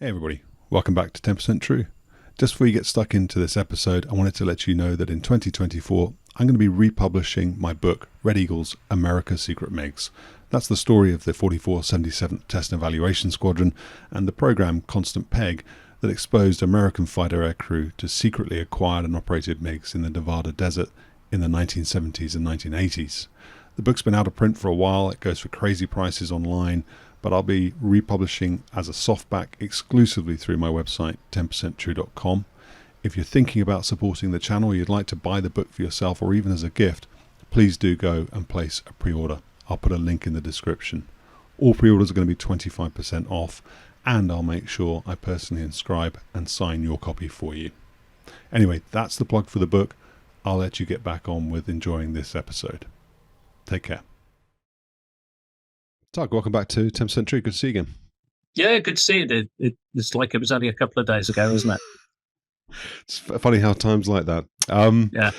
Hey everybody, welcome back to 10% True. Just before you get stuck into this episode, I wanted to let you know that in 2024, I'm going to be republishing my book, Red Eagle's America's Secret MiGs. That's the story of the 4477th Test and Evaluation Squadron and the program Constant Peg that exposed American fighter aircrew to secretly acquired and operated MiGs in the Nevada desert in the 1970s and 1980s. The book's been out of print for a while, it goes for crazy prices online, but I'll be republishing as a softback exclusively through my website, 10percenttrue.com. If you're thinking about supporting the channel, or you'd like to buy the book for yourself or even as a gift, please do go and place a pre-order. I'll put a link in the description. All pre-orders are going to be 25% off, and I'll make sure I personally inscribe and sign your copy for you. Anyway, that's the plug for the book. I'll let you get back on with enjoying this episode. Take care. Doug, welcome back to 10% True. Good to see you again. Yeah, good to see you. It's like it was only a couple of days ago, isn't it? It's funny how time's like that. Yeah.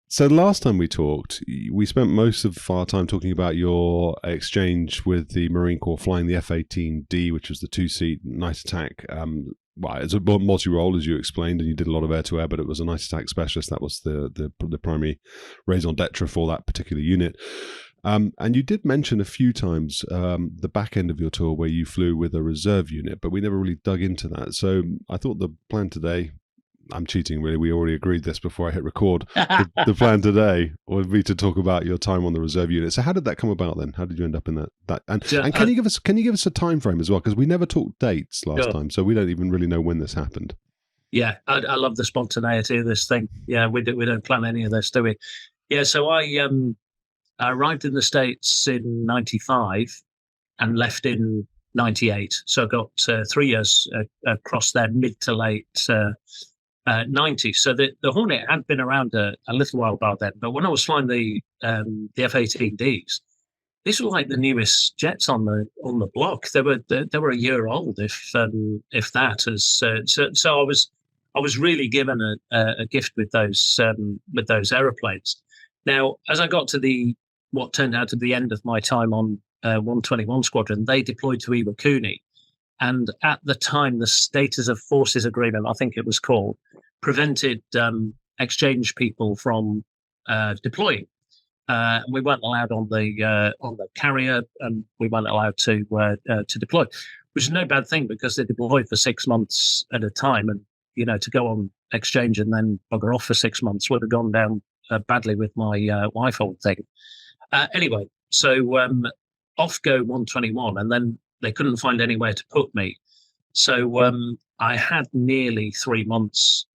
So last time we talked, we spent most of our time talking about your exchange with the Marine Corps flying the F-18D, which was the two-seat night attack. Well, it's a multi-role, as you explained, and you did a lot of air-to-air, but it was a night attack specialist. That was the primary raison d'etre for that particular unit. And you did mention a few times the back end of your tour where you flew with a reserve unit, but we never really dug into that. So I thought the plan today, I'm cheating really, we already agreed this before I hit record, the plan today would be to talk about your time on the reserve unit. So how did that come about then? How did you end up in that? And can you give us a time frame as well? Because we never talked dates last time, so we don't even really know when this happened. Yeah, I love the spontaneity of this thing. Yeah, we don't plan any of this, do we? Yeah, so I arrived in the States in 95 and left in 98. So I got 3 years across there, mid to late 90s. So the Hornet had been around a little while by then. But when I was flying the F-18Ds, these were like the newest jets on the block. They were a year old, if that. So I was really given a gift with those aeroplanes. Now, as I got to what turned out to be the end of my time on 121 Squadron, they deployed to Iwakuni. And at the time, the Status of Forces Agreement, I think it was called, prevented exchange people from deploying. We weren't allowed on the carrier, and we weren't allowed to deploy, which is no bad thing because they deployed for 6 months at a time, and to go on exchange and then bugger off for 6 months would have gone down badly with my wife, I would think. Anyway, so off go 121, and then they couldn't find anywhere to put me. So I had nearly 3 months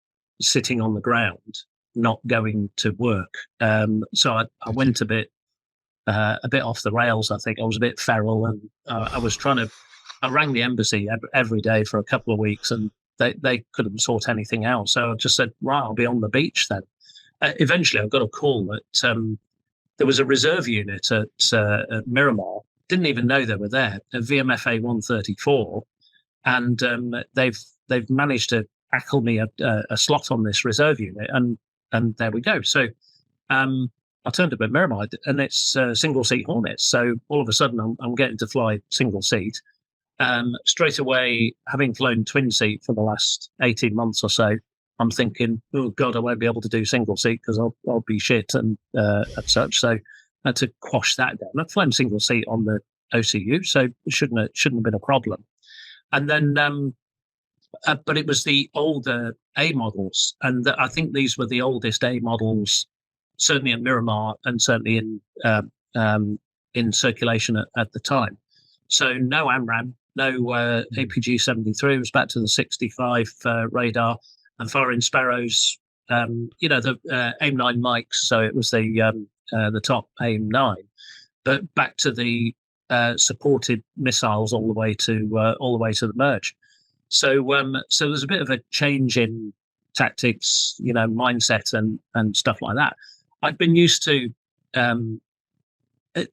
sitting on the ground, not going to work. So I went a bit off the rails. I think I was a bit feral, and I rang the embassy every day for a couple of weeks, and they couldn't sort anything out. So I just said, right, I'll be on the beach then. Eventually, I got a call that there was a reserve unit at Miramar. Didn't even know they were there, a VMFA 134, and they've managed to tackle me a slot on this reserve unit, and there we go. So I turned up at Miramar, and it's single seat Hornets. So all of a sudden, I'm getting to fly single seat. Straight away, having flown twin seat for the last 18 months or so, I'm thinking, oh God, I won't be able to do single seat because I'll be shit and such. So I had to quash that down. I've flown single seat on the OCU, so it shouldn't have been a problem. And then, but it was the older A models, and I think these were the oldest A models, certainly at Miramar and certainly in circulation at the time. So no AMRAAM, no APG-73. It was back to the 65 radar. And firing Sparrows, the AIM-9 mics, so it was the top AIM-9, but back to the supported missiles all the way to the merge. So there's a bit of a change in tactics, mindset and stuff like that. I've been used to. The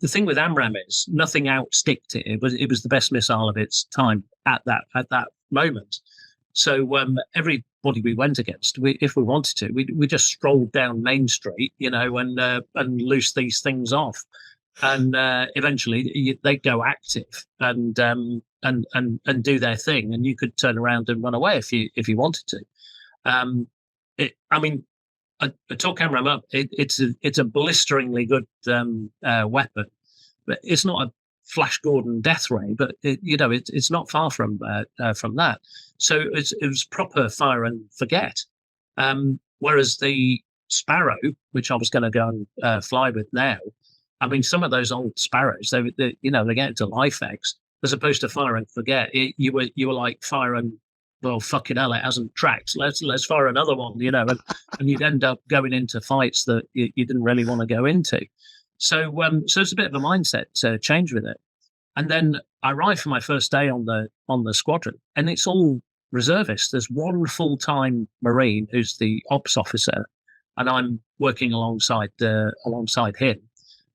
thing with AMRAAM is nothing outsticked it. It was the best missile of its time at that moment. So everybody we went against, if we wanted to, we just strolled down Main Street, and loosed these things off. and eventually they go active and do their thing, and you could turn around and run away if you wanted to. I mean, I talk AMRAAM up. It's a blisteringly good weapon, but it's not a Flash Gordon death ray. But it's not far from that. So it was proper fire and forget. Whereas the Sparrow, which I was going to go and fly with now, I mean, some of those old Sparrows, they get into life X as opposed to fire and forget. You were like fire and, well, fucking hell, it hasn't tracked. Let's fire another one, and you'd end up going into fights that you didn't really want to go into. So it's a bit of a mindset change with it. And then I arrived for my first day on the squadron, and it's all reservists. There's one full-time Marine who's the ops officer, and I'm working alongside him.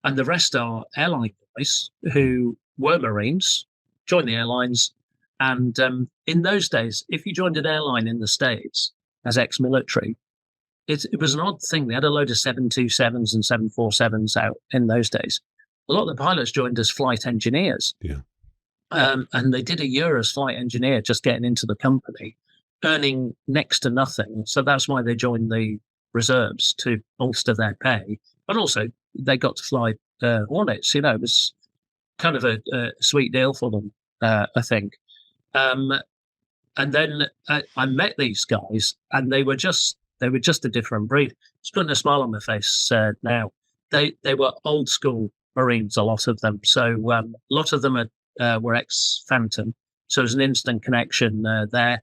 And the rest are airline guys who were Marines, joined the airlines. And in those days, if you joined an airline in the States as ex-military, it was an odd thing. They had a load of 727s and 747s out in those days. A lot of the pilots joined as flight engineers. Yeah. And they did a year as flight engineer, just getting into the company, earning next to nothing. So that's why they joined the reserves, to bolster their pay. But also, they got to fly Hornets. It was kind of a sweet deal for them, I think. And then I met these guys, and they were just a different breed. It's putting a smile on my face now. They were old school Marines, a lot of them. So a lot of them were ex-Phantom. So there's an instant connection there.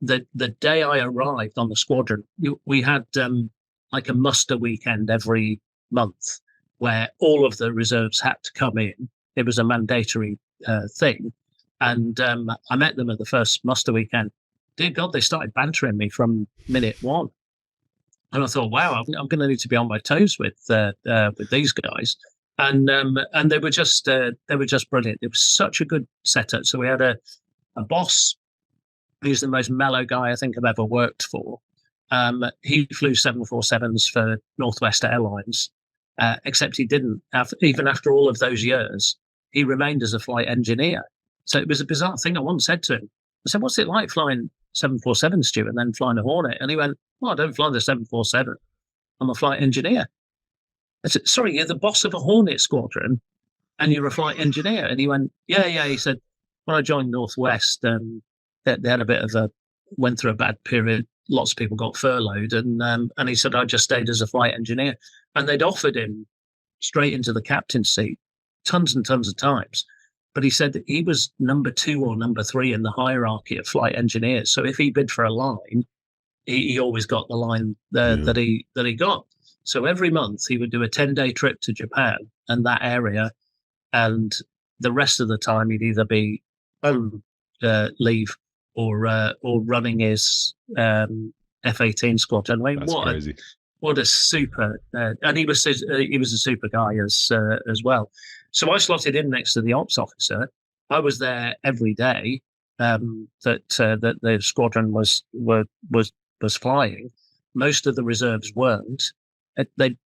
The day I arrived on the squadron, we had like a muster weekend every month where all of the reserves had to come in. It was a mandatory thing. And I met them at the first muster weekend. Dear God, they started bantering me from minute one. And I thought, wow, I'm going to need to be on my toes with these guys. And they were just brilliant. It was such a good setup. So we had a boss who's the most mellow guy I think I've ever worked for. He flew 747s for Northwest Airlines, except he didn't. Even after all of those years, he remained as a flight engineer. So it was a bizarre thing. I once said to him, I said, what's it like flying 747, Stu, and then flying a Hornet? And he went, well, I don't fly the 747. I'm a flight engineer. I said, sorry, you're the boss of a Hornet squadron and you're a flight engineer? And he went, yeah. He said, when I joined Northwest, they had a bit of went through a bad period. Lots of people got furloughed. And he said, I just stayed as a flight engineer. And they'd offered him straight into the captain's seat tons and tons of times. But he said that he was number 2 or number 3 in the hierarchy of flight engineers. So if he bid for a line, he always got the line that he got. So every month he would do a 10-day trip to Japan and that area, and the rest of the time he'd either be on leave or running his F-18 squadron. I mean, That's crazy. What a super, and he was a super guy as well. So I slotted in next to the ops officer. I was there every day that the squadron was flying. Most of the reserves weren't. They'd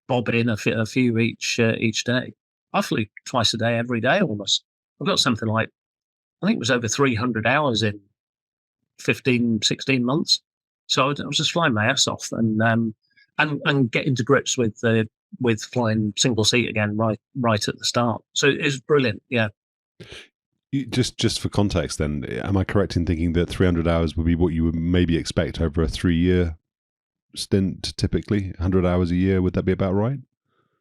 bob in a few each day. I flew twice a day, every day almost. I've got something like, I think it was over 300 hours in 15, 16 months. So I was just flying my ass off and getting to grips with flying single seat again right at the start. So it was brilliant. Yeah. Just for context then, am I correct in thinking that 300 hours would be what you would maybe expect over a 3-year stint typically? 100 hours a year, would that be about right?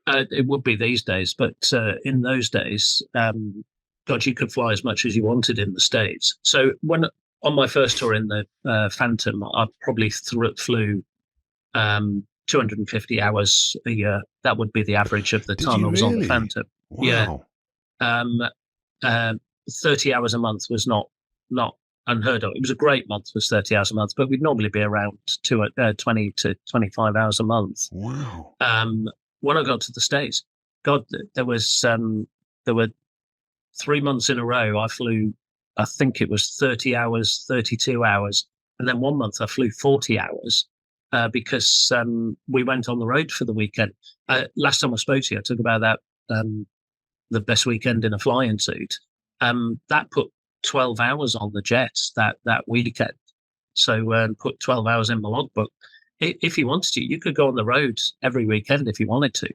It would be these days, but in those days, God, you could fly as much as you wanted in the States. So when on my first tour in the Phantom, I probably flew 250 hours a year. That would be the average of the time I was on the Phantom. Wow. Yeah. 30 hours a month was not unheard of. It was a great month, was 30 hours a month, but we'd normally be around 20 to 25 hours a month. Wow. When I got to the States, God, there were 3 months in a row I flew, I think it was 30 hours, 32 hours. And then 1 month I flew 40 hours because we went on the road for the weekend. Last time I spoke to you, I talked about that the best weekend in a flying suit. That put 12 hours on the jets that weekend. So put 12 hours in my logbook. If you wanted to, you could go on the road every weekend if you wanted to.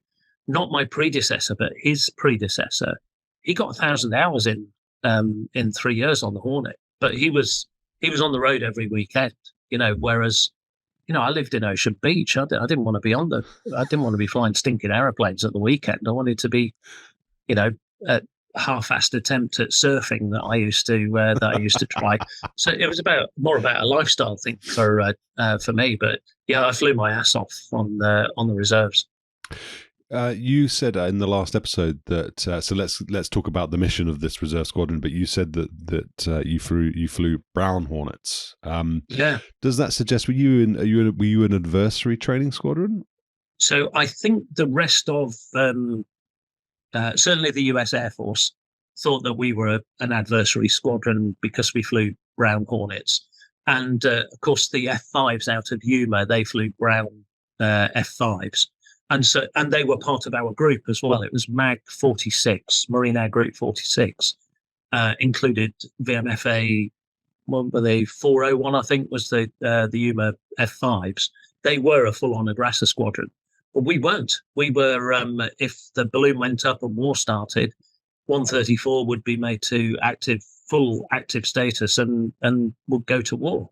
Not my predecessor, but his predecessor. He got 1,000 hours in 3 years on the Hornet, but he was on the road every weekend. Whereas I lived in Ocean Beach. I didn't want to be I didn't want to be flying stinking aeroplanes at the weekend. I wanted to be, a half-assed attempt at surfing that I used to try. So it was more about a lifestyle thing for me. But yeah, I flew my ass off on the reserves. You said in the last episode that so let's talk about the mission of this reserve squadron. But you said that you flew brown Hornets. Yeah. Does that suggest were you an adversary training squadron? So I think the rest of certainly the US Air Force thought that we were an adversary squadron because we flew brown Hornets, and of course the F5s out of Yuma, they flew brown F5s. And they were part of our group as well. It was MAG 46, Marine Air Group 46, included VMFA. What were they? 401, I think, was the Yuma F5s. They were a full-on aggressor squadron, but we weren't. We were, if the balloon went up and war started, 134 would be made to full active status and would go to war,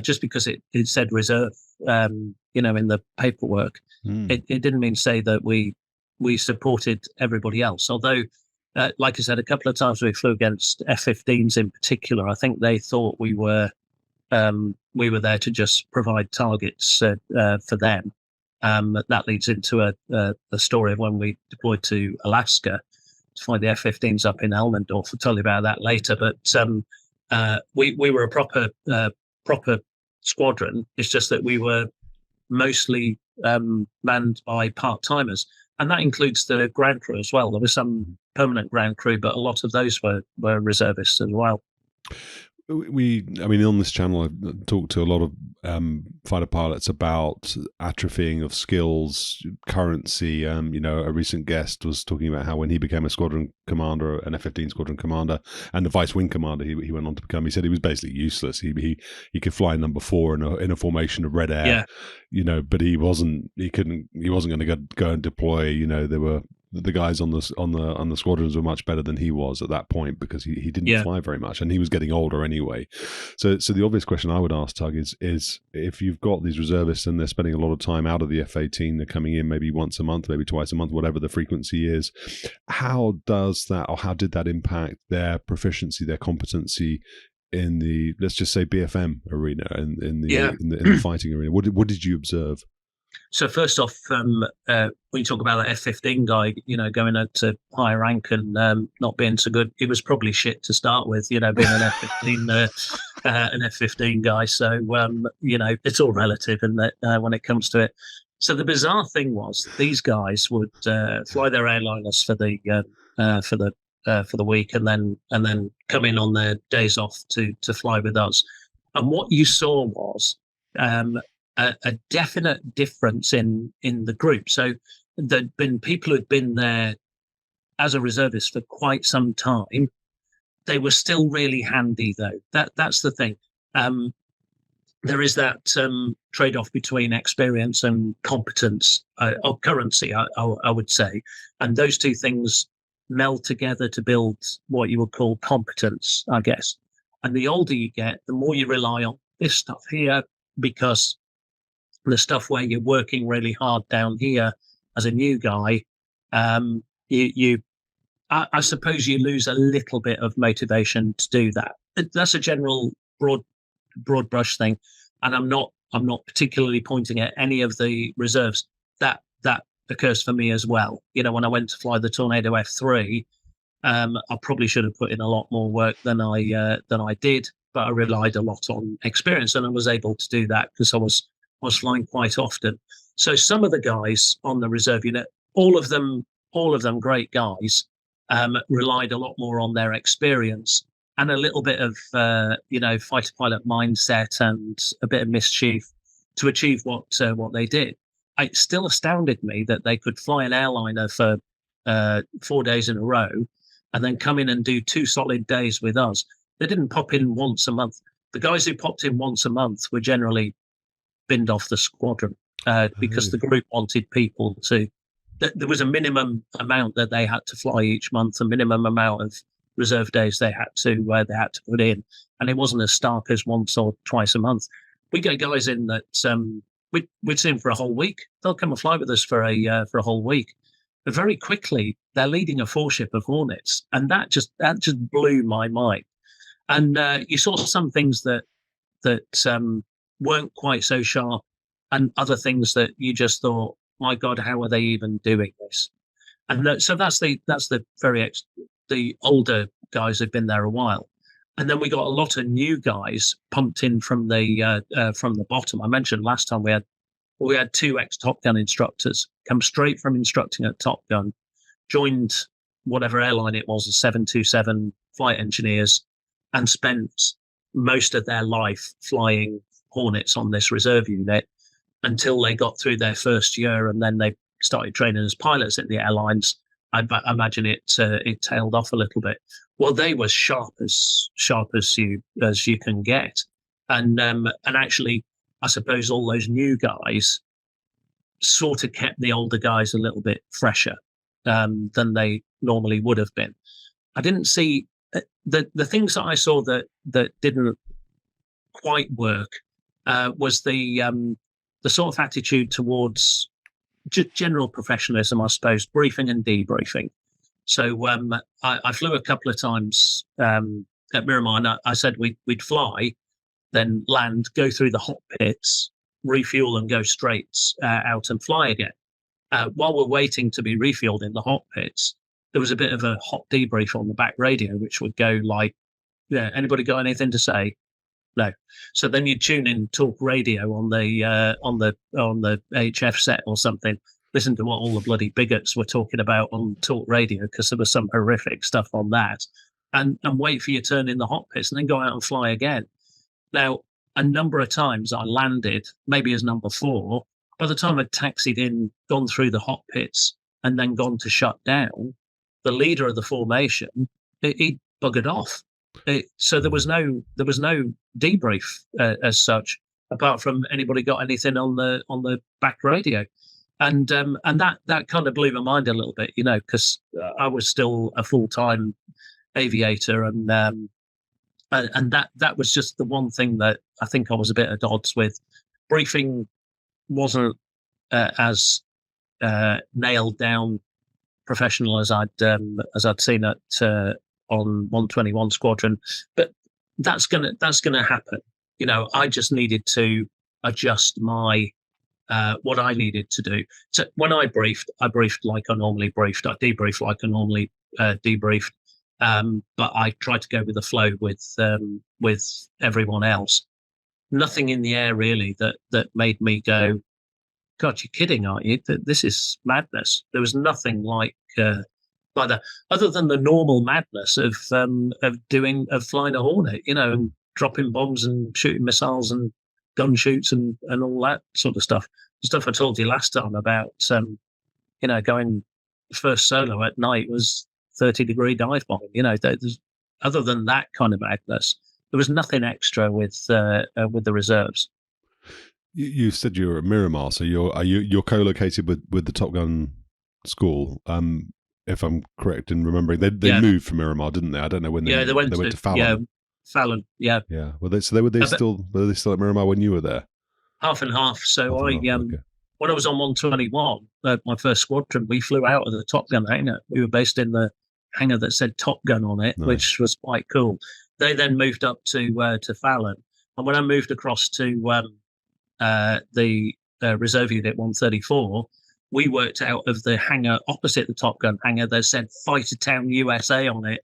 just because it said reserve. In the paperwork, it didn't mean to say that we supported everybody else. Although, like I said, a couple of times we flew against F-15s in particular. I think they thought we were there to just provide targets for them. That leads into a story of when we deployed to Alaska to find the F-15s up in Elmendorf. I'll tell you about that later. But we were a proper squadron. It's just that we were mostly manned by part-timers, and that includes the ground crew as well. There was some permanent ground crew, but a lot of those were reservists as well. On this channel, I've talked to a lot of fighter pilots about atrophying of skills, currency. A recent guest was talking about how when he became a squadron commander, an F-15 squadron commander, and the vice wing commander he went on to become, he said he was basically useless. He could fly number 4 in a formation of red air, but he wasn't going to go and deploy. There were the guys on the squadrons were much better than he was at that point because he didn't fly very much, and he was getting older anyway. So the obvious question I would ask, Tug, is if you've got these reservists and they're spending a lot of time out of the F-18, they're coming in maybe once a month, maybe twice a month, whatever the frequency is, how did that impact their proficiency, their competency in the, let's just say, BFM arena and in the fighting arena? What did you observe? So first off, when you talk about that F-15 guy, going up to higher rank and not being so good, it was probably shit to start with, being an F-15 guy. So it's all relative, and when it comes to it. So the bizarre thing was these guys would fly their airliners for the week, and then come in on their days off to fly with us. And what you saw was a definite difference in the group. So there'd been people who'd been there as a reservist for quite some time. They were still really handy, though. That's the thing. There is that trade-off between experience and competence, or currency, I would say. And those two things meld together to build what you would call competence, I guess. And the older you get, the more you rely on this stuff here, because the stuff where you're working really hard down here as a new guy, I suppose you lose a little bit of motivation to do that. That's a general broad brush thing, and I'm not particularly pointing at any of the reserves. That occurs for me as well. When I went to fly the Tornado F3, I probably should have put in a lot more work than I did, but I relied a lot on experience, and I was able to do that because I was flying quite often. So some of the guys on the reserve unit, all of them great guys, relied a lot more on their experience and a little bit of fighter pilot mindset and a bit of mischief to achieve what they did. It still astounded me that they could fly an airliner for 4 days in a row, and then come in and do 2 solid days with us. They didn't pop in once a month. The guys who popped in once a month were generally binned off the squadron because the group wanted people to. There was a minimum amount that they had to fly each month, a minimum amount of reserve days they had to put in, and it wasn't as stark as once or twice a month. We get guys in that we'd see them for a whole week. They'll come and fly with us for a whole week, but very quickly they're leading a 4-ship of Hornets, and that just blew my mind. And you saw some things that weren't quite so sharp, and other things that you just thought, my God, how are they even doing this? And so that's the the older guys who've been there a while, and then we got a lot of new guys pumped in from the bottom. I mentioned last time we had 2 ex-Topgun instructors come straight from instructing at Topgun, joined whatever airline it was, 727 flight engineers, and spent most of their life flying Hornets on this reserve unit until they got through their first year, and then they started training as pilots at the airlines. I imagine it tailed off a little bit. Well, they were sharp as you can get, and actually, I suppose all those new guys sort of kept the older guys a little bit fresher than they normally would have been. I didn't see the things that I saw that didn't quite work was the sort of attitude towards just general professionalism, I suppose, briefing and debriefing. So I flew a couple of times at Miramar, and I said we'd fly, then land, go through the hot pits, refuel, and go straight out and fly again. While we're waiting to be refueled in the hot pits, there was a bit of a hot debrief on the back radio, which would go like, "Yeah, anybody got anything to say?" No. So then you tune in talk radio on the HF set or something, listen to what all the bloody bigots were talking about on talk radio, because there was some horrific stuff on that, and wait for your turn in the hot pits, and then go out and fly again. Now, a number of times I landed, maybe as number 4. By the time I'd taxied in, gone through the hot pits, and then gone to shut down, the leader of the formation, he buggered off. So there was no debrief as such, apart from anybody got anything on the back radio, and that kind of blew my mind a little bit, because I was still a full-time aviator, and that was just the one thing that I think I was a bit at odds with. Briefing wasn't as nailed down professional as I'd seen it on 121 Squadron, but that's gonna happen. I just needed to adjust my what I needed to do. So when I briefed like I normally briefed. I debriefed like I normally debriefed, but I tried to go with the flow with everyone else. Nothing in the air really that made me go, God, you're kidding, aren't you? This is madness. There was nothing like that, other than the normal madness of flying a Hornet, and dropping bombs and shooting missiles and gun shoots and all that sort of stuff. The stuff I told you last time about, going first solo at night was 30-degree dive bombing. Other than that kind of madness, there was nothing extra with the reserves. You said you were at Miramar, so you're co-located with the Topgun school. If I'm correct in remembering, they moved from Miramar, didn't they? I don't know when they went to Fallon. Yeah, Fallon. Yeah. Yeah. Were they still at Miramar when you were there? Half and half. So when I was on 121, my first squadron, we flew out of the Topgun hangar. We were based in the hangar that said Topgun on it, which was quite cool. They then moved up to Fallon, and when I moved across to the reserve unit 134, we worked out of the hangar opposite the Topgun hangar that said Fighter Town USA on it.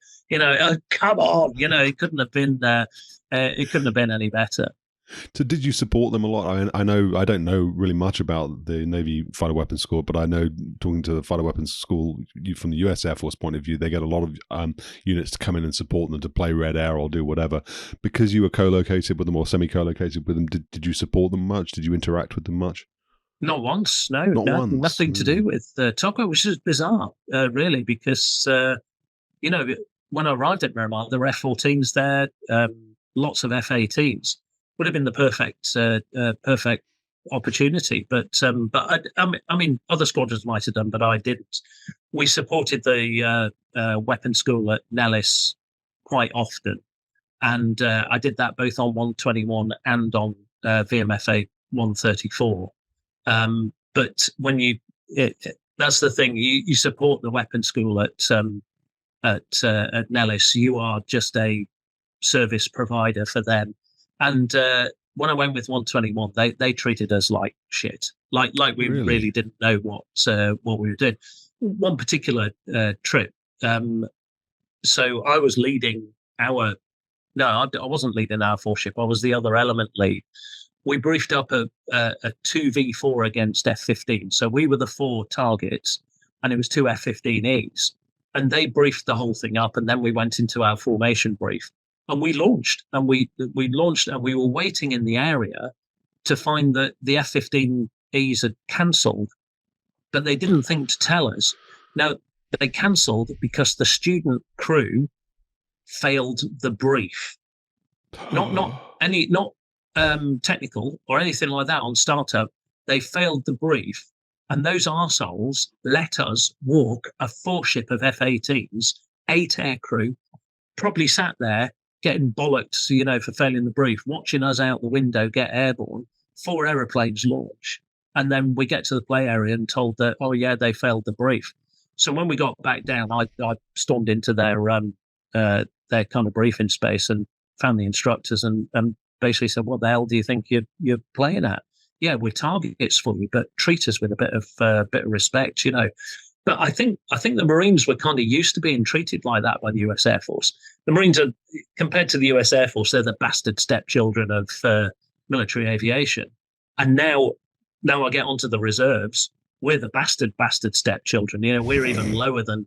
Come on, it couldn't have been any better. So did you support them a lot? I know I don't know really much about the Navy Fighter Weapons School, but I know, talking to the Fighter Weapons School from the US Air Force point of view, they get a lot of units to come in and support them to play Red Air or do whatever. Because you were co-located with them or semi-co-located with them, did you support them much? Did you interact with them much? Not once, no, Not once. nothing to do with Topgun, which is bizarre, really, because when I arrived at Miramar, there were F-14s there, lots of F-18s. Would have been the perfect opportunity, but I mean, other squadrons might have done, but I didn't. We supported the weapons school at Nellis quite often, and I did that both on 121 and on VMFA 134. But when that's the thing, you support the weapons school at Nellis, you are just a service provider for them. And when I went with 121, they treated us like shit, like we really didn't know what we were doing. One particular trip, so I was leading I wasn't leading our 4-ship. I was the other element lead. We briefed up a 2v4 against F-15. So we were the 4 targets, and it was 2 F-15Es. And they briefed the whole thing up, and then we went into our formation brief. And we launched, and we were waiting in the area to find that the F-15Es had cancelled, but they didn't think to tell us. Now, they cancelled because the student crew failed the brief. Not technical or anything like that on startup. They failed the brief, and those arseholes let us walk a 4-ship of F-18s, 8 aircrew, probably sat there getting bollocked, for failing the brief, watching us out the window get airborne, 4 aeroplanes launch, and then we get to the play area and told that, oh yeah, they failed the brief. So when we got back down, I stormed into their kind of briefing space and found the instructors and basically said, what the hell do you think you're playing at? Yeah, we're targets for you, but treat us with a bit of respect, But I think the Marines were kind of used to being treated like that by the US Air Force. The Marines are, compared to the US Air Force, they're the bastard stepchildren of military aviation. And now I get onto the reserves. We're the bastard stepchildren. We're even lower than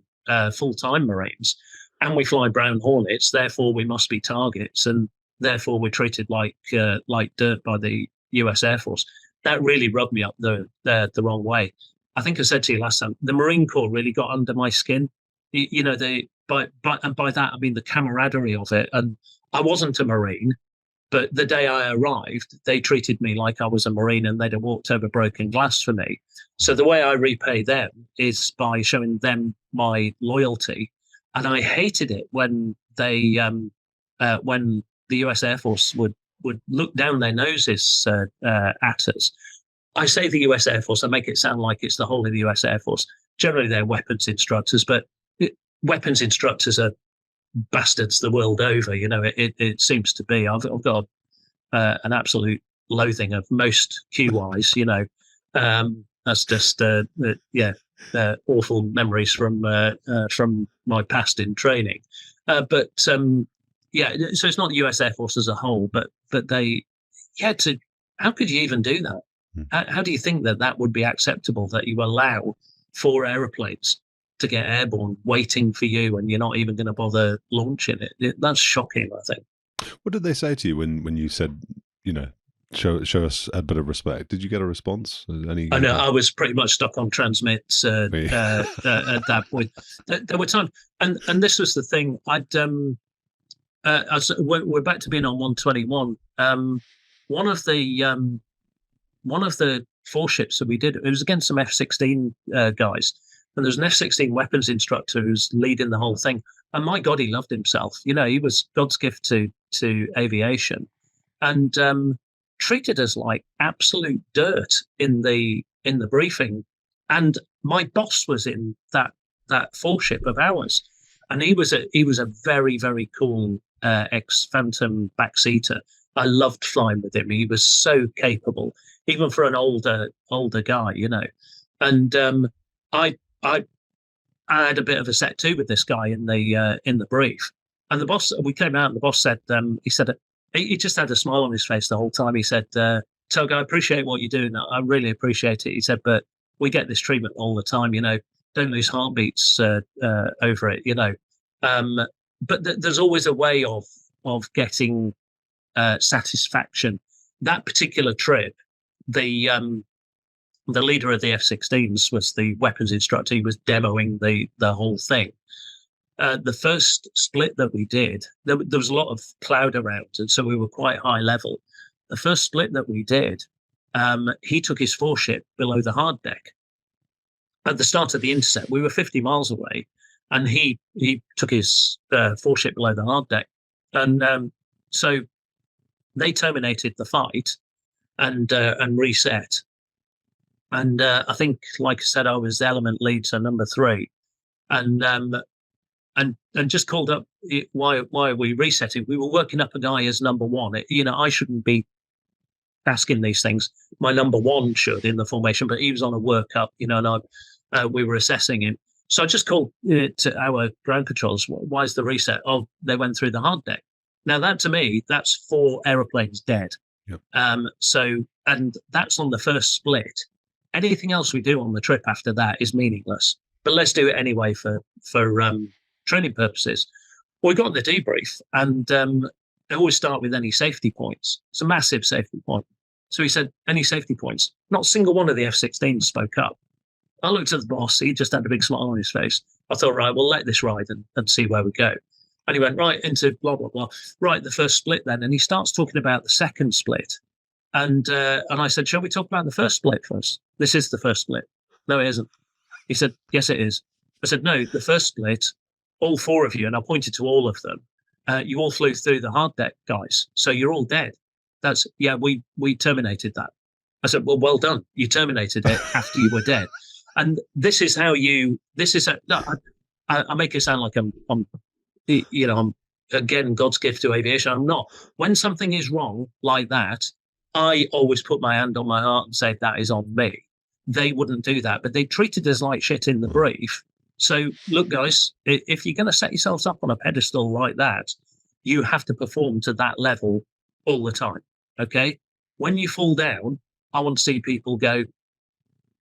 full-time Marines, and we fly brown Hornets. Therefore, we must be targets, and therefore we're treated like dirt by the US Air Force. That really rubbed me up the wrong way. I think I said to you last time, the Marine Corps really got under my skin. By that I mean the camaraderie of it. And I wasn't a Marine, but the day I arrived, they treated me like I was a Marine, and they'd have walked over broken glass for me. So the way I repay them is by showing them my loyalty. And I hated it when they when the US Air Force would look down their noses at us. I say the US Air Force, I make it sound like it's the whole of the US Air Force. Generally, they're weapons instructors, but weapons instructors are bastards the world over. It seems to be. I've got an absolute loathing of most QYs. That's just awful memories from my past in training. So it's not the US Air Force as a whole, but they had to. How could you even do that? How do you think that would be acceptable, that you allow 4 aeroplanes to get airborne waiting for you and you're not even going to bother launching it? That's shocking, I think. What did they say to you when you said, show us a bit of respect? Did you get a response? I was pretty much stuck on transmits at that point. There were times, and this was the thing. We're back to being on 121. One of the 4 ships that we did, it was against some F-16 guys, and there's an F-16 weapons instructor who's leading the whole thing. And my God, he loved himself. He was God's gift to aviation, and treated us like absolute dirt in the briefing. And my boss was in that 4 ship of ours, and he was a very, very cool ex-Phantom backseater. I loved flying with him. He was so capable, even for an older guy, And I had a bit of a set too with this guy in the brief. And the boss, we came out, and the boss said, he just had a smile on his face the whole time. He said, Tug, I appreciate what you're doing. I really appreciate it. He said, but we get this treatment all the time. Don't lose heartbeats over it. But there's always a way of getting satisfaction. That particular trip, the the leader of the F-16s was the weapons instructor. He was demoing the whole thing. The first split that we did, there was a lot of cloud around, and so we were quite high level. The first split that we did, he took his foreship below the hard deck. At the start of the intercept, we were 50 miles away, and he took his foreship below the hard deck. And so they terminated the fight and reset. And I think, like I said, I was element lead, so number 3. And just called up, why are we resetting? We were working up a guy as number 1. I shouldn't be asking these things. My number 1 should in the formation, but he was on a workup, and we were assessing him. So I just called to our ground controls. Why is the reset? Oh, they went through the hard deck. Now that to me, that's 4 aeroplanes dead. Yep. And that's on the first split. Anything else we do on the trip after that is meaningless. But let's do it anyway for training purposes. Well, we got the debrief, and I always start with any safety points. It's a massive safety point. So he said, any safety points? Not a single one of the F-16s spoke up. I looked at the boss. He just had a big smile on his face. I thought, right, we'll let this ride and see where we go. And he went right into blah, blah, blah. Right, the first split then. And he starts talking about the second split. And I said, shall we talk about the first split first? This is the first split. No, it isn't. He said, yes, it is. I said, no, the first split, all 4 of you, and I pointed to all of them, you all flew through the hard deck, guys. So you're all dead. We terminated that. I said, well done. You terminated it after you were dead. And this is how I make it sound like I'm again, God's gift to aviation. I'm not. When something is wrong like that, I always put my hand on my heart and say that is on me. They wouldn't do that, but they treated us like shit in the brief. So look, guys, if you're going to set yourselves up on a pedestal like that, you have to perform to that level all the time. Okay. When you fall down, I want to see people go,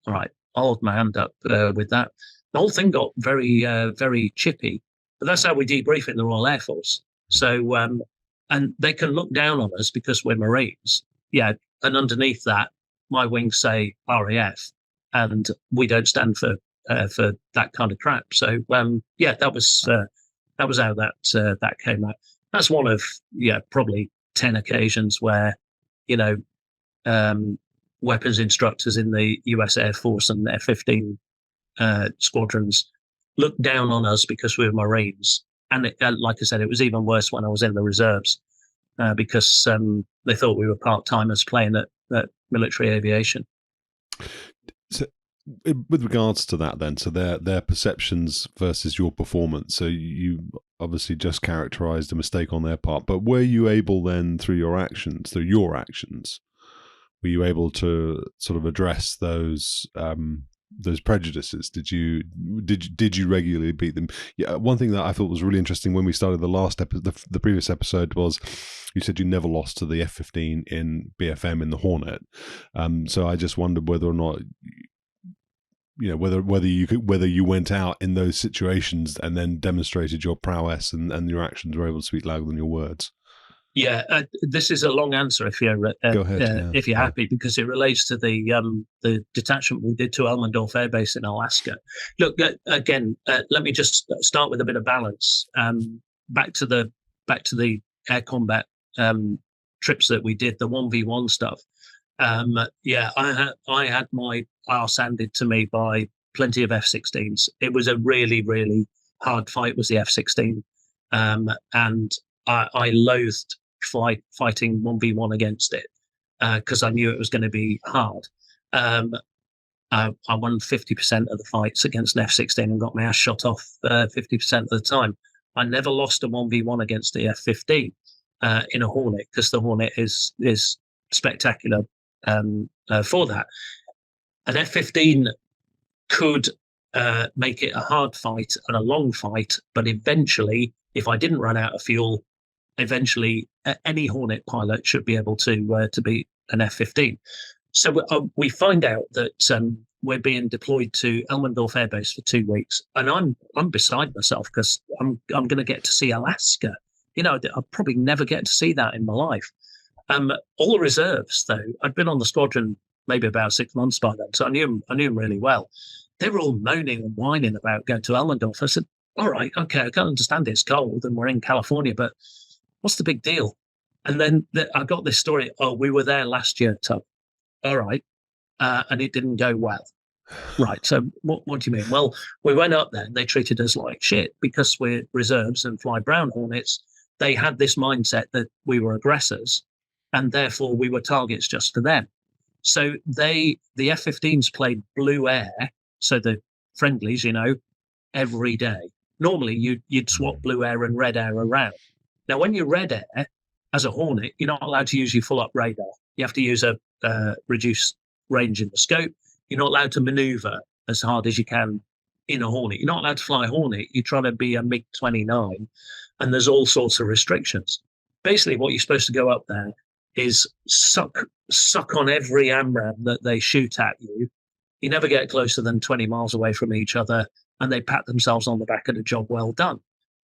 all right, I'll hold my hand up with that. The whole thing got very, very chippy, but that's how we debrief in the Royal Air Force. So, and they can look down on us because we're Marines. Yeah. And underneath that, my wings say RAF, and we don't stand for that kind of crap. So, that was how that came out. That's one of, probably 10 occasions where, weapons instructors in the US Air Force and F-15 squadrons looked down on us because we were Marines. And like I said, it was even worse when I was in the reserves because they thought we were part-timers playing at military aviation. So, with regards to that then, so their perceptions versus your performance, so you obviously just characterized a mistake on their part, but were you able then through your actions, were you able to sort of address those prejudices? Did you regularly beat them? Yeah, one thing that I thought was really interesting when we started the last the previous episode was you said you never lost to the F-15 in BFM in the Hornet. So I just wondered whether or not, whether you went out in those situations and then demonstrated your prowess and your actions were able to speak louder than your words. Yeah, this is a long answer if you're Go ahead, if you're happy, because it relates to the detachment we did to Elmendorf Air Base in Alaska. Look, again, let me just start with a bit of balance. Back to the air combat trips that we did, the 1v1 stuff. I had my arse handed to me by plenty of F-16s. It was a really, really hard fight, was the F-16, and I loathed fighting 1v1 against it because I knew it was going to be hard. I won 50% of the fights against an F-16 and got my ass shot off 50% of the time. I never lost a 1v1 against the F-15 in a Hornet because the Hornet is spectacular for that. An F-15 could make it a hard fight and a long fight, but eventually, if I didn't run out of fuel, eventually any Hornet pilot should be able to beat an F-15. So we find out that we're being deployed to Elmendorf Air Base for 2 weeks, and I'm beside myself because I'm going to get to see Alaska. I'll probably never get to see that in my life. All the reserves, though, I'd been on the squadron maybe about 6 months by then. So I knew them really well. They were all moaning and whining about going to Elmendorf. I said, all right, okay, I can understand it's cold and we're in California, but what's the big deal? And then I got this story. Oh, we were there last year, Tom. All right. And it didn't go well. Right. So what do you mean? Well, we went up there and they treated us like shit because we're reserves and fly brown Hornets. They had this mindset that we were aggressors and therefore we were targets just for them. So the F-15s played blue air. So the friendlies, every day. Normally you'd swap blue air and red air around. Now, when you're red air as a Hornet, you're not allowed to use your full up radar. You have to use a reduced range in the scope. You're not allowed to maneuver as hard as you can in a Hornet. You're not allowed to fly a Hornet. You're trying to be a MiG-29, and there's all sorts of restrictions. Basically, what you're supposed to go up there is suck on every AMRAAM that they shoot at you. You never get closer than 20 miles away from each other, and they pat themselves on the back of the job well done.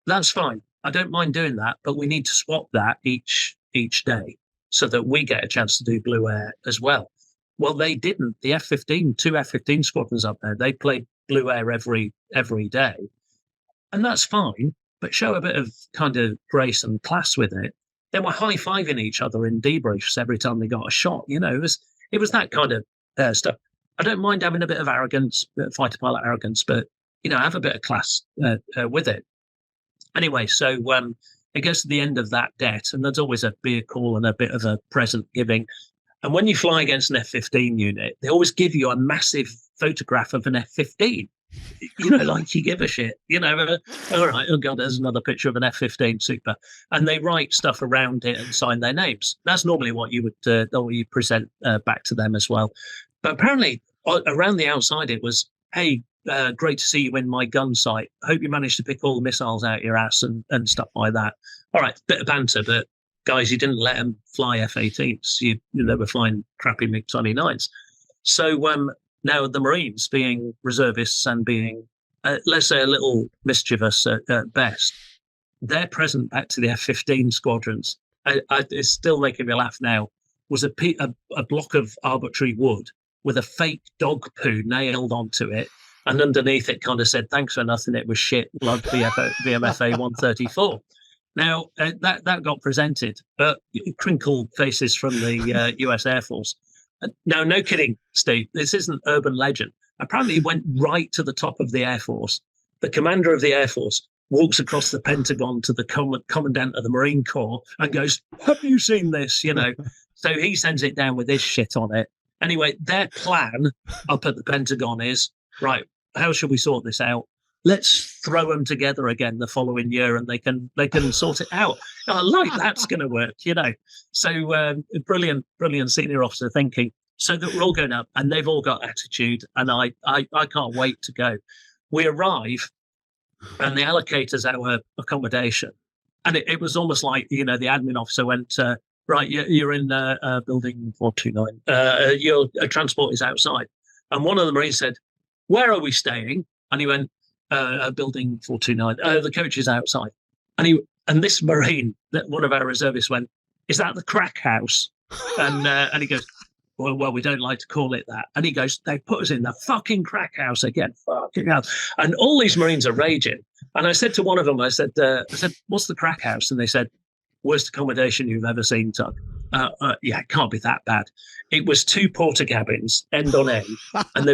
That's fine. I don't mind doing that, but we need to swap that each day so that we get a chance to do blue air as well. Well, they didn't. The F-15, 2 F-15 squadrons up there, they played blue air every day. And that's fine, but show a bit of kind of grace and class with it. They were high-fiving each other in debriefs every time they got a shot. It was that kind of stuff. I don't mind having a bit of arrogance, fighter pilot arrogance, but, have a bit of class with it. Anyway, so it goes to the end of that det, and there's always a beer call and a bit of a present giving. And when you fly against an F-15 unit, they always give you a massive photograph of an F-15. Like you give a shit. All right, oh God, there's another picture of an F-15, super. And they write stuff around it and sign their names. That's normally what you would present back to them as well. But apparently, around the outside, it was, hey, great to see you in my gun sight. Hope you managed to pick all the missiles out your ass and stuff like that. All right, bit of banter, but guys, you didn't let them fly F-18s. They were flying crappy MiG-29s. So now the Marines, being reservists and being, let's say, a little mischievous at best, their present back to the F-15 squadrons, it's still making me laugh now, was a block of arbitrary wood with a fake dog poo nailed onto it. And underneath it kind of said, thanks for nothing, it was shit, love VMFA 134. Now, that got presented, but crinkled faces from the US Air Force. No kidding, Steve. This isn't urban legend. Apparently, it went right to the top of the Air Force. The commander of the Air Force walks across the Pentagon to the commandant of the Marine Corps and goes, have you seen this? So he sends it down with his shit on it. Anyway, their plan up at the Pentagon is, right, how should we sort this out? Let's throw them together again the following year and they can sort it out. That's going to work, So brilliant senior officer thinking. So that we're all going up and they've all got attitude and I can't wait to go. We arrive and they allocate us our accommodation. And it was almost like, the admin officer went, right, you're in building 429. Your transport is outside. And one of the Marines said, where are we staying? And he went, building 429. The coach is outside. And this Marine, one of our reservists, went, is that the crackhouse? And he goes, well, we don't like to call it that. And he goes, they put us in the fucking crackhouse again. Fucking hell. And all these Marines are raging. And I said to one of them, I said, what's the crackhouse? And they said, worst accommodation you've ever seen, Tug. Yeah, it can't be that bad. It was 2 porter cabins, end on end, and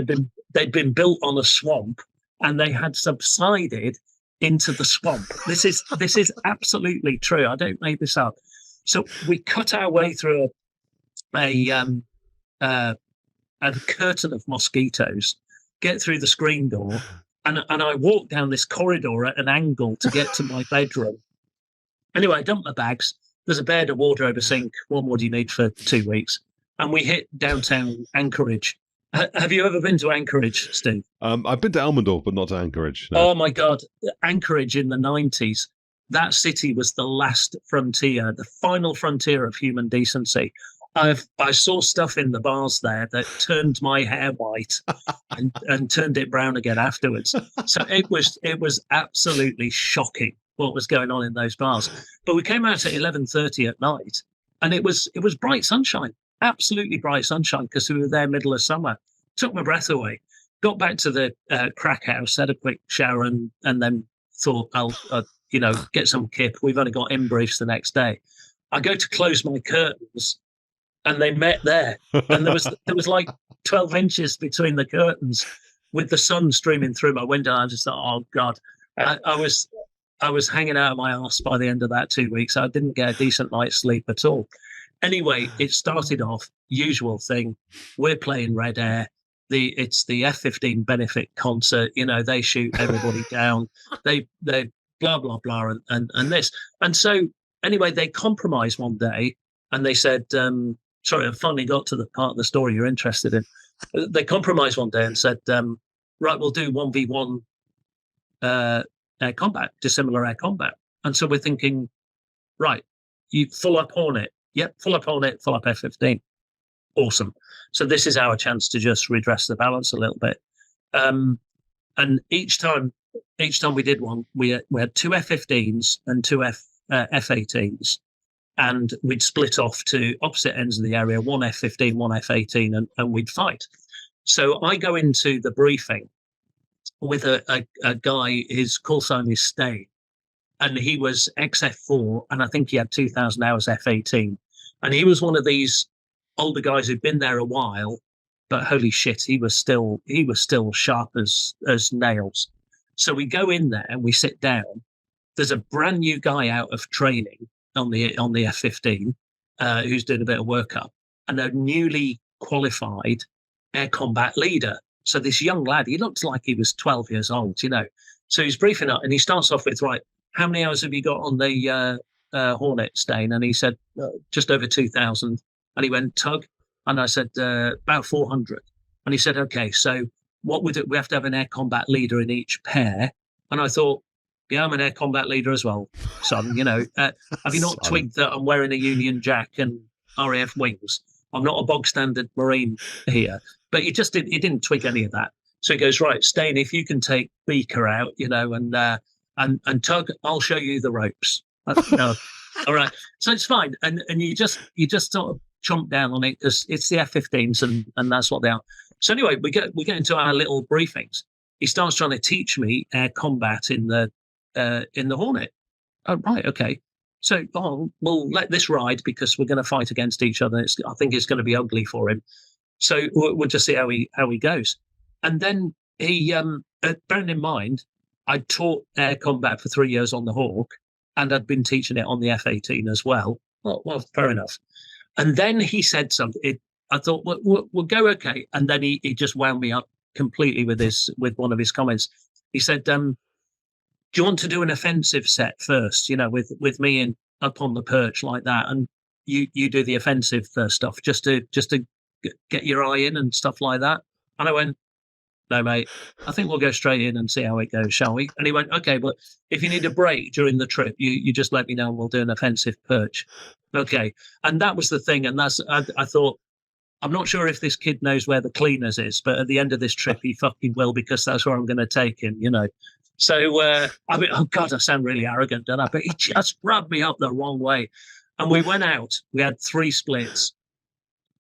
they'd been built on a swamp, and they had subsided into the swamp. This is absolutely true. I don't make this up. So we cut our way through a curtain of mosquitoes, get through the screen door, and I walk down this corridor at an angle to get to my bedroom. Anyway, I dump my bags. There's a bed, a wardrobe, a sink. What more do you need for 2 weeks? And we hit downtown Anchorage. Have you ever been to Anchorage, Steve? I've been to Elmendorf, but not to Anchorage. No. Oh, my God. Anchorage in the 90s. That city was the last frontier, the final frontier of human decency. I saw stuff in the bars there that turned my hair white and turned it brown again afterwards. So it was absolutely shocking what was going on in those bars. But we came out at 11:30 at night, and it was bright sunshine. absolutely bright sunshine because we were there middle of summer. Took my breath away. Got back to the crackhouse, had a quick shower, and then thought I'll get some kip. We've only got in briefs the next day. I go to close my curtains, and they met there, and there was like 12 inches between the curtains, with the sun streaming through my window. I just thought, oh God, I was hanging out of my arse by the end of that 2 weeks. I didn't get a decent night's sleep at all. Anyway, it started off usual thing. We're playing Red Air. It's the F-15 benefit concert. They shoot everybody down. They blah blah blah and this. And so anyway, they compromised one day, and they said, sorry, I finally got to the part of the story you're interested in. They compromised one day and said, right, we'll do 1v1 air combat, dissimilar air combat. And so we're thinking, right, you full up Hornet. Yep, full up Hornet, full up F-15. Awesome. So this is our chance to just redress the balance a little bit. And each time we did one, we had two F-15s and two F-18s, and we'd split off to opposite ends of the area, one F-15, one F-18, and we'd fight. So I go into the briefing with a guy, his call sign is Stay, and he was XF4, and I think he had 2,000 hours F-18. And he was one of these older guys who'd been there a while, but holy shit, he was still sharp as nails. So we go in there and we sit down. There's a brand new guy out of training on the F-15 who's doing a bit of workup, and a newly qualified air combat leader. So this young lad, he looks like he was 12 years old, So he's briefing up, and he starts off with, right, how many hours have you got on the Hornet, Stain? And he said, just over 2,000. And he went, Tug? And I said, about 400. And he said, okay, so what would it? We have to have an air combat leader in each pair. And I thought, yeah, I'm an air combat leader as well, son. Have you not twigged that I'm wearing a Union Jack and RAF wings? I'm not a bog standard Marine here. But he didn't twig any of that. So he goes, right, Stain, if you can take Beaker out, and Tug, I'll show you the ropes. All right. So it's fine. And you just sort of chomp down on it because it's the F-15s and that's what they are. So anyway, we get into our little briefings. He starts trying to teach me air combat in the Hornet. Oh, right. Okay. So we'll let this ride because we're going to fight against each other. I think it's going to be ugly for him. So we'll just see how he goes. And then he, bearing in mind, I'd taught air combat for 3 years on the Hawk, and I'd been teaching it on the F-18 as well. Well, fair enough. And then he said something. I thought, we'll go okay. And then he just wound me up completely with one of his comments. He said, do you want to do an offensive set first? With me up on the perch like that, and you do the offensive stuff just to get your eye in and stuff like that. And I went, no, mate, I think we'll go straight in and see how it goes, shall we? And he went, okay, but if you need a break during the trip, you just let me know and we'll do an offensive perch. Okay. And that was the thing. And I thought, I'm not sure if this kid knows where the cleaners is, but at the end of this trip, he fucking will, because that's where I'm going to take him, So, oh God, I sound really arrogant, don't I? But he just rubbed me up the wrong way. And we went out. We had 3 splits.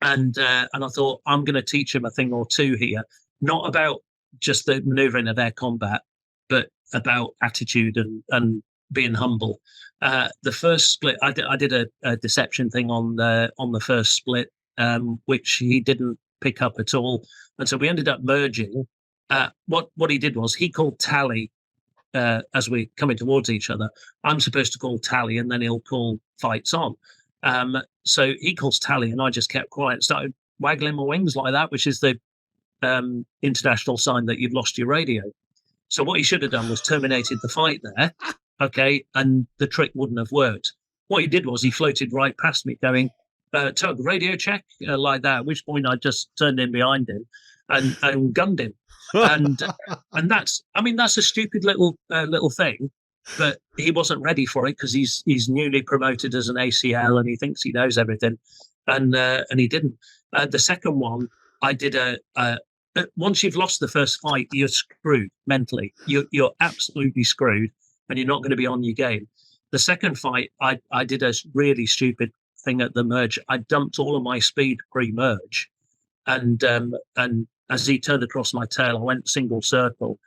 And I thought, I'm going to teach him a thing or two here, not about just the maneuvering of air combat, but about attitude and being humble. The first split, I did a deception thing on the first split, which he didn't pick up at all. And so we ended up merging. What he did was he called tally as we're coming towards each other. I'm supposed to call tally, and then he'll call fights on. So he calls tally, and I just kept quiet and started waggling my wings like that, which is the international sign that you've lost your radio. So what he should have done was terminated the fight there, okay, and the trick wouldn't have worked. What he did was he floated right past me going, Tug, radio check, like that, at which point I just turned in behind him and gunned him. And that's a stupid little thing, but he wasn't ready for it because he's newly promoted as an ACL and he thinks he knows everything, and he didn't. The second one, I did once you've lost the first fight, you're screwed mentally. You're absolutely screwed, and you're not going to be on your game. The second fight, I did a really stupid thing at the merge. I dumped all of my speed pre-merge, and as he turned across my tail, I went single circle,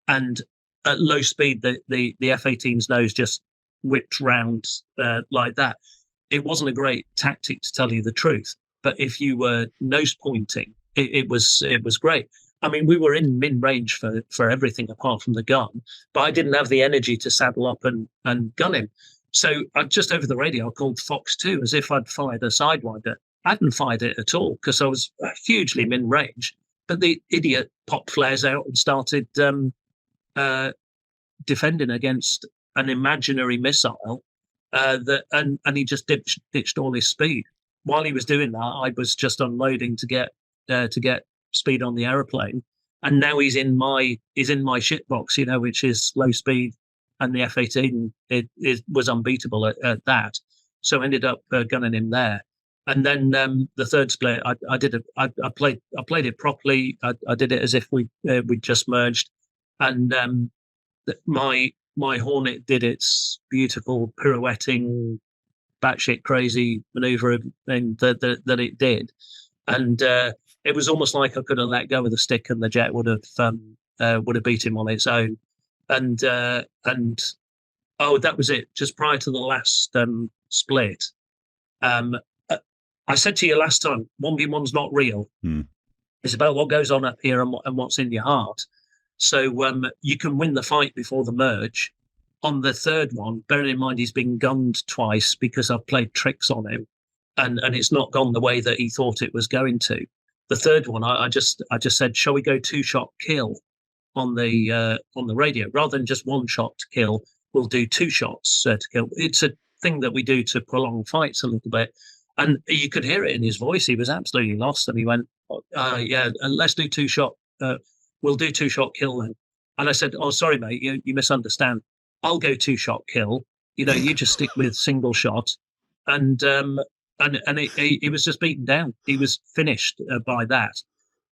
and at low speed, the F-18's nose just whipped round like that. It wasn't a great tactic, to tell you the truth, but if you were nose pointing, it was great. I mean, we were in min range for everything apart from the gun, but I didn't have the energy to saddle up and gun him. So I just over the radio, I called Fox 2 as if I'd fired a Sidewinder. I hadn't fired it at all because I was hugely min range. But the idiot popped flares out and started defending against an imaginary missile. And he just ditched all his speed. While he was doing that, I was just unloading to get speed on the aeroplane, and now he's in my shitbox, you know, which is low speed, and the F-18 it was unbeatable at that. So I ended up gunning him there. And then the third split, I played it properly. I did it as if we just merged, and my Hornet did its beautiful pirouetting, batshit crazy maneuver thing that it did, and it was almost like I could have let go of the stick and the jet would have beat him on its own, and oh, that was it. Just prior to the last split, I said to you last time, 1v1's not real. It's about what goes on up here and what's in your heart. So you can win the fight before the merge. On the third one, bearing in mind he's been gunned twice because I've played tricks on him, and it's not gone the way that he thought it was going to. The third one, I just said, shall we go 2-shot kill on the radio rather than just 1 shot to kill? We'll do 2 shots to kill. It's a thing that we do to prolong fights a little bit, and you could hear it in his voice. He was absolutely lost, and he went, "Yeah, let's do 2-shot. We'll do 2-shot kill then." And I said, "Oh, sorry, mate, you misunderstand. I'll go 2-shot kill. You know, you just stick with single shot." And he was just beaten down. He was finished by that.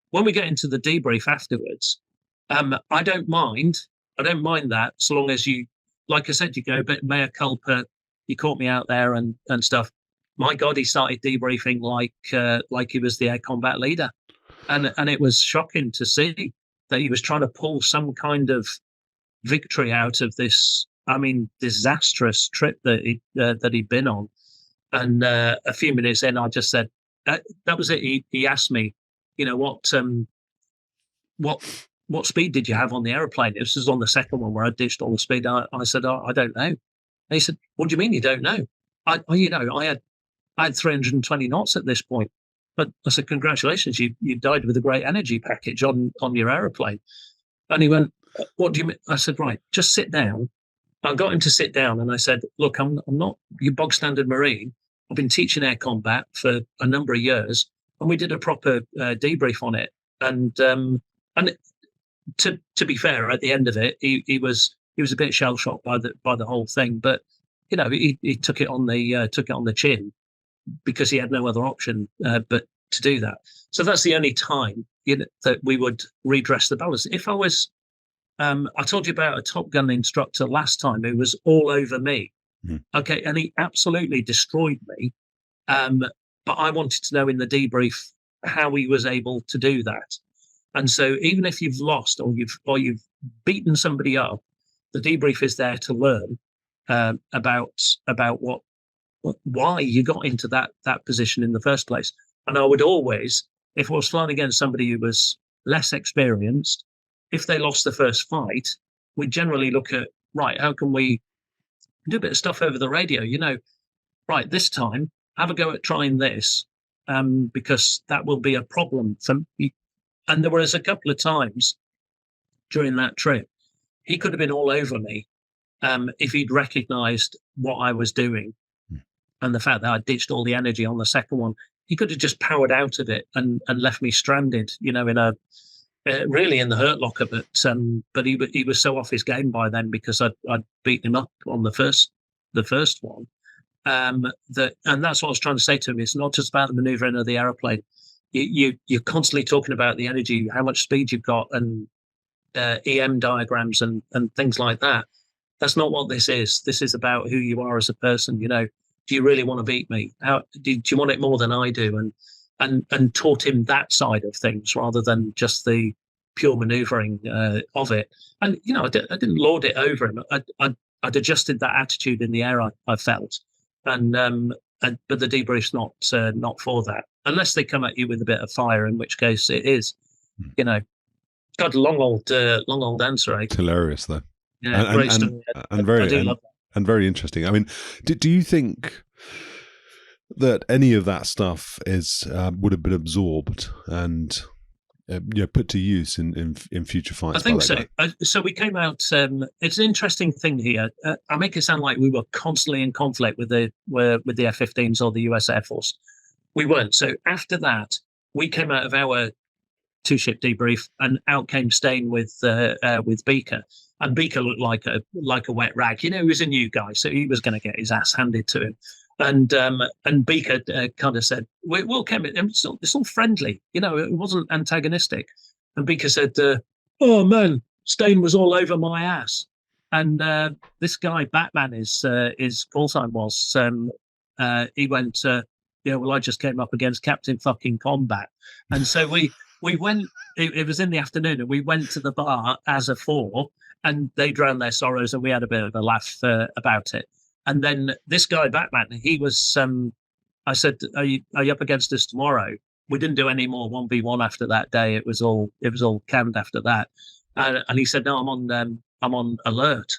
When we get into the debrief afterwards, I don't mind that, so long as you, like I said, you go, but mea culpa, you caught me out there and stuff. My God, he started debriefing like he was the air combat leader. And it was shocking to see that he was trying to pull some kind of victory out of this, I mean, disastrous trip that he'd been on. And a few minutes in, I just said, that was it. He asked me, you know, what speed did you have on the aeroplane? This was on the second one where I ditched all the speed. I said, I don't know. And he said, what do you mean you don't know? I had 320 knots at this point. But I said, congratulations, you died with a great energy package on your aeroplane. And he went, what do you mean? I said, right, just sit down. I got him to sit down, and I said, look, I'm not your bog standard Marine. I've been teaching air combat for a number of years, and we did a proper debrief on it. And to be fair, at the end of it, he was a bit shell shocked by the whole thing, but you know, he took it on the chin because he had no other option but to do that. So that's the only time, you know, that we would redress the balance. If I was, I told you about a Topgun instructor last time who was all over me. Okay, and he absolutely destroyed me. But I wanted to know in the debrief how he was able to do that. And so even if you've lost or you've beaten somebody up, the debrief is there to learn about why you got into that position in the first place. And I would always, if I was flying against somebody who was less experienced, if they lost the first fight, we generally look at, right, how can we do a bit of stuff over the radio? You know, right, this time, have a go at trying this, because that will be a problem for me. And there was a couple of times during that trip, he could have been all over me if he'd recognized what I was doing and the fact that I ditched all the energy on the second one. He could have just powered out of it and left me stranded, you know, in a really in the hurt locker. But he was so off his game by then because I'd beaten him up on the first one. And that's what I was trying to say to him. It's not just about the maneuvering of the aeroplane. You're constantly talking about the energy, how much speed you've got, and EM diagrams and things like that. That's not what this is. This is about who you are as a person. You know, do you really want to beat me? Do you want it more than I do? And taught him that side of things rather than just the pure manoeuvring of it. And I didn't lord it over him. I'd adjusted that attitude in the air. I felt, but the debrief's not for that, unless they come at you with a bit of fire, in which case it is. God, long old answer. It's hilarious though. Yeah, great story. And very I do love that. And very interesting. I mean, do you think that any of that stuff would have been absorbed and put to use in future fights? I think so. So we came out. It's an interesting thing here. I make it sound like we were constantly in conflict with the F-15s or the US Air Force. We weren't. So after that, we came out of our 2-ship debrief, and out came Stain with Beaker, and Beaker looked like a wet rag. He was a new guy, so he was going to get his ass handed to him. And Beaker kind of said, "We'll come in. It's all friendly, it wasn't antagonistic." And Beaker said, "Oh man, Stain was all over my ass." And this guy Batman, his call sign was, he went, "Well, I just came up against Captain fucking Combat," and so we went. It was in the afternoon, and we went to the bar as a 4, and they drowned their sorrows, and we had a bit of a laugh about it. And then this guy Batman, he was. I said, "Are you up against us tomorrow?" We didn't do any more 1v1 after that day. It was all canned after that. And he said, "No, I'm on alert,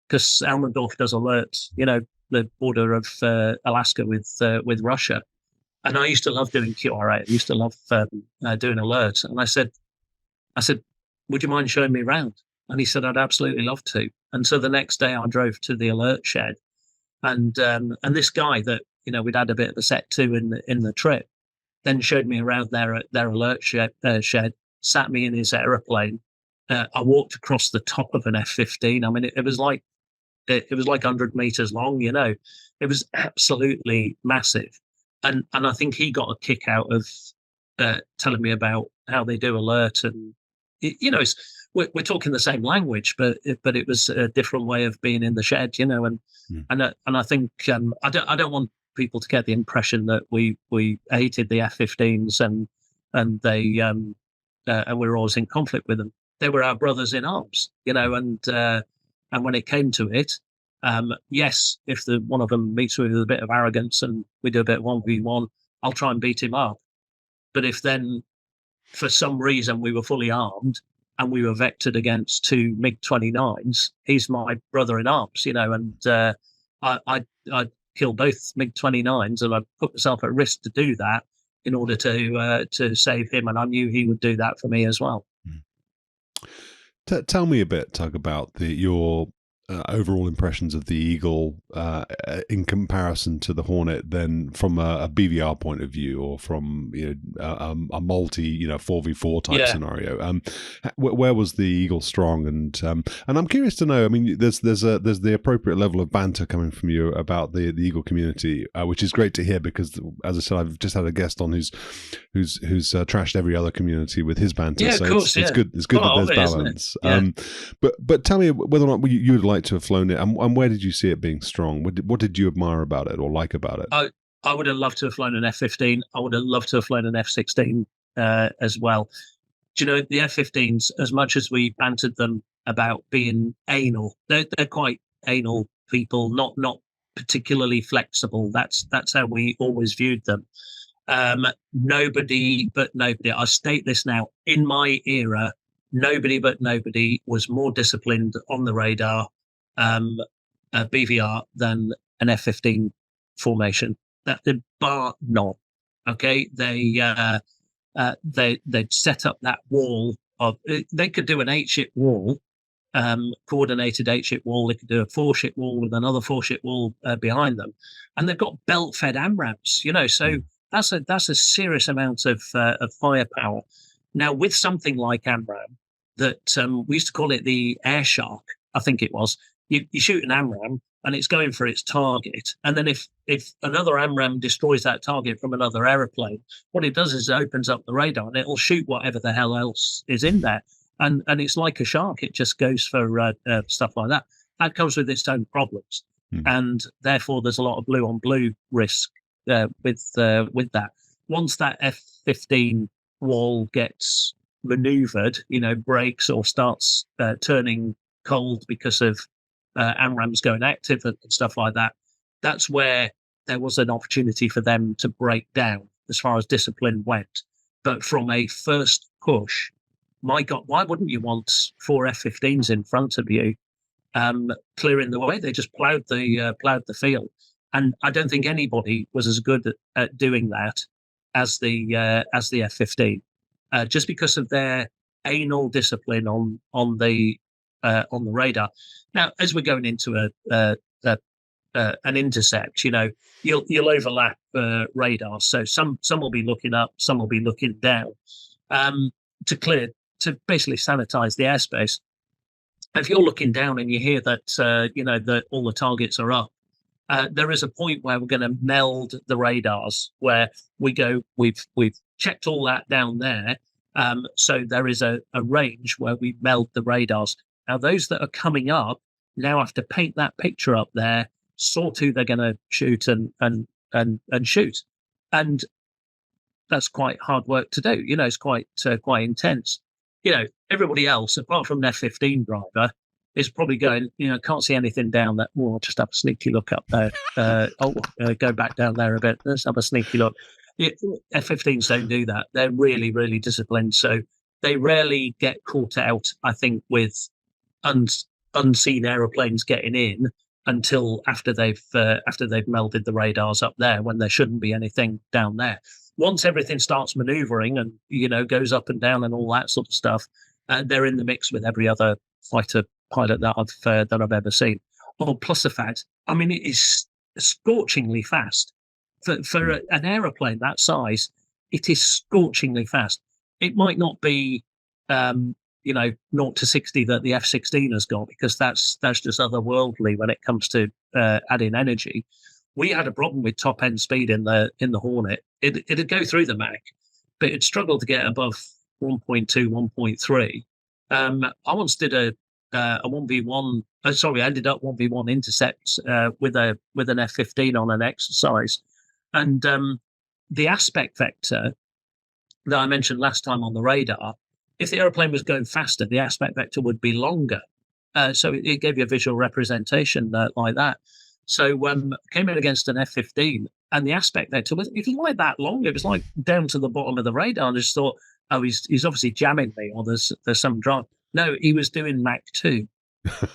because Elmendorf does alert. The border of Alaska with Russia." And I used to love doing QRA. I used to love doing alerts. And I said, "Would you mind showing me around?" And he said, "I'd absolutely love to." And so the next day I drove to the alert shed, and this guy that we'd had a bit of a set to in the trip, then showed me around their alert shed, sat me in his aeroplane. I walked across the top of an F-15. I mean, it was like 100 meters long. It was absolutely massive. And I think he got a kick out of telling me about how they do alert, and we're talking the same language, but it was a different way of being in the shed, and I think I don't want people to get the impression that we hated the F-15s and they and we were always in conflict with them. They were our brothers in arms, and when it came to it. Yes, if one of them meets me with a bit of arrogance and we do a bit of 1v1, I'll try and beat him up. But if then, for some reason, we were fully armed and we were vectored against 2 MiG-29s, he's my brother in arms, and I'd kill both MiG-29s, and I'd put myself at risk to do that in order to save him, and I knew he would do that for me as well. Tell me a bit, Tug, about your overall impressions of the Eagle in comparison to the Hornet, then from a BVR point of view, or from a multi 4v4 type scenario. Where was the Eagle strong? And I'm curious to know. I mean, there's the appropriate level of banter coming from you about the Eagle community, which is great to hear, because, as I said, I've just had a guest on who's trashed every other community with his banter. Yeah, so of course, it's good that there's balance. But tell me whether or not you would like to have flown it, and where did you see it being strong? What did you admire about it or like about it? I would have loved to have flown an F-15. I would have loved to have flown an F-16 as well. Do you know, the F-15s, as much as we bantered them about being anal, they're quite anal people, not particularly flexible. That's how we always viewed them. Nobody, I state this now, in my era, nobody was more disciplined on the radar, BVR, than an F-15 formation. That the bar none. Okay, they'd set up that wall of. They could do an 8-ship wall, coordinated 8-ship wall. They could do a 4-ship wall with another 4-ship wall behind them, and they've got belt-fed AMRAAMs. So that's a serious amount of firepower. Now, with something like AMRAAM, that we used to call it the air shark, I think it was. You shoot an AMRAAM and it's going for its target, and then if another AMRAAM destroys that target from another aeroplane, what it does is it opens up the radar and it'll shoot whatever the hell else is in there, and it's like a shark. It just goes for stuff like that. That comes with its own problems. and therefore there's a lot of blue on blue risk with that. Once that F-15 wall gets maneuvered, breaks or starts turning cold because of AMRAAMs going active and stuff like that, that's where there was an opportunity for them to break down as far as discipline went. But from a first push, my God, why wouldn't you want 4 F-15s in front of you, clearing the way? They just ploughed the field, and I don't think anybody was as good at doing that as the F-15, just because of their anal discipline on the radar. Now, as we're going into an intercept, you'll overlap radar, so some will be looking up, some will be looking down, to basically sanitize the airspace. If you're looking down and you hear that that all the targets are up, there is a point where we're going to meld the radars, where we go, we've checked all that down there, so there is a range where we meld the radars. Now those that are coming up now have to paint that picture up there, sort who they're going to shoot and shoot, and that's quite hard work to do. It's quite intense. Everybody else apart from an F-15 driver is probably going, can't see anything down there. I'll just have a sneaky look up there. Go back down there a bit. Let's have a sneaky look. F-15s don't do that. They're really, really disciplined, so they rarely get caught out, I think, with unseen aeroplanes getting in until after they've melded the radars up there, when there shouldn't be anything down there. Once everything starts maneuvering and goes up and down and all that sort of stuff, they're in the mix with every other fighter pilot that I've ever seen. Oh, plus the fact, it is scorchingly fast for an aeroplane that size. It is scorchingly fast. It might not be 0 to 60 that the F-16 has got, because that's just otherworldly when it comes to adding energy. We had a problem with top end speed in the Hornet. It'd go through the Mach, but it'd struggle to get above 1.2, 1.3. I once did a 1v1. I ended up 1v1 intercepts with an F-15 on an exercise, and the aspect vector that I mentioned last time on the radar, if the aeroplane was going faster, the aspect vector would be longer. So it gave you a visual representation like that. So came in against an F-15, and the aspect vector was like that long. It was like down to the bottom of the radar. And I just thought, oh, he's obviously jamming me, or there's some drama. No, he was doing Mach 2,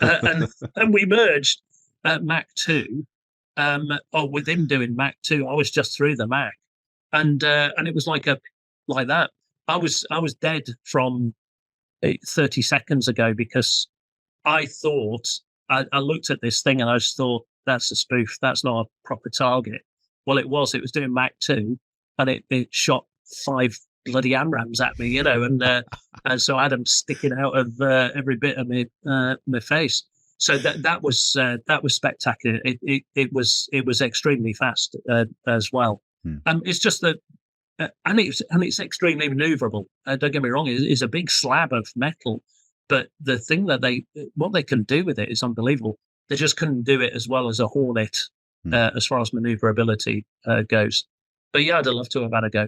and we merged at Mach 2. Or with him doing Mach 2, I was just through the Mach, and it was like that. I was dead from 30 seconds ago, because I thought I looked at this thing and I just thought, that's a spoof. That's not a proper target. Well, it was doing Mach 2, and it shot 5 bloody AMRAAMs at me, and so I had them sticking out of every bit of my face. So that was spectacular. It was extremely fast as well. It's just that, and it's extremely maneuverable. Don't get me wrong; it's a big slab of metal, but the thing that what they can do with it is unbelievable. They just couldn't do it as well as a Hornet as far as maneuverability goes. But yeah, I'd love to have had a go.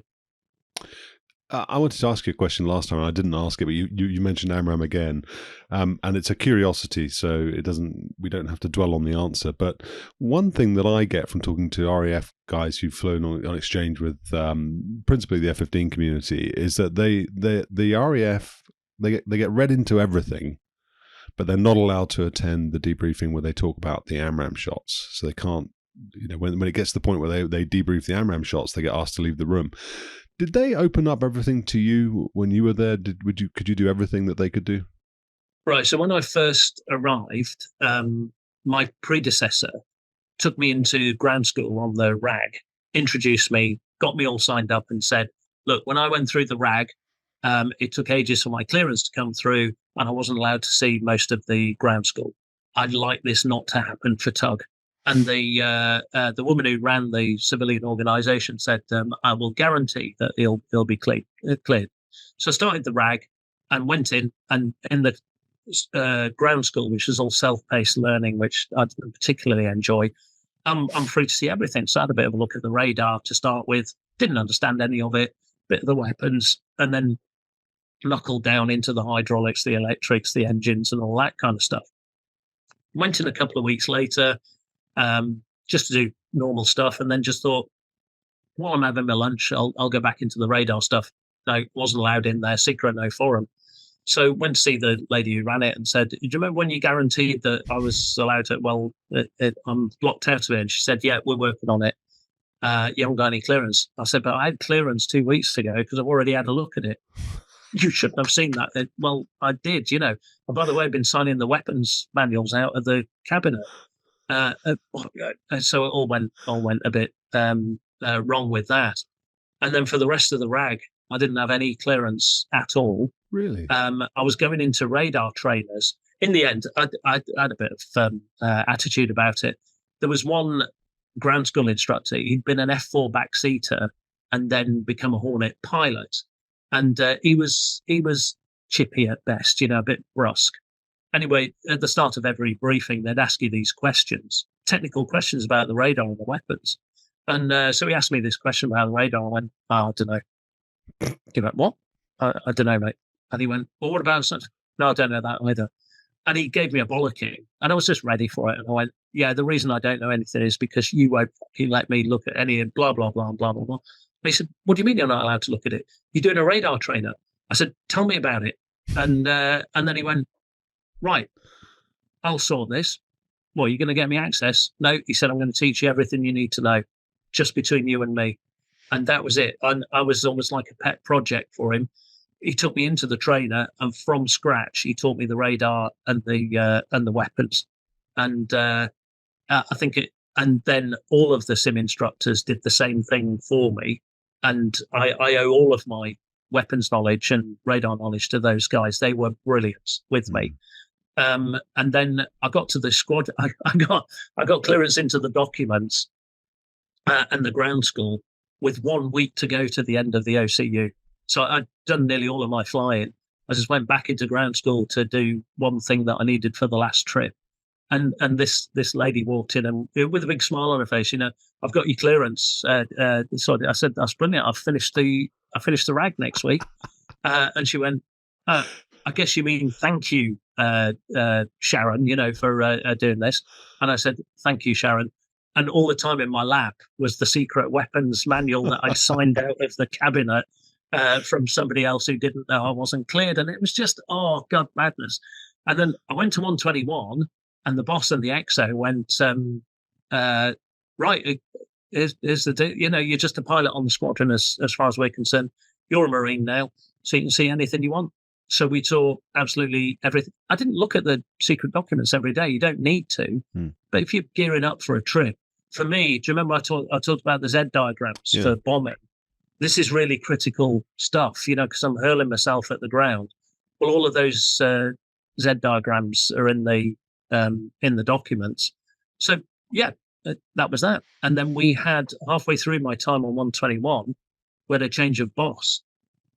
I wanted to ask you a question last time. I didn't ask it, but you mentioned AMRAAM again, and it's a curiosity, so we don't have to dwell on the answer. But one thing that I get from talking to RAF guys who've flown on exchange with principally the F-15 community is that the RAF they get read into everything, but they're not allowed to attend the debriefing where they talk about the AMRAAM shots. So they can't, when it gets to the point where they debrief the AMRAAM shots, they get asked to leave the room. Did they open up everything to you when you were there? Could you do everything that they could do? Right. So when I first arrived, my predecessor took me into ground school on the RAG, introduced me, got me all signed up, and said, look, when I went through the RAG, it took ages for my clearance to come through, and I wasn't allowed to see most of the ground school. I'd like this not to happen for Tug. And the woman who ran the civilian organisation said, I will guarantee that he'll be cleared. So I started the RAG and went in, and in the ground school, which is all self-paced learning, which I didn't particularly enjoy. I'm free to see everything. So I had a bit of a look at the radar to start with. Didn't understand any of it. Bit of the weapons, and then knuckled down into the hydraulics, the electrics, the engines, and all that kind of stuff. Went in a couple of weeks later, just to do normal stuff, and then just thought, while I'm having my lunch, I'll go back into the radar stuff. No, wasn't allowed in there. Secret, no forum. So went to see the lady who ran it and said, "Do you remember when you guaranteed that I was allowed to?" Well, I'm blocked out of it. And she said, "Yeah, we're working on it. You haven't got any clearance." I said, "But I had clearance 2 weeks ago because I've already had a look at it." "You shouldn't have seen that." Well, I did, And by the way, I've been signing the weapons manuals out of the cabinet. So it all went a bit wrong with that. And then for the rest of the RAG, I didn't have any clearance at all. Really? I was going into radar trainers. In the end, I had a bit of attitude about it. There was one ground school instructor. He'd been an F4 backseater and then become a Hornet pilot. And he was chippy at best, a bit brusque. Anyway, at the start of every briefing, they'd ask you these questions, technical questions about the radar and the weapons. And so he asked me this question about the radar. I went, I don't know. He went, what? I don't know, mate. And he went, well, what about such? No, I don't know that either. And he gave me a bollocking, and I was just ready for it. And I went, yeah, the reason I don't know anything is because you won't fucking let me look at any of blah, blah, blah, blah, blah, blah. And he said, what do you mean you're not allowed to look at it? You're doing a radar trainer. I said, tell me about it. And then he went, right, I'll sort this. Well, you're going to get me access? No, he said, I'm going to teach you everything you need to know, just between you and me. And that was it. And I was almost like a pet project for him. He took me into the trainer, and from scratch, he taught me the radar and the weapons. And I think it. And then all of the sim instructors did the same thing for me. And I owe all of my weapons knowledge and radar knowledge to those guys. They were brilliant with me. And then I got to the squad. I got clearance into the documents and the ground school with 1 week to go to the end of the OCU. So I'd done nearly all of my flying. I just went back into ground school to do one thing that I needed for the last trip. And this lady walked in and with a big smile on her face, I've got your clearance. So I said, that's brilliant. I've finished the RAG next week. And she went, I guess you mean thank you, Sharon, for doing this. And I said, thank you, Sharon. And all the time in my lap was the secret weapons manual that I signed out of the cabinet from somebody else who didn't know I wasn't cleared. And it was just, oh, God, madness. And then I went to 121, and the boss and the XO went, right, here's the you're just a pilot on the squadron as far as we're concerned. You're a Marine now, so you can see anything you want. So we saw absolutely everything. I didn't look at the secret documents every day. You don't need to. But if you're gearing up for a trip, for me, do you remember I talked about the Z diagrams for bombing? This is really critical stuff, because I'm hurling myself at the ground. Well, all of those Z diagrams are in the documents. So, yeah, that was that. And then we had, halfway through my time on 121, we had a change of boss.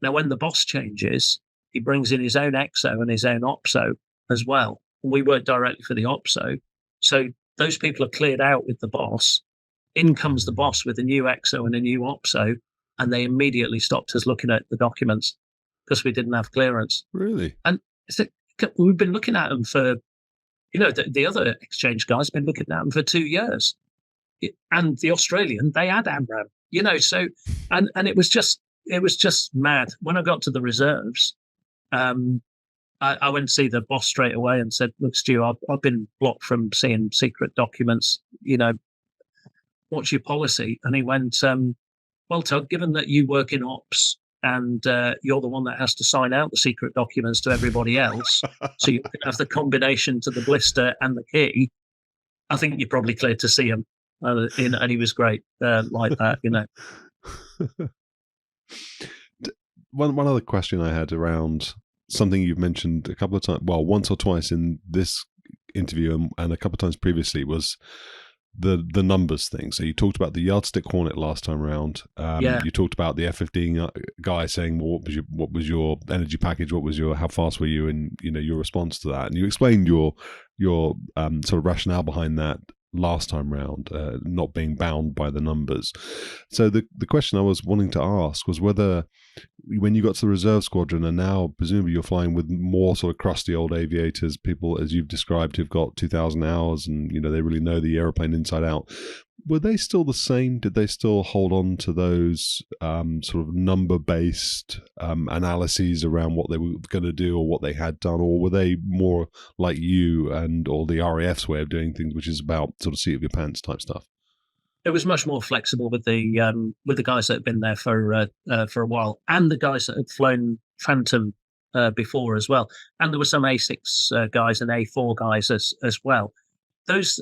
Now, when the boss changes, he brings in his own XO and his own OPSO as well. We work directly for the OPSO. So those people are cleared out with the boss. In comes the boss with a new XO and a new OPSO, and they immediately stopped us looking at the documents because we didn't have clearance. Really? And we've been looking at them for, the other exchange guys have been looking at them for 2 years. And the Australian, they had AMRAAM, so, and it was just mad. When I got to the reserves, I went to see the boss straight away and said, look, Stu, I've been blocked from seeing secret documents, what's your policy? And he went, well, Todd, given that you work in ops and you're the one that has to sign out the secret documents to everybody else, so you have the combination to the blister and the key, I think you're probably cleared to see him. And he was great like that, One other question I had around something you've mentioned a couple of times, well, once or twice in this interview and a couple of times previously, was the numbers thing. So you talked about the yardstick Hornet last time around. Yeah. You talked about the F-15 guy saying, well, what was your energy package? How fast were you? And your response to that. And you explained your sort of rationale behind that last time round, not being bound by the numbers. So the question I was wanting to ask was whether, when you got to the reserve squadron, and now presumably you're flying with more sort of crusty old aviators, people as you've described who've got 2,000 hours and they really know the airplane inside out, were they still the same? Did they still hold on to those sort of number-based analyses around what they were going to do or what they had done, or were they more like you or the RAF's way of doing things, which is about sort of seat of your pants type stuff? It was much more flexible with the guys that had been there for a while, and the guys that had flown Phantom before as well, and there were some A6 guys and A4 guys as well. Those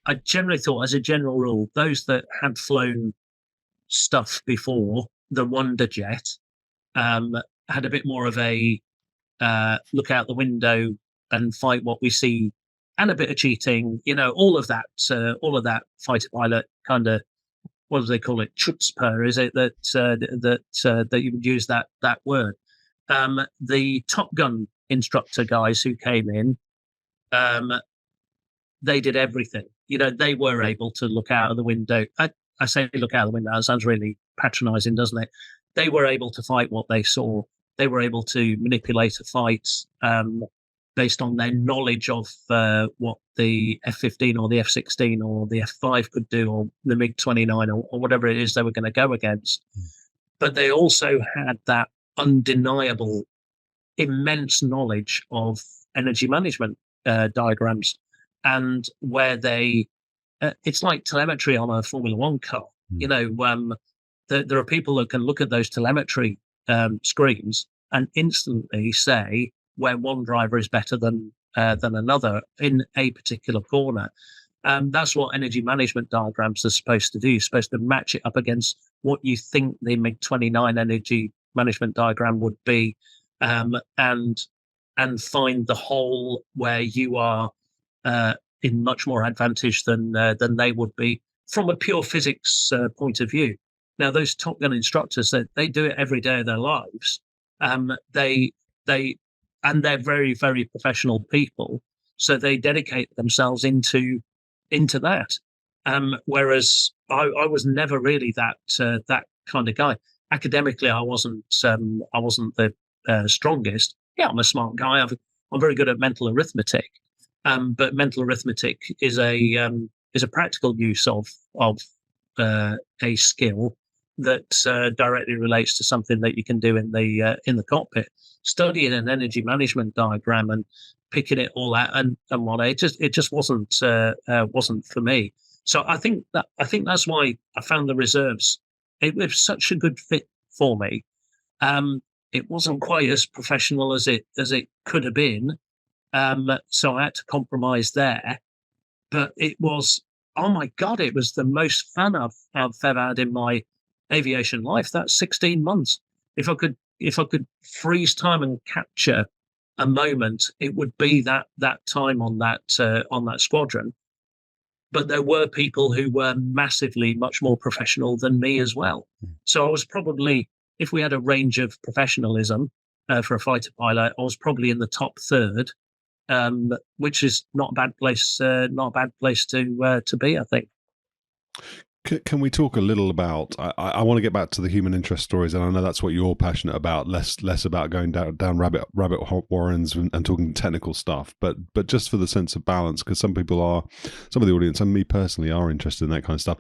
I generally thought, as a general rule, those that had flown stuff before, the Wonder Jet, had a bit more of a look out the window and fight what we see, and a bit of cheating, all of that fighter pilot kind of, what do they call it? Chutzpah, is it that you would use that word? The Topgun instructor guys who came in, they did everything. They were able to look out of the window. I say look out of the window. That sounds really patronizing, doesn't it? They were able to fight what they saw. They were able to manipulate a fight based on their knowledge of what the F-15 or the F-16 or the F-5 could do, or the MiG-29 or whatever it is they were going to go against. But they also had that undeniable, immense knowledge of energy management diagrams, and where it's like telemetry on a Formula One car. There are people that can look at those telemetry screens and instantly say where one driver is better than another in a particular corner. That's what energy management diagrams are supposed to do. You're supposed to match it up against what you think the MiG-29 energy management diagram would be, and find the hole where you are in much more advantage than they would be from a pure physics point of view. Now, those Top Gun instructors, they do it every day of their lives. They're very, very professional people, so they dedicate themselves into that. Whereas I was never really that kind of guy. Academically, I wasn't the strongest. Yeah, I'm a smart guy. I'm very good at mental arithmetic. But mental arithmetic is a practical use of a skill that directly relates to something that you can do in the cockpit. Studying an energy management diagram and picking it all out and what it just wasn't for me. So I think that's why I found the reserves. It was such a good fit for me. It wasn't quite as professional as it could have been. So I had to compromise there, but it was, oh my God, it was the most fun I've ever had in my aviation life. That's 16 months. If I could freeze time and capture a moment, it would be that time on that squadron. But there were people who were massively much more professional than me as well. So I was probably, if we had a range of professionalism for a fighter pilot, I was probably in the top third. Which is not a bad place to be, I think. Can we talk a little about? I want to get back to the human interest stories, and I know that's what you're passionate about. Less about going down rabbit warrens and talking technical stuff, but just for the sense of balance, because some of the audience and me personally are interested in that kind of stuff.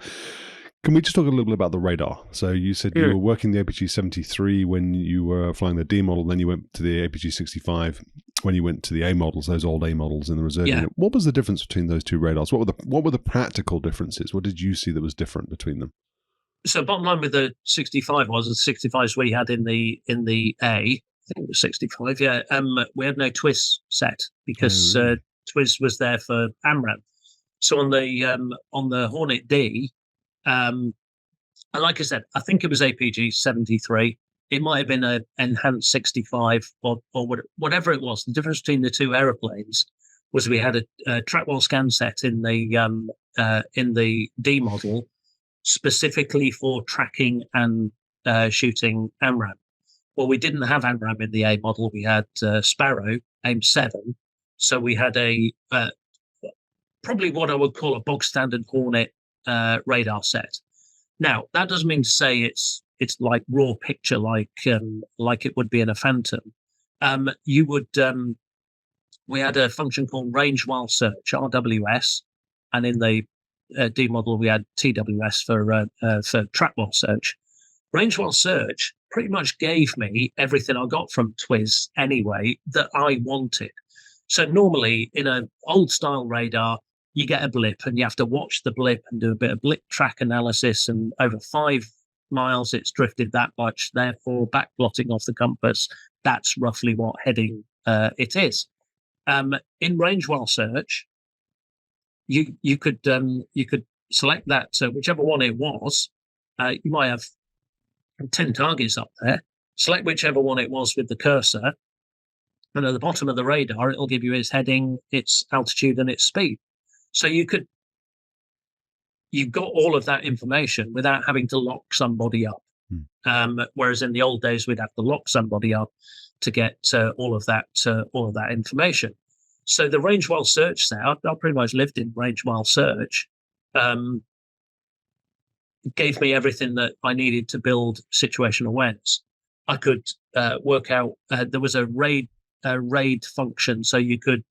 Can we just talk a little bit about the radar? So you said you were working the APG-73 when you were flying the D model, then you went to the APG-65 when you went to the A models, those old A models in the reserve unit. What was the difference between those two radars? What were the practical differences? What did you see that was different between them? So bottom line with the 65 was the 65s we had in the A, I think it was 65, yeah. We had no TWIS set because TWIS was there for AMRAAM. So on the Hornet D, and like I said, I think it was APG 73. It might have been an enhanced 65 or whatever it was. The difference between the two aeroplanes was we had a track-wall scan set in the D model specifically for tracking and shooting AMRAAM. Well, we didn't have AMRAAM in the A model. We had Sparrow, AIM-7. So we had a probably what I would call a bog standard Hornet radar set. Now, that doesn't mean to say it's like raw picture, like it would be in a Phantom. We had a function called range while search, RWS, and in the D model we had TWS for track while search. Range while search pretty much gave me everything I got from TWIS anyway that I wanted. So normally in an old style radar, you get a blip and you have to watch the blip and do a bit of blip track analysis. And over 5 miles, it's drifted that much. Therefore, back plotting off the compass, that's roughly what heading it is. In range while search, you could select that whichever one it was. You might have 10 targets up there. Select whichever one it was with the cursor, and at the bottom of the radar, it'll give you its heading, its altitude, and its speed. So you've got all of that information without having to lock somebody up. Whereas in the old days, we'd have to lock somebody up to get all of that information. So the range while search set, I pretty much lived in range while search. Gave me everything that I needed to build situational awareness. I could work out. There was a raid function, so you could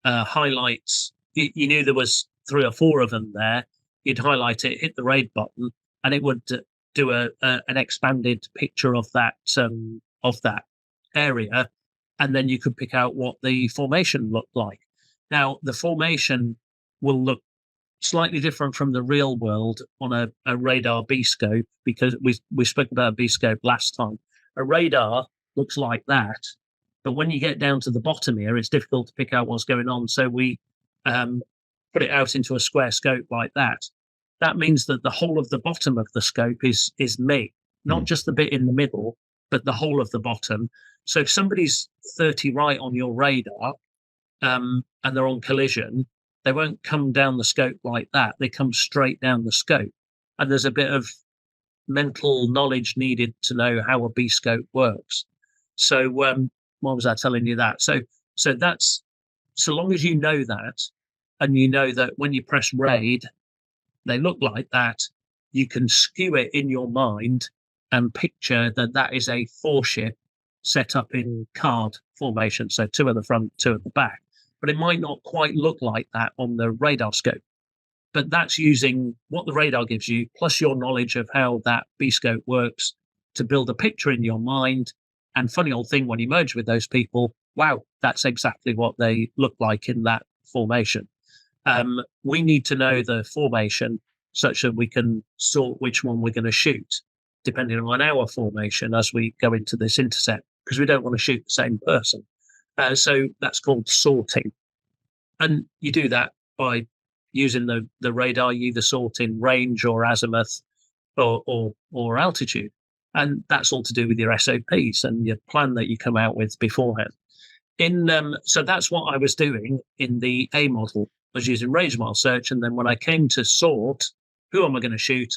highlight. You knew there was 3 or 4 of them there. You'd highlight it, hit the raid button, and it would do an expanded picture of that area, and then you could pick out what the formation looked like. Now, the formation will look slightly different from the real world on a radar B scope, because we spoke about a B scope last time. A radar looks like that, but when you get down to the bottom here, it's difficult to pick out what's going on. So we put it out into a square scope like that. That means that the whole of the bottom of the scope is me, not just the bit in the middle, but the whole of the bottom. So if somebody's 30 right on your radar and they're on collision, they won't come down the scope like that. They come straight down the scope. And there's a bit of mental knowledge needed to know how a B scope works. So why was I telling you that? So that's, so long as you know that, and you know that when you press raid, they look like that, you can skew it in your mind and picture that is a 4-ship set up in card formation. So 2 at the front, 2 at the back. But it might not quite look like that on the radar scope. But that's using what the radar gives you, plus your knowledge of how that B scope works, to build a picture in your mind. And funny old thing, when you merge with those people, wow, that's exactly what they look like in that formation. We need to know the formation such that we can sort which one we're going to shoot, depending on our formation as we go into this intercept, because we don't want to shoot the same person. So that's called sorting. And you do that by using the radar. You either sort in range or azimuth or altitude. And that's all to do with your SOPs and your plan that you come out with beforehand. So that's what I was doing in the A model. I was using range while search. And then when I came to sort, who am I going to shoot?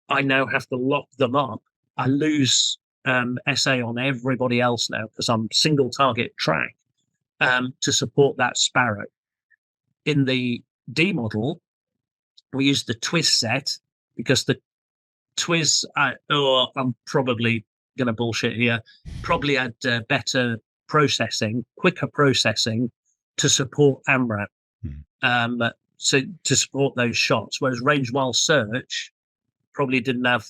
I now have to lock them up. I lose SA on everybody else now because I'm single target track to support that Sparrow. In the D model, we used the TWIS set because the TWIS, I'm probably going to bullshit here, probably had better processing, quicker processing to support AMRAAM. So to support those shots, whereas range while search probably didn't have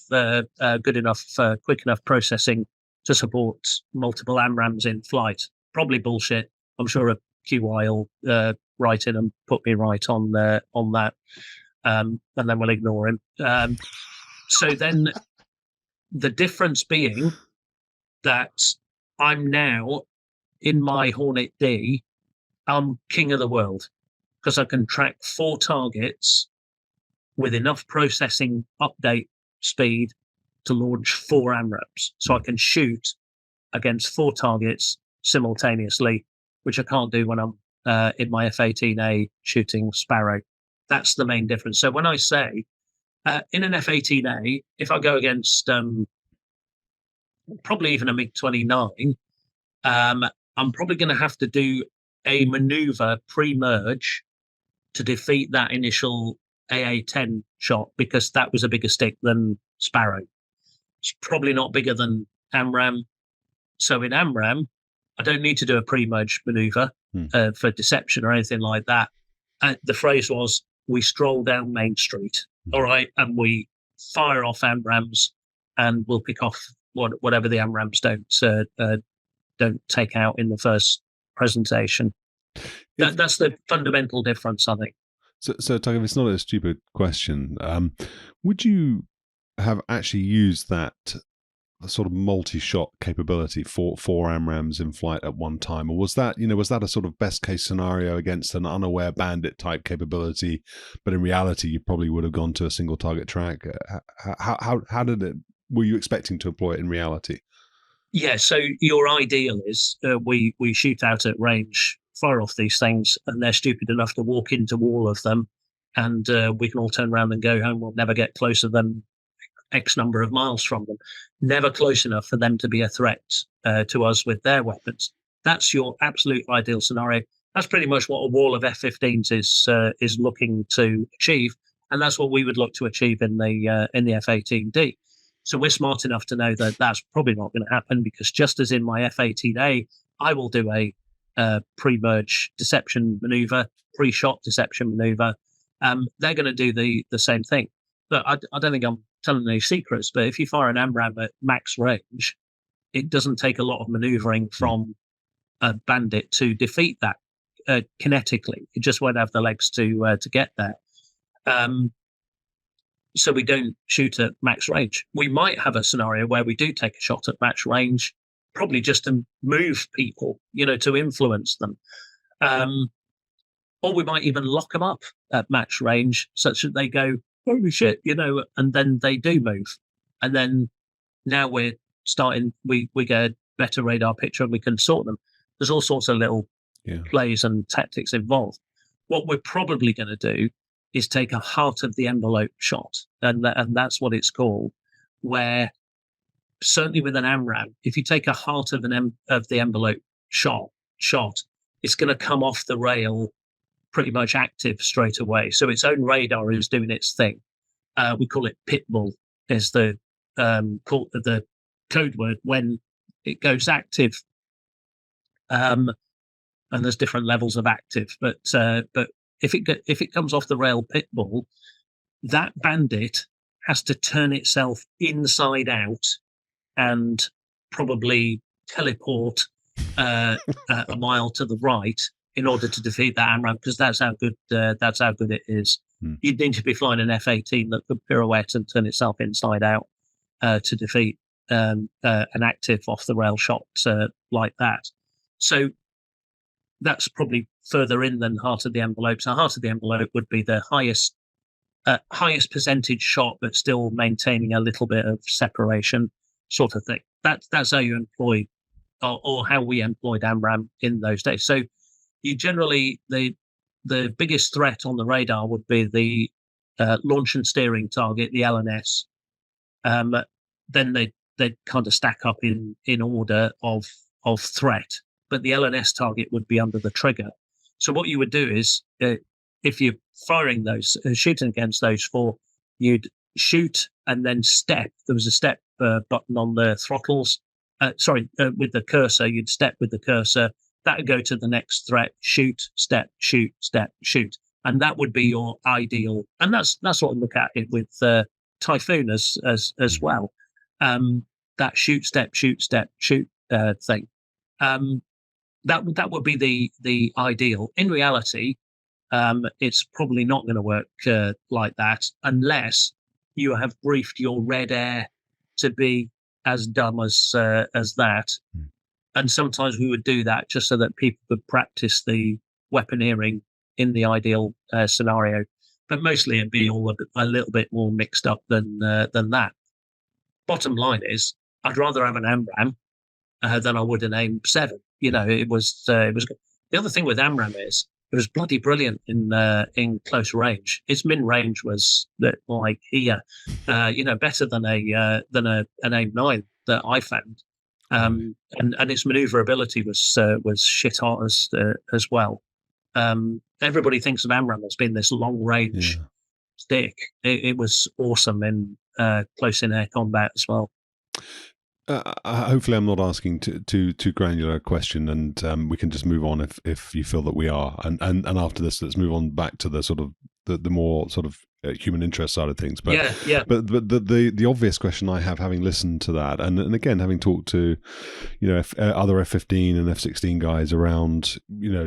good enough, quick enough processing to support multiple AMRAAMs in flight. Probably bullshit. I'm sure a QI will write in and put me right on that, and then we'll ignore him. So then the difference being that I'm now in my Hornet D, I'm king of the world because I can track 4 targets with enough processing update speed to launch 4 AMRAAMs. So I can shoot against 4 targets simultaneously, which I can't do when I'm in my F-18A shooting Sparrow. That's the main difference. So when I say in an F-18A, if I go against probably even a MiG-29, I'm probably going to have to do a maneuver pre-merge to defeat that initial AA-10 shot, because that was a bigger stick than Sparrow. It's probably not bigger than AMRAAM. So in AMRAAM, I don't need to do a pre-merge maneuver for deception or anything like that. The phrase was, we stroll down Main Street, all right, and we fire off AMRAAMs, and we'll pick off whatever the AMRAAMs don't take out in the first presentation. That's the fundamental difference, I think. So Topgun, it's not a stupid question. Would you have actually used that sort of multi-shot capability for AMRAAMs in flight at one time, or was that a sort of best case scenario against an unaware bandit type capability, but in reality you probably would have gone to a single target track? How did it? Were you expecting to employ it in reality? Yeah, so your ideal is we shoot out at range, fire off these things, and they're stupid enough to walk into all of them, and we can all turn around and go home. We'll never get closer than X number of miles from them, never close enough for them to be a threat to us with their weapons. That's your absolute ideal scenario. That's pretty much what a wall of F-15s is looking to achieve, and that's what we would look to achieve in the F-18D. So we're smart enough to know that that's probably not going to happen, because just as in my F-18A, I will do a pre-merge deception maneuver, pre-shot deception maneuver. They're going to do the same thing. But I don't think I'm telling any secrets, but if you fire an AMRAAM at max range, it doesn't take a lot of maneuvering from a bandit to defeat that kinetically. It just won't have the legs to get there. So we don't shoot at max range. We might have a scenario where we do take a shot at max range, probably just to move people, to influence them. Or we might even lock them up at max range such that they go, holy shit, and then they do move. And then now we're starting, we get a better radar picture and we can sort them. There's all sorts of little plays and tactics involved. What we're probably going to do is take a heart of the envelope shot. And that's what it's called, where certainly with an AMRAAM, if you take a heart of the envelope shot, it's going to come off the rail pretty much active straight away. So its own radar is doing its thing. We call it pitbull, is the code word when it goes active. And there's different levels of active, but if it comes off the rail pitbull, that bandit has to turn itself inside out and probably teleport a mile to the right in order to defeat that AMRAAM, because that's how good it is. You'd need to be flying an F-18 that could pirouette and turn itself inside out to defeat an active off the rail shot like that. So that's probably further in than heart of the envelope. So heart of the envelope would be the highest percentage shot, but still maintaining a little bit of separation, sort of thing. That's how you employ, or how we employed AMRAAM in those days. So you generally, the biggest threat on the radar would be the launch and steering target, the LNS. Then they'd kind of stack up in order of threat, but the LNS target would be under the trigger. So what you would do is, if you're firing those, shooting against those four, you'd shoot and then step. There was a step button on the throttles. With the cursor, you'd step with the cursor. That would go to the next threat, shoot, step, shoot, step, shoot. And that would be your ideal. And that's what I look at it with Typhoon as well. That shoot, step, shoot thing. That would be the ideal. In reality, it's probably not going to work like that unless you have briefed your red air to be as dumb as that. And sometimes we would do that just so that people could practice the weaponeering in the ideal scenario. But mostly it'd be all a little bit more mixed up than that. Bottom line is, I'd rather have an AMRAAM than I would an AIM-7. It was good. The other thing with AMRAAM is it was bloody brilliant in close range. Its min range was like here, better than an AIM-9 that I found. And its maneuverability was shit hot as well. Everybody thinks of AMRAAM as being this long range stick. It was awesome in close in air combat as well. Hopefully, I'm not asking too granular a question, and we can just move on if you feel that we are. And after this, let's move on back to the sort of the more sort of human interest side of things. But But the obvious question I have, having listened to that, and again having talked to, other F-15 and F-16 guys around,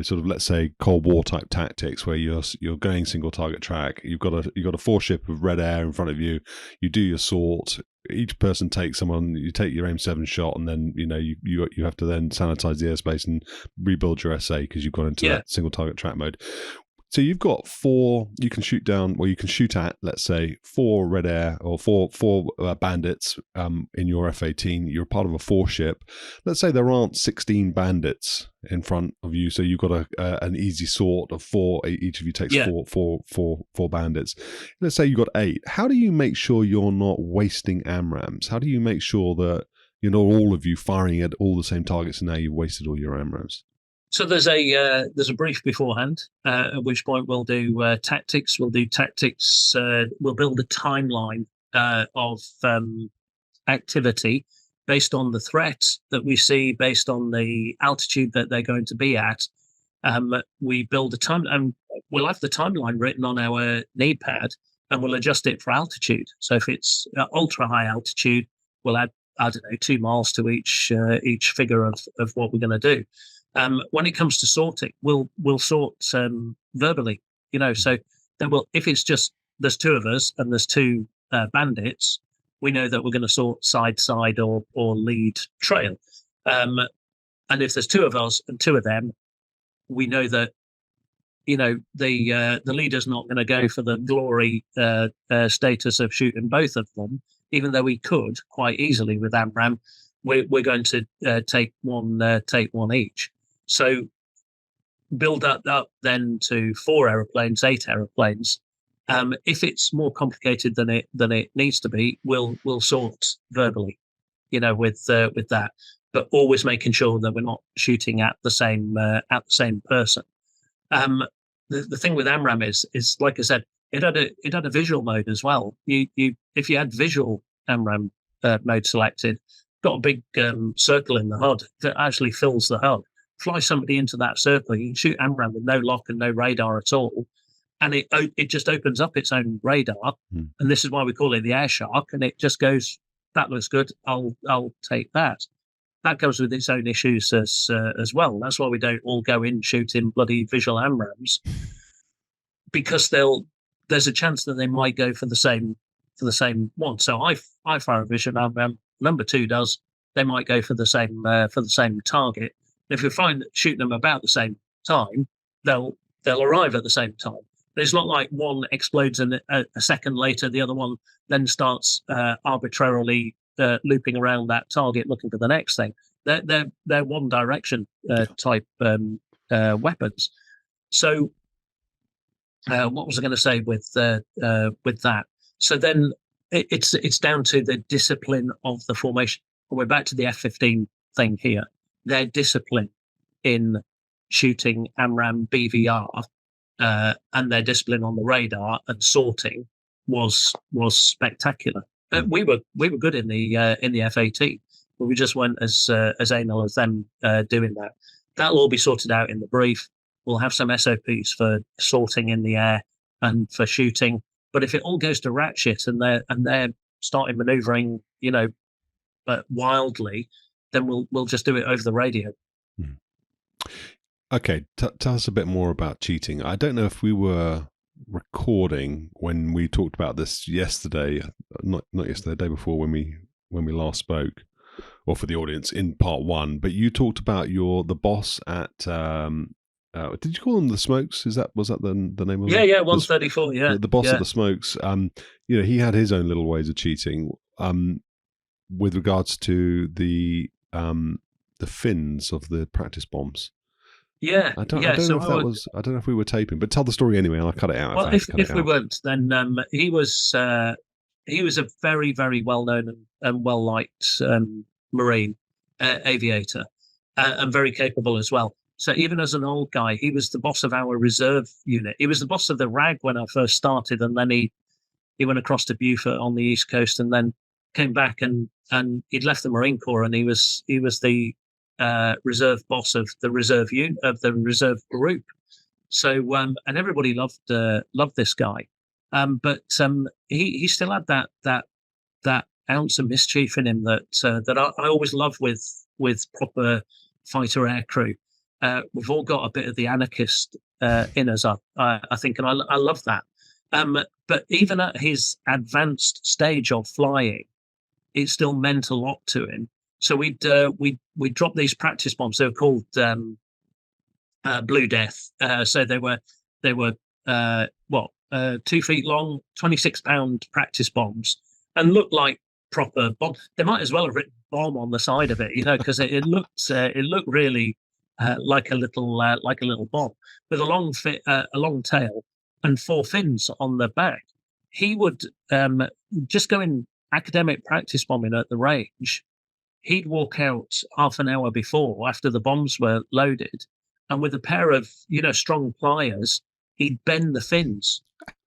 sort of, let's say, Cold War type tactics where you're going single target track. You've got a 4-ship of red air in front of you. You do your sort. Each person takes someone. You take your AIM-7 shot, and then you have to then sanitize the airspace and rebuild your SA because you've gone into that single target track mode. So you've got 4 you can shoot down, or you can shoot at, let's say, 4 red air or four bandits in your F-18. You're part of a 4-ship. Let's say there aren't 16 bandits in front of you, so you've got an easy sort of 4. Each of you takes four bandits. Let's say you've got 8. How do you make sure you're not wasting AMRAAMs? How do you make sure that you're not all of you firing at all the same targets and now you've wasted all your AMRAAMs? So there's a brief beforehand, at which point we'll do tactics. We'll do tactics. We'll build a timeline of activity based on the threat that we see, based on the altitude that they're going to be at. We build a time, and we'll have the timeline written on our need pad, and we'll adjust it for altitude. So if it's ultra high altitude, we'll add, 2 miles to each figure of what we're going to do. When it comes to sorting, we'll sort verbally, so then if it's just there's 2 of us and there's 2 bandits, we know that we're going to sort side or lead trail. And if there's 2 of us and 2 of them, we know that the leader's not going to go for the glory status of shooting both of them, even though we could quite easily with AMRAAM. We're going to take one each. So build that up then to 4 aeroplanes, 8 aeroplanes. If it's more complicated than it needs to be, we'll sort verbally, with that, but always making sure that we're not shooting at the same person. The thing with AMRAAM is like I said, it had a visual mode as well. If you had visual AMRAAM mode selected, got a big circle in the HUD that actually fills the HUD. Fly somebody into that circle, you can shoot AMRAAM with no lock and no radar at all, and it just opens up its own radar. And this is why we call it the air shark. And it just goes, that looks good, I'll take that. That goes with its own issues as well. That's why we don't all go in shooting bloody visual AMRAAMs, because there's a chance that they might go for the same one. So I fire a visual AMRAAM, number 2 does. They might go for the same target. If we find shooting them about the same time, they'll arrive at the same time. But it's not like one explodes and a second later the other one then starts arbitrarily looping around that target looking for the next thing. They're one direction type weapons. So what was I going to say with that? So then it's down to the discipline of the formation. We're back to the F-15 thing here. Their discipline in shooting AMRAAM BVR and their discipline on the radar and sorting was spectacular. We were good in the F-18, but we just weren't as anal as them doing that. That'll all be sorted out in the brief. We'll have some SOPs for sorting in the air and for shooting. But if it all goes to rat shit and they're starting manoeuvring, wildly, then we'll just do it over the radio. Okay, tell us a bit more about cheating. I don't know if we were recording when we talked about this yesterday, not yesterday, the day before when we last spoke, or for the audience in part 1. But you talked about the boss at. Did you call them the Smokes? Was that the name of it? Yeah, 134. Yeah, the boss at the Smokes. He had his own little ways of cheating. With regards to the fins of the practice bombs. Yeah, I don't yeah. know So if that was. I don't know if we were taping, but tell the story anyway, and I'll cut it out if I well, have to cut it if we out. weren't, then he was a very very well known and well liked Marine aviator, and very capable as well. So even as an old guy, he was the boss of our reserve unit. He was the boss of the RAG when I first started, and then he went across to Beaufort on the East Coast, and then came back and he'd left the Marine Corps, and he was the reserve boss of the reserve group. So and everybody loved this guy, but he still had that ounce of mischief in him that I always love with proper fighter aircrew. We've all got a bit of the anarchist in us, I think, and I love that. But even at his advanced stage of flying, it still meant a lot to him. So we'd drop these practice bombs. They were called Blue Death. So they were 2 feet long, 26-pound practice bombs, and looked like proper bomb. They might as well have written bomb on the side of it, because it looked really like a little bomb with a long tail and 4 fins on the back. He would just go in academic practice bombing at the range. He'd walk out half an hour before, after the bombs were loaded, and with a pair of strong pliers, he'd bend the fins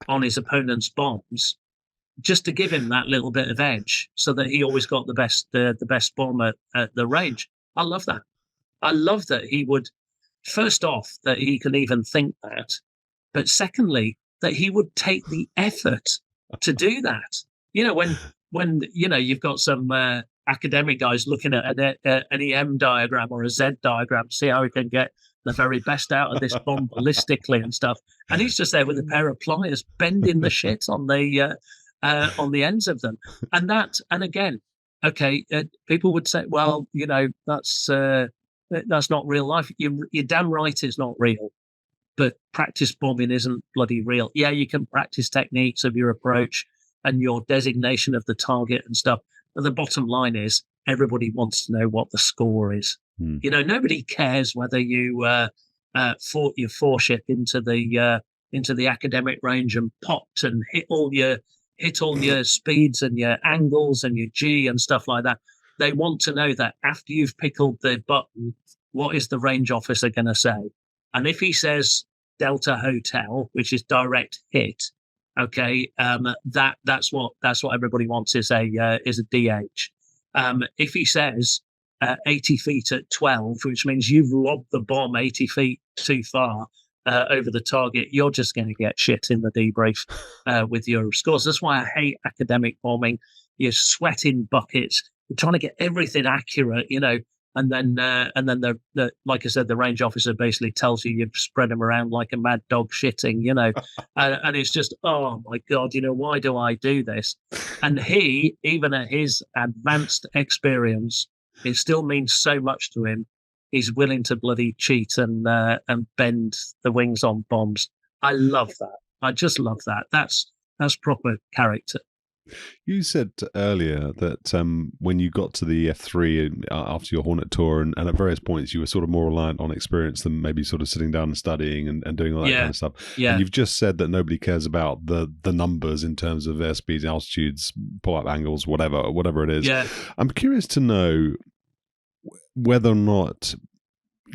on his opponent's bombs just to give him that little bit of edge, so that he always got the best bomb at the range. I love that. I love that he would, first off, that he can even think that, but secondly, that he would take the effort to do that. When you've got some academic guys looking at an EM diagram or a Z diagram, see how he can get the very best out of this bomb ballistically and stuff, and he's just there with a pair of pliers bending the shit on the ends of them, and again, okay, people would say, well, that's not real life. You're damn right, it's not real. But practice bombing isn't bloody real. Yeah, you can practice techniques of your approach and your designation of the target and stuff. But the bottom line is, everybody wants to know what the score is. Nobody cares whether you fought your 4-ship into the academic range and popped and hit all your speeds and your angles and your G and stuff like that. They want to know that after you've pickled the button, what is the range officer going to say? And if he says Delta Hotel, which is direct hit, okay, that's what everybody wants, is a DH. If he says 80 feet at 12, which means you've lobbed the bomb 80 feet too far over the target, you're just going to get shit in the debrief with your scores. That's why I hate academic bombing. You're sweating buckets. You're trying to get everything accurate, and then the like I said, the range officer basically tells you you've spread them around like a mad dog shitting, and it's just, oh my God, why do I do this? And he, even at his advanced experience, it still means so much to him. He's willing to bloody cheat and bend the wings on bombs. I love that. I just love that. That's proper character. You said earlier that when you got to the F3 after your Hornet tour, and at various points you were sort of more reliant on experience than maybe sort of sitting down and studying and doing all that kind of stuff. Yeah. And you've just said that nobody cares about the numbers in terms of airspeeds, altitudes, pull-up angles, whatever it is. Yeah. I'm curious to know whether or not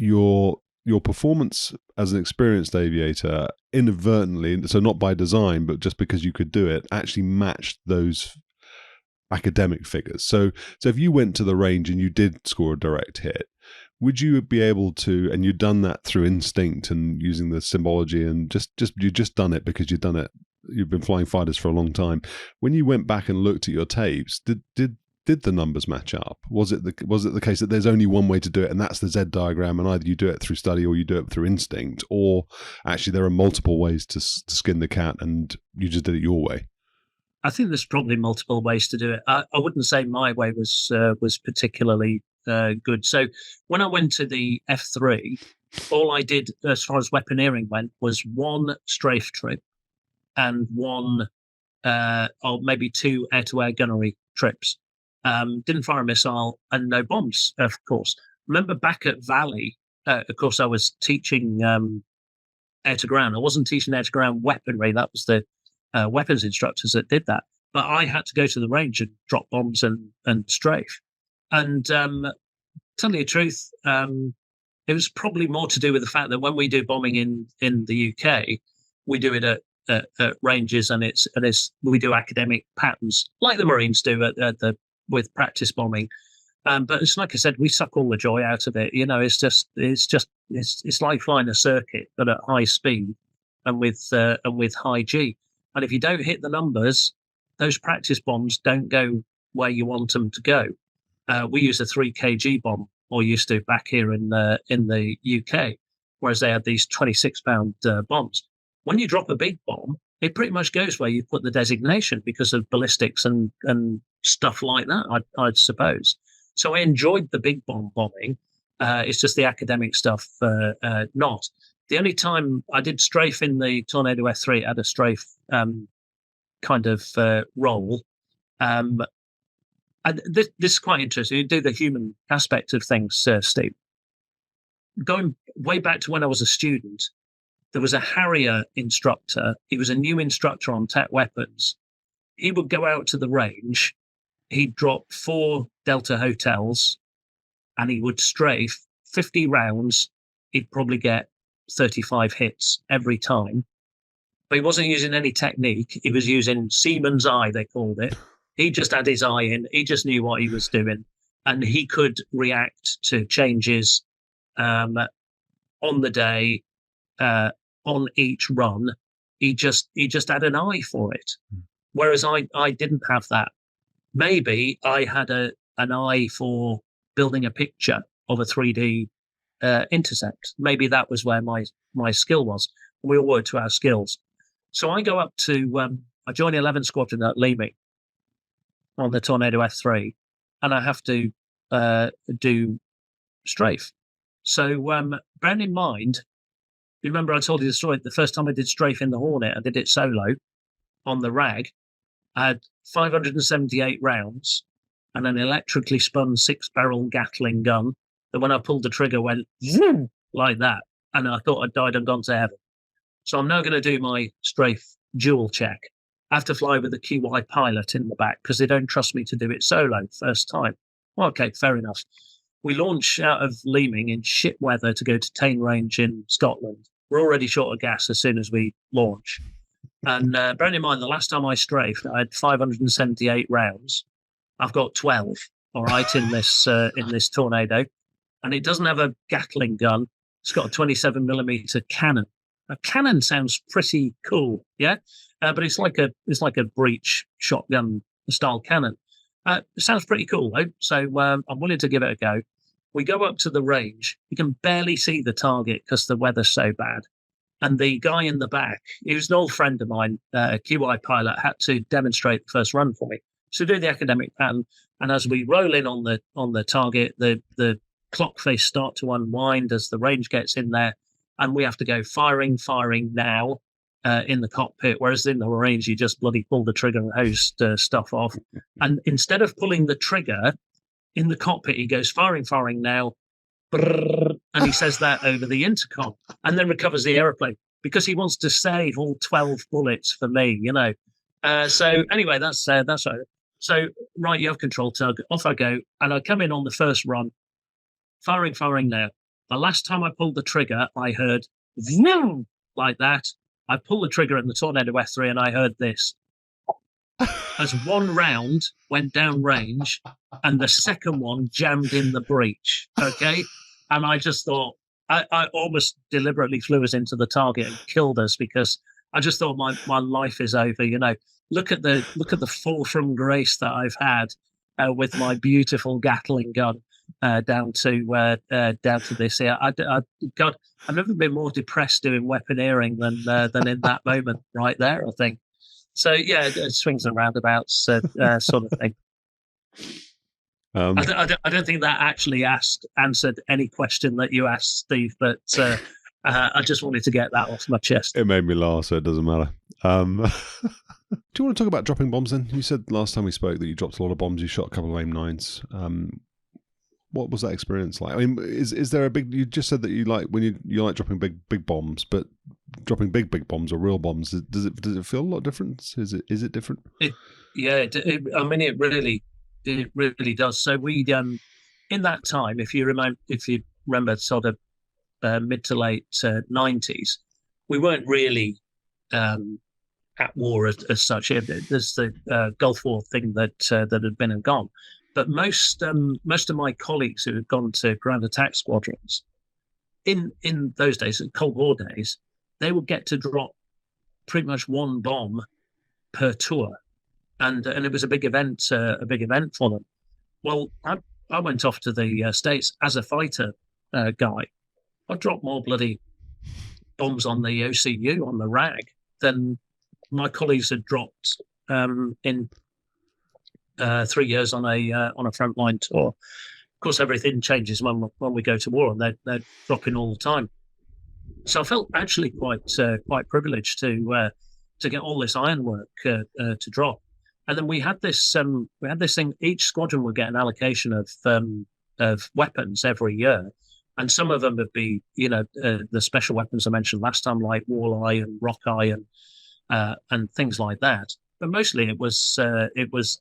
your performance as an experienced aviator inadvertently, so not by design, but just because you could do it, actually matched those academic figures. So if you went to the range and you did score a direct hit, would you be able to, and you'd done that through instinct and using the symbology and you just done it because you've done it, you've been flying fighters for a long time. When you went back and looked at your tapes, did the numbers match up? Was it the case that there's only one way to do it, and that's the Z diagram, and either you do it through study or you do it through instinct, or actually there are multiple ways to skin the cat and you just did it your way? I think there's probably multiple ways to do it. I wouldn't say my way was particularly good. So when I went to the F3, all I did as far as weaponeering went was one strafe trip and one or maybe 2 air-to-air gunnery trips. Didn't fire a missile and no bombs, of course. Remember back at Valley, of course, I was teaching air to ground. I wasn't teaching air to ground weaponry. That was the weapons instructors that did that. But I had to go to the range and drop bombs and strafe. And tell you the truth, it was probably more to do with the fact that when we do bombing in the UK, we do it at ranges, and we do academic patterns like the Marines do with practice bombing. But it's like I said, we suck all the joy out of it. It's like flying a circuit, but at high speed and with high G. And if you don't hit the numbers, those practice bombs don't go where you want them to go. We use a 3 kg bomb, or used to back here in the UK, whereas they had these 26-pound bombs. When you drop a big bomb, it pretty much goes where you put the designation because of ballistics and stuff like that, I'd suppose. So I enjoyed the big bomb bombing. It's just the academic stuff, not. The only time I did strafe in the Tornado F3, it had a strafe kind of role. And this is quite interesting. You do the human aspect of things, Steve. Going way back to when I was a student, there was a Harrier instructor. He was a new instructor on tech weapons. He would go out to the range. He'd drop 4 Delta hotels, and he would strafe 50 rounds. He'd probably get 35 hits every time. But he wasn't using any technique. He was using seaman's eye, they called it. He just had his eye in. He just knew what he was doing. And he could react to changes on the day, on each run. He just had an eye for it. Whereas I didn't have that. Maybe I had an eye for building a picture of a 3D intercept. Maybe that was where my skill was. We all worked to our skills. So I go up to, I join the 11th Squadron at Leaming on the Tornado F3, and I have to do strafe. So bearing in mind, you remember I told you the story, the first time I did strafe in the Hornet, I did it solo on the RAG. I had 578 rounds and an electrically spun 6-barrel Gatling gun that when I pulled the trigger went zoom, like that. And I thought I'd died and gone to heaven. So I'm now going to do my strafe dual check. I have to fly with a QY pilot in the back because they don't trust me to do it solo first time. Well, okay, fair enough. We launch out of Leaming in shit weather to go to Tain Range in Scotland. We're already short of gas as soon as we launch. And bearing in mind, the last time I strafed, I had 578 rounds. I've got 12, all right, in this Tornado. And it doesn't have a Gatling gun. It's got a 27mm cannon. A cannon sounds pretty cool, yeah? But it's like a breech shotgun style cannon. It sounds pretty cool, though. So I'm willing to give it a go. We go up to the range. You can barely see the target because the weather's so bad. And the guy in the back, he was an old friend of mine, a QI pilot, had to demonstrate the first run for me. So do the academic pattern. And as we roll in on the target, the clock face start to unwind as the range gets in there. And we have to go firing now in the cockpit. Whereas in the range, you just bloody pull the trigger and hose stuff off. And instead of pulling the trigger in the cockpit, he goes firing now. And he says that over the intercom and then recovers the aeroplane because he wants to save all 12 bullets for me, you know. So anyway, that's right. So, right, you have control tug. Off I go. And I come in on the first run, firing now. The last time I pulled the trigger, I heard vroom, like that. I pulled the trigger in the Tornado F3 and I heard this. As one round went down range and the second one jammed in the breech, okay? And I just thought, I almost deliberately flew us into the target and killed us because I just thought my life is over, you know. Look at the fall from grace that I've had with my beautiful Gatling gun down to this here. God, I've never been more depressed doing weaponeering than in that moment right there, I think. So yeah, it swings and roundabouts sort of thing. I don't think that actually answered any question that you asked, Steve, but I just wanted to get that off my chest. It made me laugh, so it doesn't matter. Do you want to talk about dropping bombs then? You said last time we spoke that you dropped a lot of bombs. You shot a couple of AIM-9s. What was that experience like? I mean, is there a big? You just said that you like when you like dropping big bombs, but dropping big bombs or real bombs, does it feel a lot different? Is it different? I mean, it really does. So we in that time, if you remember, sort of mid to late 90s, we weren't really at war as such. There's the Gulf War thing that had been and gone. But most of my colleagues who had gone to ground attack squadrons in those days, Cold War days, they would get to drop pretty much one bomb per tour, and it was a big event for them. Well, I went off to the States as a fighter guy. I dropped more bloody bombs on the OCU, on the RAG, than my colleagues had dropped in 3 years on a frontline tour. Of course, everything changes when we go to war, and they're dropping all the time. So I felt actually quite privileged to get all this ironwork to drop. And then we had this thing. Each squadron would get an allocation of weapons every year, and some of them would be the special weapons I mentioned last time, like walleye and rockeye and things like that. But mostly it was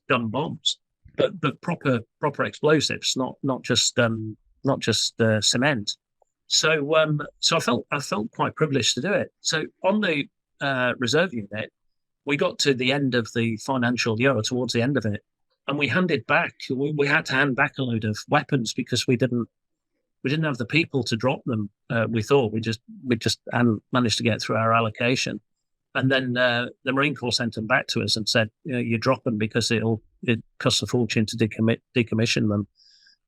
gun bombs, but proper explosives, not just cement. So I felt quite privileged to do it. So on the reserve unit, we got to the end of the financial year, or towards the end of it, and we handed back. We had to hand back a load of weapons because we didn't have the people to drop them. We thought we just hadn't managed to get through our allocation. And then the Marine Corps sent them back to us and said, you drop them because it costs a fortune to decommission them.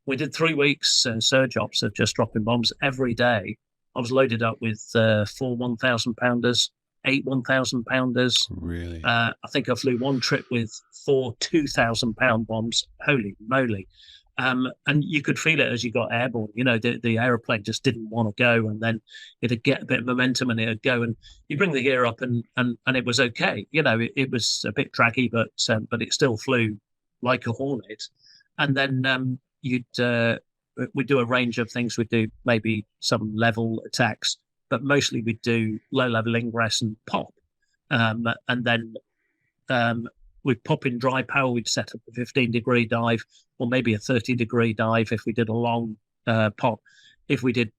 We did 3 weeks surge ops of just dropping bombs every day. I was loaded up with 4 1,000-pounders, 8 1,000-pounders. Really? I think I flew one trip with 4 2,000-pound bombs. Holy moly. And you could feel it as you got airborne. The aeroplane just didn't want to go, and then it'd get a bit of momentum and it'd go, and you bring the gear up and it was okay. It was a bit draggy, but it still flew like a Hornet. And then we'd do a range of things. We'd do maybe some level attacks, but mostly we'd do low level ingress and pop. And then we'd pop in dry power. We'd set up a 15-degree dive, or maybe a 30-degree dive if we did a long pop. If we'd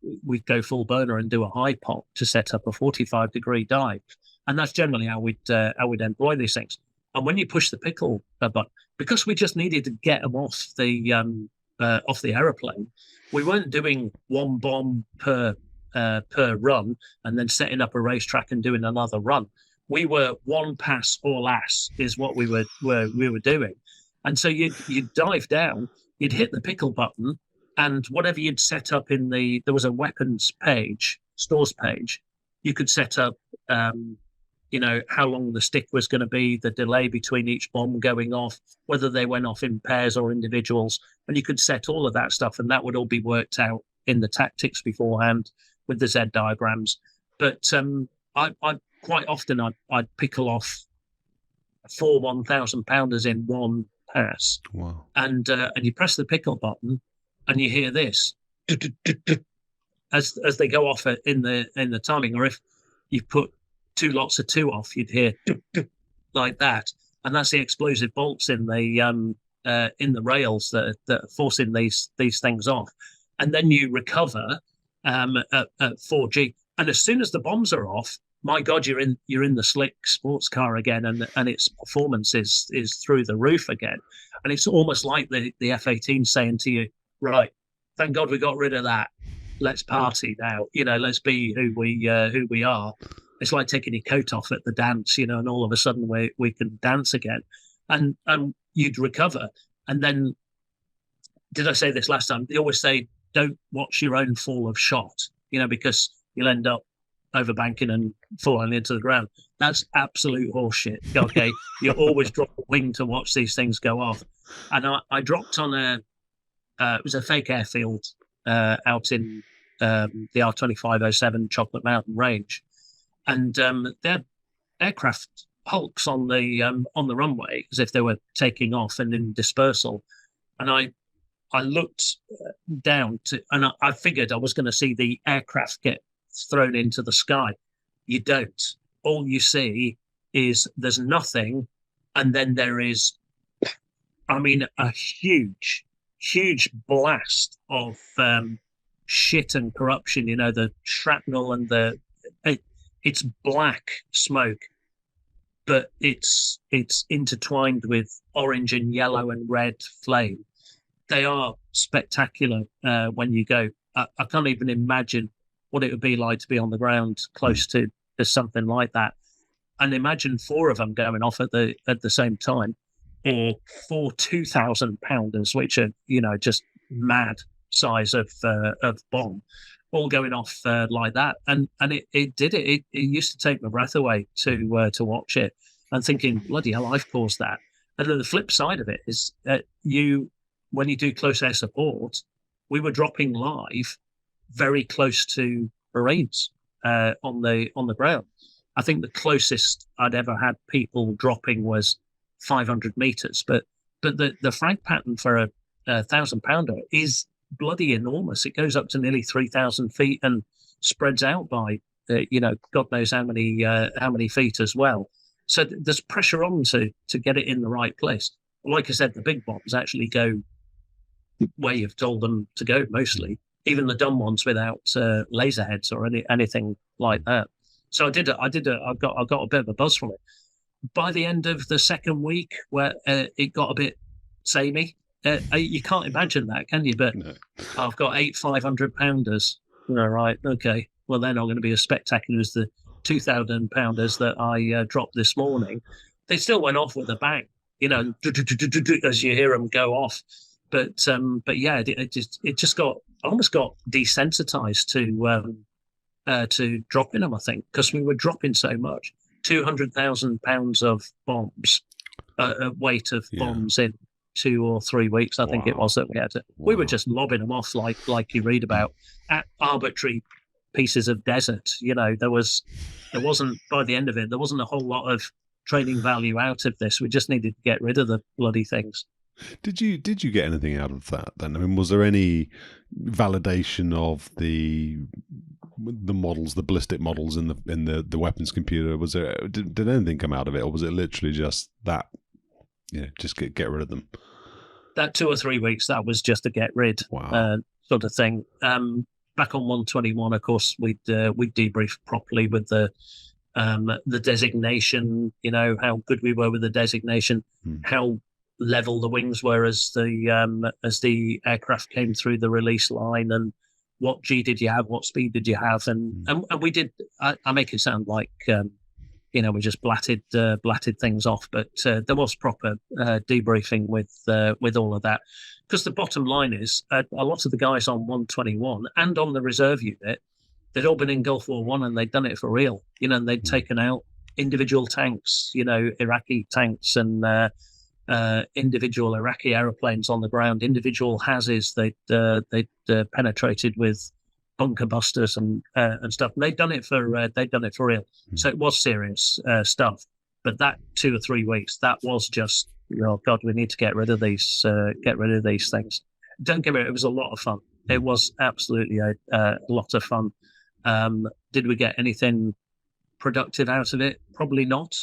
go full burner and do a high pop to set up a 45-degree dive. And that's generally how we'd employ these things. And when you push the pickle button, because we just needed to get them off the aeroplane, we weren't doing one bomb per run and then setting up a racetrack and doing another run. We were one pass or less is what we were doing. And so you'd dive down, you'd hit the pickle button, and whatever you'd set up there was a weapons page, stores page, you could set up, how long the stick was going to be, the delay between each bomb going off, whether they went off in pairs or individuals, and you could set all of that stuff, and that would all be worked out in the tactics beforehand with the Z diagrams. But I quite often I'd pickle off 4 1,000-pounders in one pass. Wow. And you press the pickle button and you hear this as they go off in the timing. Or if you put 2 lots of 2 off, you'd hear like that, and that's the explosive bolts in the rails that are forcing these things off. And then you recover at 4G, and as soon as the bombs are off, my God, you're in the slick sports car again, and its performance is through the roof again. And it's almost like the F-18 saying to you, right, thank God we got rid of that. Let's party now. Let's be who we are. It's like taking your coat off at the dance, and all of a sudden we can dance again. And you'd recover. And then, did I say this last time? They always say, don't watch your own fall of shot, because you'll end up overbanking and falling into the ground. That's absolute horseshit. Okay, you always drop a wing to watch these things go off. And I dropped on it was a fake airfield out in the R2507 Chocolate Mountain Range, and they had aircraft hulks on the runway as if they were taking off and in dispersal. And I I looked down and I figured I was going to see the aircraft get thrown into the sky. You don't. All you see is there's nothing, and then there is, I mean, a huge blast of shit and corruption. You know, the shrapnel and it's black smoke, but it's intertwined with orange and yellow and red flame. They are spectacular when you go. I can't even imagine what it would be like to be on the ground close to something like that. And imagine 4 of them going off at the same time, or 4 2,000-pounders, which are, you know, just mad size of bomb, all going off like that. And it did it. It used to take my breath away to watch it and thinking, bloody hell, I've caused that. And then the flip side of it is when you do close air support, we were dropping live very close to Marines on the ground. I think the closest I'd ever had people dropping was 500 meters, but the frag pattern for a 1,000-pounder is bloody enormous. It goes up to nearly 3,000 feet and spreads out by God knows how many feet as well. So there's pressure on to get it in the right place. Like I said, the big bombs actually go where you've told them to go mostly, even the dumb ones without laser heads or anything like that. So I got a bit of a buzz from it. By the end of the second week, where it got a bit samey, you can't imagine that, can you? But no. I've got 8 500-pounders. All right, okay. Well, they're not going to be as spectacular as the 2,000-pounders that I dropped this morning. They still went off with a bang, you know, as you hear them go off. But yeah, it just almost got desensitized to dropping them, I think, because we were dropping so much. 200,000 pounds of bombs, weight of bombs in 2 or 3 weeks, I think it was that we had to. We were just lobbing them off like you read about at arbitrary pieces of desert. You know, there wasn't by the end of it, there wasn't a whole lot of training value out of this. We just needed to get rid of the bloody things. Did you get anything out of that then? I mean, was there any validation of the models, the ballistic models in the weapons computer? Was there did anything come out of it, or was it literally just that? Yeah, just get rid of them. That 2 or 3 weeks, that was just a get rid sort of thing. Back on 121, of course, we'd debrief properly with the designation. You know how good we were with the designation, how level the wings were as the aircraft came through the release line, and what G did you have, what speed did you have, and we did. I make it sound like we just blatted things off, but there was proper debriefing with all of that, because the bottom line is a lot of the guys on 121 and on the reserve unit, they'd all been in Gulf War I and they'd done it for real, and they'd taken out individual tanks, Iraqi tanks and individual Iraqi aeroplanes on the ground, individual HAZs they'd penetrated with bunker busters and stuff. And they'd done it for real. So it was serious stuff. But that 2 or 3 weeks, that was just, oh God, we need to get rid of these things. Don't get me wrong, it was a lot of fun. It was absolutely a lot of fun. Did we get anything productive out of it? Probably not.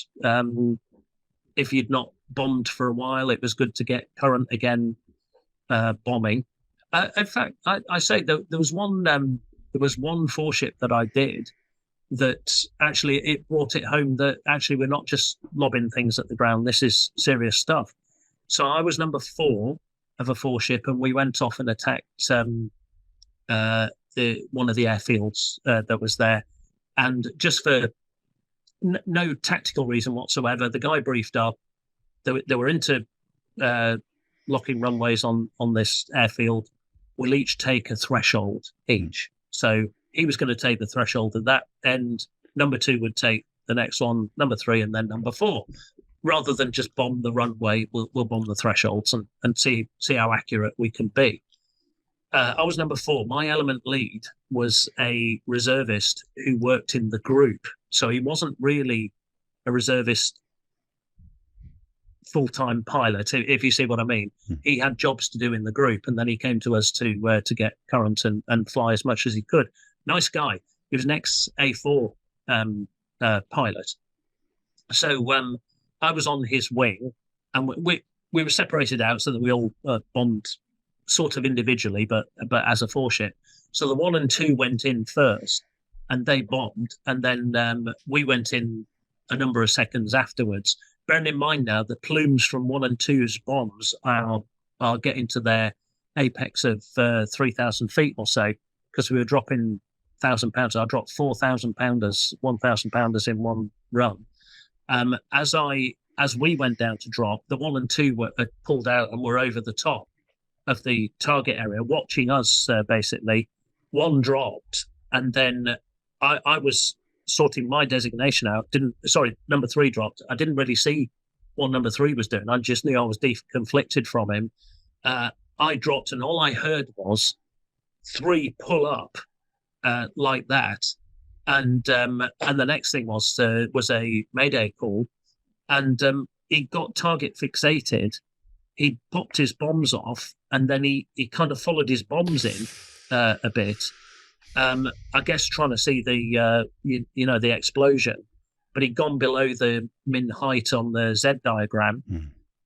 If you'd not bombed for a while, it was good to get current again, bombing. In fact, I say there was one 4-ship that I did that actually it brought it home that actually we're not just lobbing things at the ground. This is serious stuff. So I was number 4 of a 4-ship, and we went off and attacked one of the airfields that was there, and just for no tactical reason whatsoever, the guy briefed up. They were into locking runways on this airfield. We'll each take a threshold each. So he was going to take the threshold at that end. Number 2 would take the next one, number 3, and then number 4. Rather than just bomb the runway, we'll bomb the thresholds and see how accurate we can be. I was number 4. My element lead was a reservist who worked in the group. So he wasn't really a reservist full-time pilot, if you see what I mean. He had jobs to do in the group, and then he came to us to get current and fly as much as he could. Nice guy. He was an ex-A4 pilot. So I was on his wing, and we were separated out so that we all bombed sort of individually, but as a 4-ship. So the 1 and 2 went in first, and they bombed, and then we went in a number of seconds afterwards. Bearing in mind now, the plumes from 1 and 2's bombs are getting to their apex of 3,000 feet or so, because we were dropping 1,000 pounds. I dropped 4,000 pounders, 1,000 pounders in one run. As we went down to drop, the 1 and 2 had pulled out and were over the top of the target area, watching us basically. 1 dropped, and then I was sorting my designation out. Number 3 dropped. I didn't really see what number 3 was doing. I just knew I was deconflicted from him. I dropped, and all I heard was 3 pull up like that. And the next thing was a mayday call, and he got target fixated. He popped his bombs off, and then he kind of followed his bombs in a bit. I guess trying to see the the explosion, but he'd gone below the min height on the Z diagram,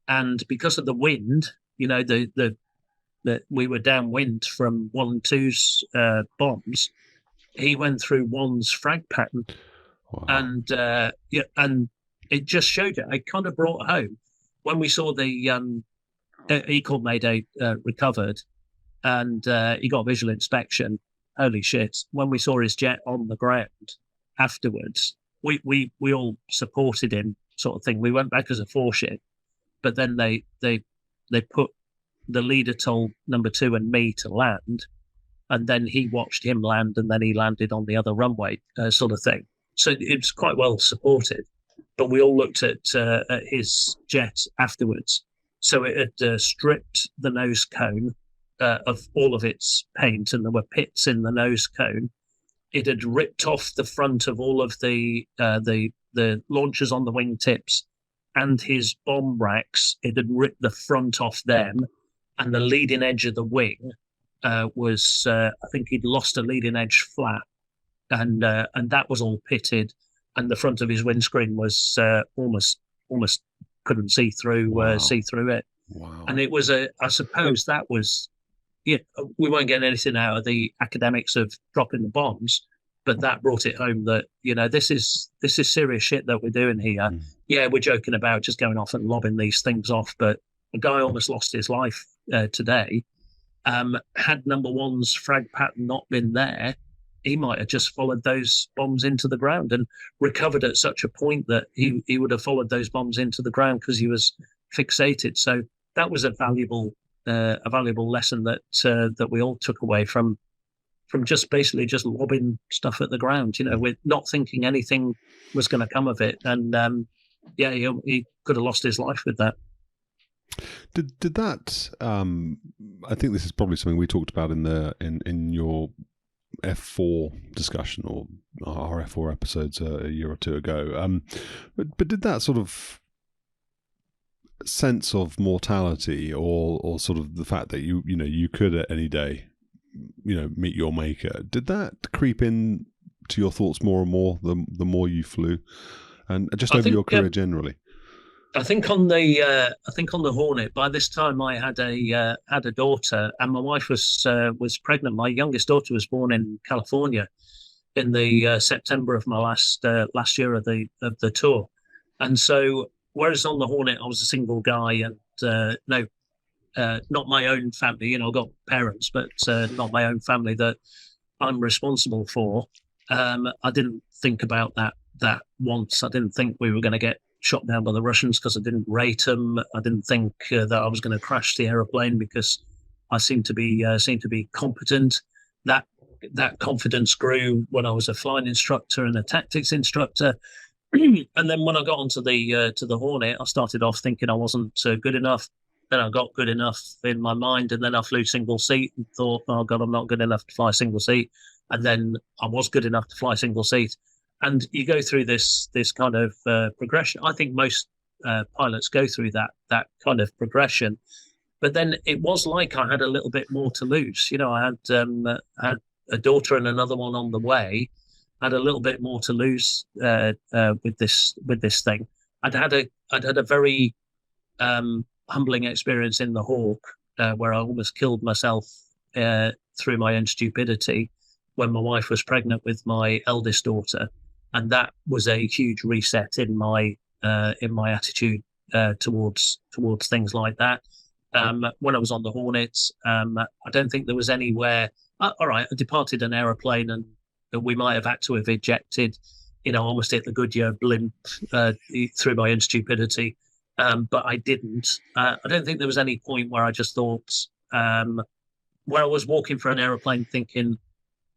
and because of the wind, the we were downwind from 1 and 2's bombs. He went through 1's frag pattern, wow. And it just showed it. I kind of brought home when we saw the he called Mayday recovered, and he got visual inspection. Holy shit! When we saw his jet on the ground afterwards, we all supported him, sort of thing. We went back as a 4-ship, but then they put the leader told number 2 and me to land, and then he watched him land, and then he landed on the other runway, sort of thing. So it was quite well supported. But we all looked at his jet afterwards. So it had stripped the nose cone of all of its paint, and there were pits in the nose cone. It had ripped off the front of all of the launchers on the wingtips and his bomb racks. It had ripped the front off them, and the leading edge of the wing was I think he'd lost a leading edge flap, and that was all pitted, and the front of his windscreen was almost couldn't see through it. Wow. And it was I suppose that was, we weren't getting anything out of the academics of dropping the bombs, but that brought it home that this is serious shit that we're doing here. Yeah, we're joking about just going off and lobbing these things off, but a guy almost lost his life today. Had number 1's frag pattern not been there, he might have just followed those bombs into the ground and recovered at such a point that he would have followed those bombs into the ground because he was fixated. So that was a valuable lesson that we all took away from just basically just lobbing stuff at the ground, with not thinking anything was going to come of it. And he could have lost his life with that. Did that? I think this is probably something we talked about in your F4 discussion or our F4 episodes a year or two ago. But did that sort of sense of mortality or sort of the fact that you could at any day meet your maker, did that creep in to your thoughts more and more the more you flew, and just over your career generally? I think on the Hornet, by this time I had a daughter, and my wife was pregnant. My youngest daughter was born in California in the September of my last year of the tour, and so whereas on the Hornet I was a single guy, and not my own family. I've got parents, but not my own family that I'm responsible for. I didn't think about that once. I didn't think we were going to get shot down by the Russians because I didn't rate them. I didn't think that I was going to crash the aeroplane because I seemed to be competent. That confidence grew when I was a flying instructor and a tactics instructor. And then when I got onto the Hornet, I started off thinking I wasn't good enough. Then I got good enough in my mind, and then I flew single seat and thought, oh God, I'm not good enough to fly single seat. And then I was good enough to fly single seat. And you go through this kind of progression. I think most pilots go through that kind of progression. But then it was like I had a little bit more to lose. I had a daughter and another one on the way. I had a little bit more to lose with this thing. I'd had a very humbling experience in the Hawk where I almost killed myself through my own stupidity when my wife was pregnant with my eldest daughter, and that was a huge reset in my attitude towards things like that. When I was on the Hornets, I don't think there was anywhere. All right, I departed an aeroplane, and we might have had to have ejected, almost hit the Goodyear blimp through my own stupidity, but I didn't. I don't think there was any point where I just thought, where I was walking for an aeroplane thinking,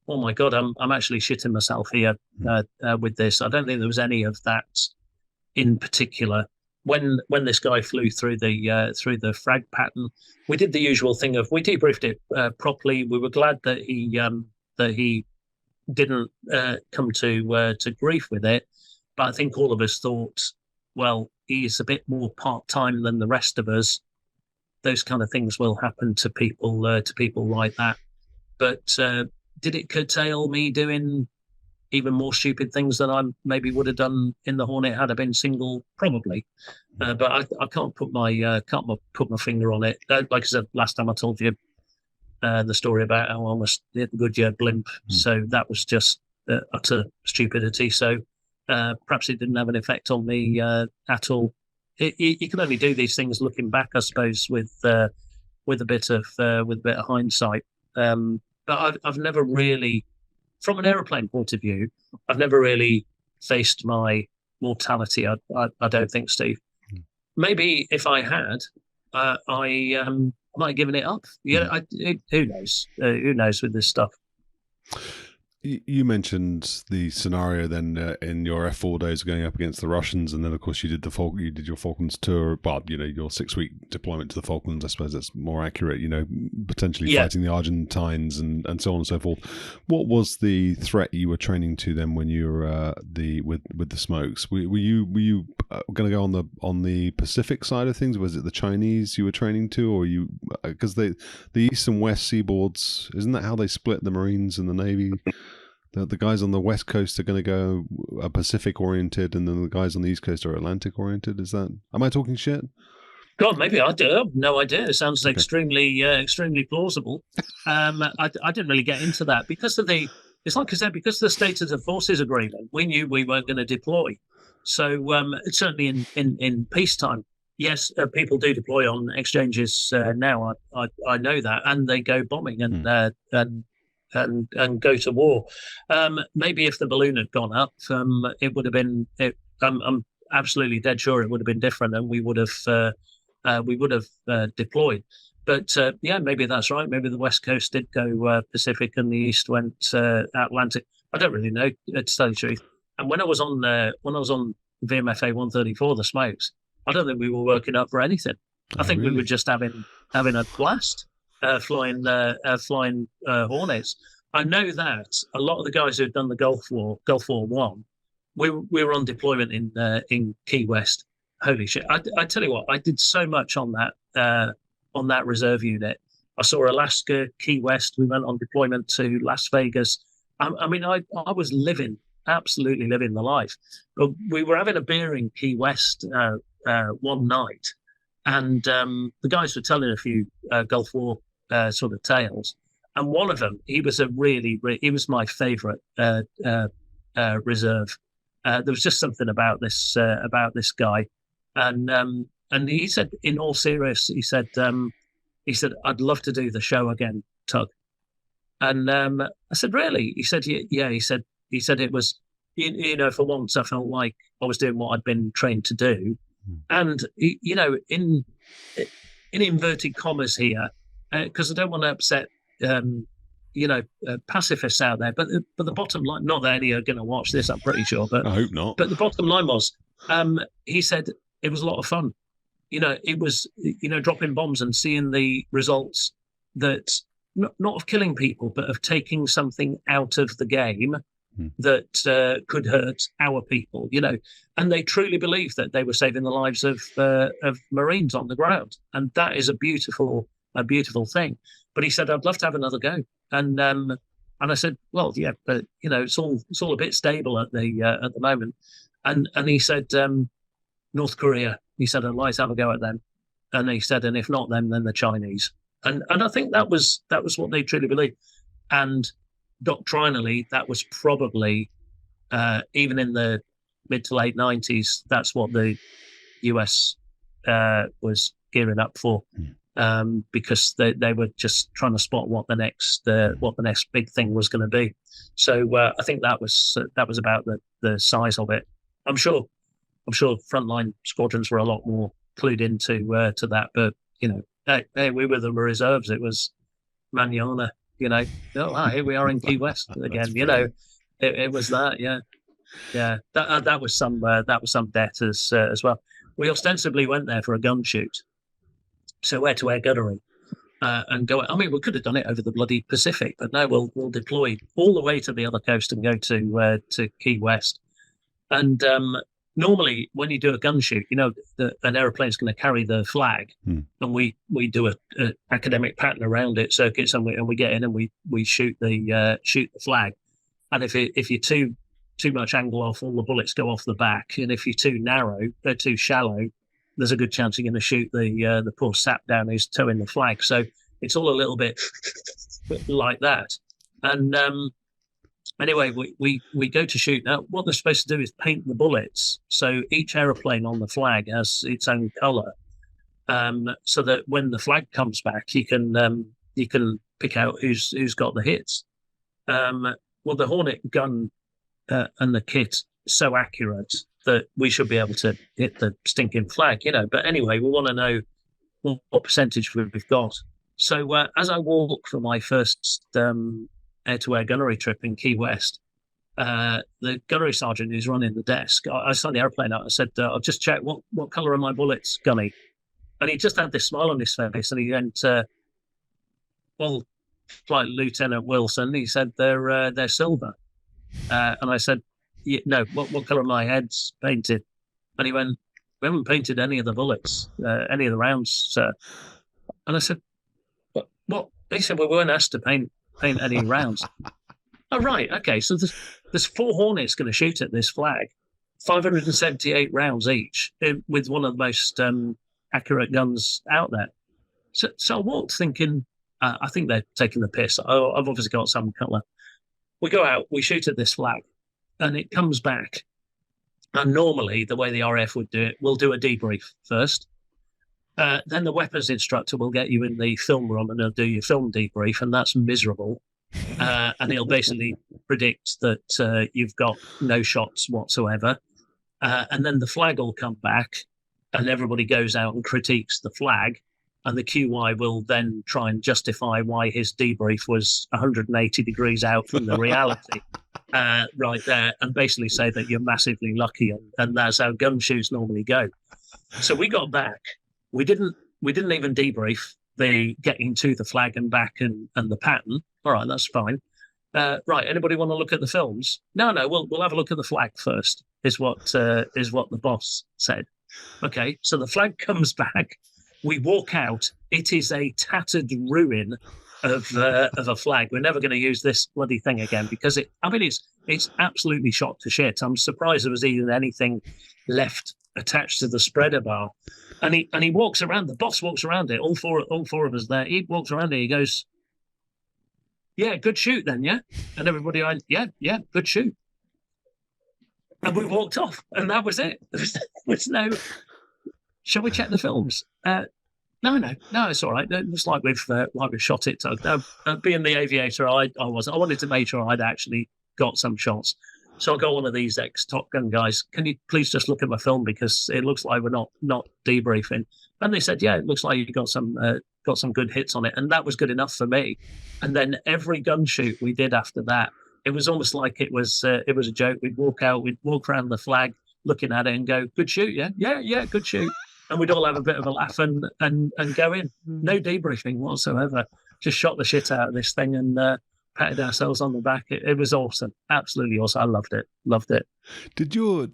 oh my God, I'm actually shitting myself here with this. I don't think there was any of that in particular. When this guy flew through the frag pattern, we did the usual thing of we debriefed it properly. We were glad that he didn't come to grief with it, but I think all of us thought, well, he's a bit more part-time than the rest of us. Those kind of things will happen to people like that. But did it curtail me doing even more stupid things than I maybe would have done in the Hornet had I been single? Probably, but I can't put my finger on it. Like I said last time, I told you the story about how I almost hit the Goodyear blimp. So that was just utter stupidity. So perhaps it didn't have an effect on me at all. You can only do these things looking back, I suppose, with a bit of hindsight. But I've never really, from an aeroplane point of view, I've never really faced my mortality. I don't think, Steve. Maybe if I had, I might have given it up. Who knows? Who knows with this stuff? You mentioned the scenario then in your F4 days going up against the Russians, and then of course you did your Falklands tour, but your 6-week deployment to the Falklands. I suppose that's more accurate. Potentially fighting the Argentines and so on and so forth. What was the threat you were training to then when you were with the smokes? Were you going to go on the Pacific side of things? Was it the Chinese you were training to, or you because the east and west seaboards, isn't that how they split the Marines and the Navy? The guys on the west coast are going to go Pacific oriented, and then the guys on the east coast are Atlantic oriented. Am I talking shit? God, maybe I do. I have no idea. It sounds extremely plausible. I didn't really get into that because it's like I said, because of the Status of Forces agreement, we knew we weren't going to deploy. So certainly in peacetime, yes, people do deploy on exchanges now. I know that, and they go bombing and go to war. Maybe if the balloon had gone up, it would have been. I'm absolutely dead sure it would have been different, and we would have deployed. But maybe that's right. Maybe the West Coast did go Pacific, and the East went Atlantic. I don't really know, to tell you the truth. And when I was on VMFA 134, the smokes, I don't think we were working up for anything. I think we were just having a blast. Flying Hornets. I know that a lot of the guys who had done the Gulf War One, we were on deployment in Key West. Holy shit! I tell you what, I did so much on that reserve unit. I saw Alaska, Key West. We went on deployment to Las Vegas. I was absolutely living the life. But we were having a beer in Key West one night, and the guys were telling a few Gulf War sort of tales, and one of them, he was my favorite reserve. There was just something about this guy, and he said, in all seriousness, he said I'd love to do the show again, Tug. And I said, really? He said, yeah. He said it was, for once I felt like I was doing what I'd been trained to do. And in inverted commas here, because I don't want to upset pacifists out there, but the bottom line, not that any are going to watch this, I'm pretty sure, but I hope not. But the bottom line was, he said it was a lot of fun. It was dropping bombs and seeing the results that not of killing people, but of taking something out of the game that could hurt our people, and they truly believed that they were saving the lives of Marines on the ground, and that is a beautiful thing. But he said, "I'd love to have another go," and I said, "Well, yeah, but it's all a bit stable at the moment," and he said, "North Korea," he said, "I'd like to have a go at them," and he said, "And if not them, then the Chinese," and I think that was what they truly believed, and doctrinally, that was probably, even in the mid to late 90s, that's what the US was gearing up for, because they were just trying to spot what the next big thing was going to be. So I think that was about the size of it. I'm sure frontline squadrons were a lot more clued into to that, but hey, we were the reserves. It was manana. Here we are in Key West again. It was that, yeah. That was some debt as well. We ostensibly went there for a gun shoot, so air-to-air gunnery, and go. I mean, we could have done it over the bloody Pacific, but no, we'll deploy all the way to the other coast and go to Key West. And normally, when you do a gun shoot, an aeroplane is going to carry the flag, and we do a academic pattern around it, circuits, and we get in and we shoot the flag. And if you're too much angle off, all the bullets go off the back, and if you're too narrow, they're too shallow, there's a good chance you're going to shoot the poor sap down who's towing the flag. So it's all a little bit like that. And anyway, we go to shoot. Now, what they're supposed to do is paint the bullets. So each aeroplane on the flag has its own color, so that when the flag comes back, you can pick out who's got the hits. Well, the Hornet gun and the kit so accurate that we should be able to hit the stinking flag, But anyway, we want to know what percentage we've got. So as I walk for my first air-to-air gunnery trip in Key West, the gunnery sergeant who's running the desk, I saw the airplane out. I said, "I'll just check what color are my bullets, Gunny?" And he just had this smile on his face, and he went, "Well, Flight Lieutenant Wilson," he said, "they're silver." And I said, "No, what color are my heads painted?" And he went, "We haven't painted any of the bullets, any of the rounds, sir." And I said, "What?" He said, "Well, we weren't asked to paint any rounds." Oh, right. Okay. So there's 4 Hornets going to shoot at this flag, 578 rounds each, with one of the most accurate guns out there. So I walked thinking, I think they're taking the piss. I've obviously got some color. We go out, we shoot at this flag, and it comes back. And normally, the way the RAF would do it, we'll do a debrief first. Then the weapons instructor will get you in the film room and he'll do your film debrief, and that's miserable. And he'll basically predict that you've got no shots whatsoever. And then the flag will come back and everybody goes out and critiques the flag. And the QY will then try and justify why his debrief was 180 degrees out from the reality right there, and basically say that you're massively lucky. And that's how gun shoots normally go. So we got back. We didn't even debrief the getting to the flag and back and the pattern. All right, that's fine. Right, anybody want to look at the films? No, we'll have a look at the flag first, is what the boss said. Okay, so the flag comes back. We walk out. It is a tattered ruin of a flag. We're never going to use this bloody thing again because it's absolutely shot to shit. I'm surprised there was even anything left attached to the spreader bar. And he walks around. The boss walks around it. All four of us there. He walks around it. He goes, "Yeah, good shoot then, yeah." And everybody went, "Yeah, good shoot." And we walked off, and that was it. There was no. Shall we check the films? No, it's all right. It looks like we've shot it. Being the aviator, I wanted to make sure I'd actually got some shots. So I got one of these ex-Topgun guys. Can you please just look at my film because it looks like we're not debriefing? And they said, "Yeah, it looks like you got some good hits on it," and that was good enough for me. And then every gun shoot we did after that, it was almost like it was a joke. We'd walk out, we'd walk around the flag, looking at it, and go, "Good shoot, yeah, good shoot." And we'd all have a bit of a laugh and go in. No debriefing whatsoever. Just shot the shit out of this thing and patted ourselves on the back. It was awesome, absolutely awesome. I loved it. Did you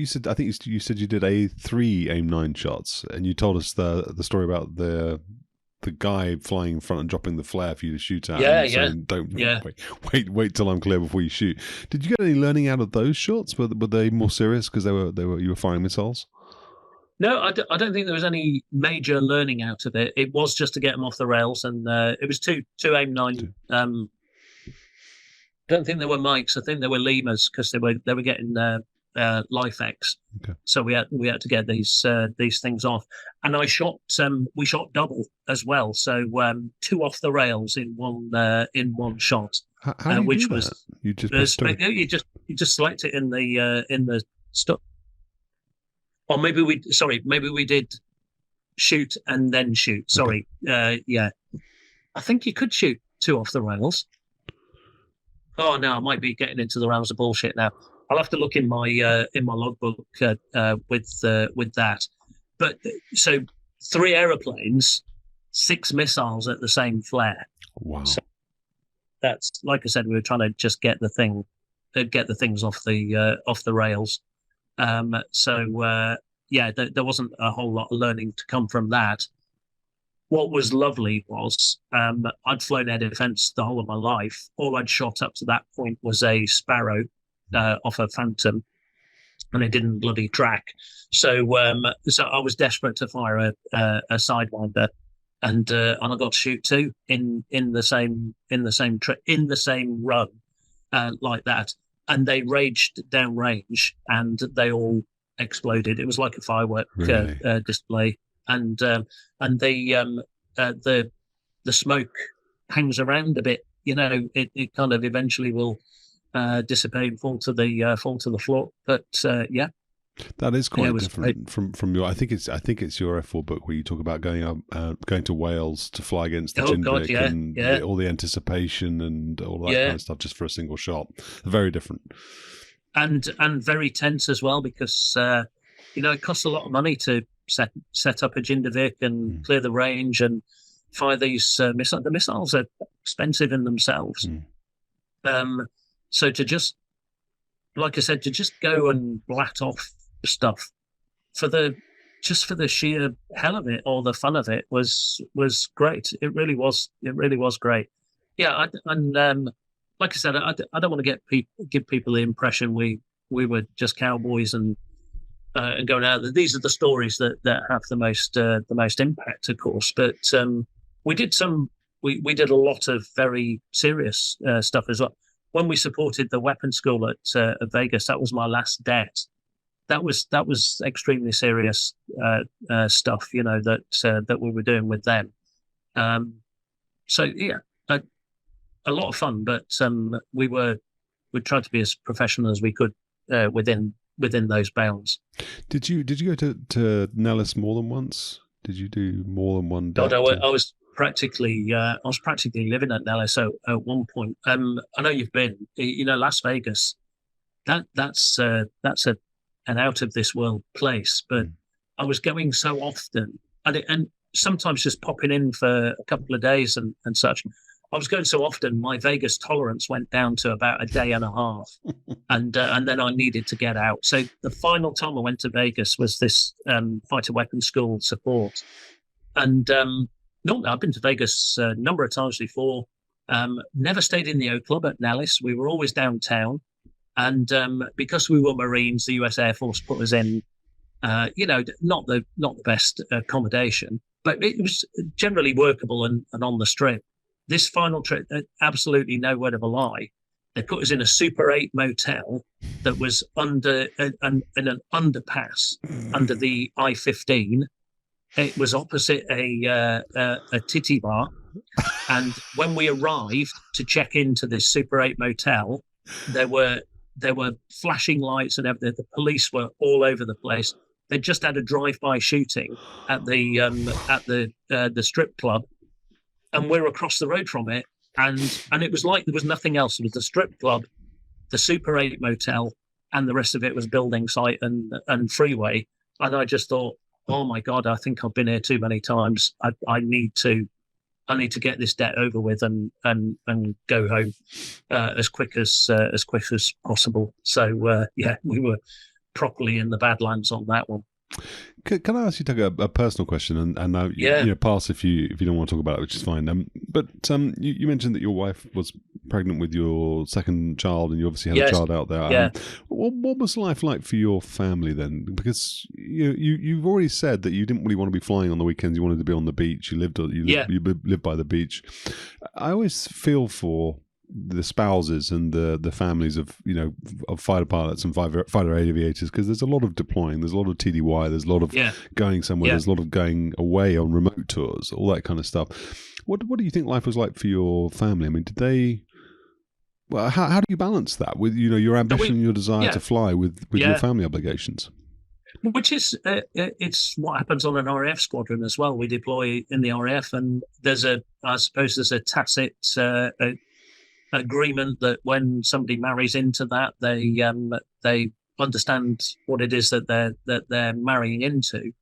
said, I think you said you did three AIM-9 shots, and you told us the story about the guy flying in front and dropping the flare for you to shoot at. Yeah, and yeah. saying, don't wait till I'm clear before you shoot. Did you get any learning out of those shots? Were they more serious because you were firing missiles? No, I don't think there was any major learning out of it. It was just to get them off the rails, and it was two AIM-9. I don't think they were mics. I think they were lemurs because they were getting life X. Okay. So we had to get these things off, and we shot double as well. So 2 off the rails in one shot. How do you which do that? was You just you just select it in the stuff. Or maybe we did shoot and then shoot. Sorry, yeah. I think you could shoot 2 off the rails. Oh no, I might be getting into the realms of bullshit now. I'll have to look in my logbook with that. But so 3 aeroplanes, 6 missiles at the same flare. Wow. So that's, like I said, we were trying to just get the things off the rails. There wasn't a whole lot of learning to come from that. What was lovely was I'd flown air defence the whole of my life. All I'd shot up to that point was a Sparrow off a Phantom, and it didn't bloody track. So I was desperate to fire a Sidewinder, and I got to shoot 2 in the same run like that, and they raged downrange, and they all exploded. It was like a firework display. And the smoke hangs around a bit. You know, it kind of eventually will dissipate and fall to the floor. But yeah, that is quite different from your. I think it's your F4 book where you talk about going to Wales to fly against the Jinvik and all the anticipation and all that kind of stuff just for a single shot. Very different. And very tense as well, because it costs a lot of money to set up a Jinvik and clear the range and fire these missiles. The missiles are expensive in themselves. So to just, like I said, to just go and blat off stuff for the sheer hell of it or the fun of it was great. It really was great. Yeah, and like I said, I don't want to give people the impression we were just cowboys and going out. These are the stories that have the most impact, of course. But we did a lot of very serious stuff as well. When we supported the weapons school at Vegas, that was my last det. That was extremely serious stuff, that we were doing with them. So yeah, a lot of fun, but we tried to be as professional as we could within those bounds. Did you go to Nellis more than once? Did you do more than one det? I was practically living at Nellis at one point. I know you've been, Las Vegas. That's an out of this world place, but I was going so often, and sometimes just popping in for a couple of days and such. I was going so often, my Vegas tolerance went down to about a day and a half, and then I needed to get out. So the final time I went to Vegas was this fighter weapons school support, and normally I've been to Vegas a number of times before. Never stayed in the O Club at Nellis. We were always downtown, and because we were Marines, the U.S. Air Force put us in, not the best accommodation, but it was generally workable and on the strip. This final trip, absolutely no word of a lie, they put us in a Super 8 motel that was under in an underpass under the I-15. It was opposite a titty bar. And when we arrived to check into this Super 8 motel, there were flashing lights and everything. The police were all over the place. They just had a drive-by shooting at the strip club. And we're across the road from it, and it was like there was nothing else. It was the strip club, the Super 8 motel, and the rest of it was building site and freeway. And I just thought, oh my God, I think I've been here too many times. I need to I need to get this debt over with and go home as quick as possible. So we were properly in the Badlands on that one. Can I ask you, Doug, a personal question? And pass if you don't want to talk about it, which is fine. But you mentioned that your wife was pregnant with your second child, and you obviously had a child out there. Yeah. What was life like for your family then? Because you've already said that you didn't really want to be flying on the weekends. You wanted to be on the beach. You lived by the beach. I always feel for the spouses and the families of fighter pilots and fighter aviators, because there's a lot of deploying, there's a lot of TDY, there's a lot of going somewhere, there's a lot of going away on remote tours, all that kind of stuff. What do you think life was like for your family? I mean, did they? Well, how do you balance that with your ambition and your desire to fly with your family obligations? Which is it's what happens on an RAF squadron as well. We deploy in the RAF, and there's a tacit agreement that when somebody marries into that, they understand what it is that they're marrying into.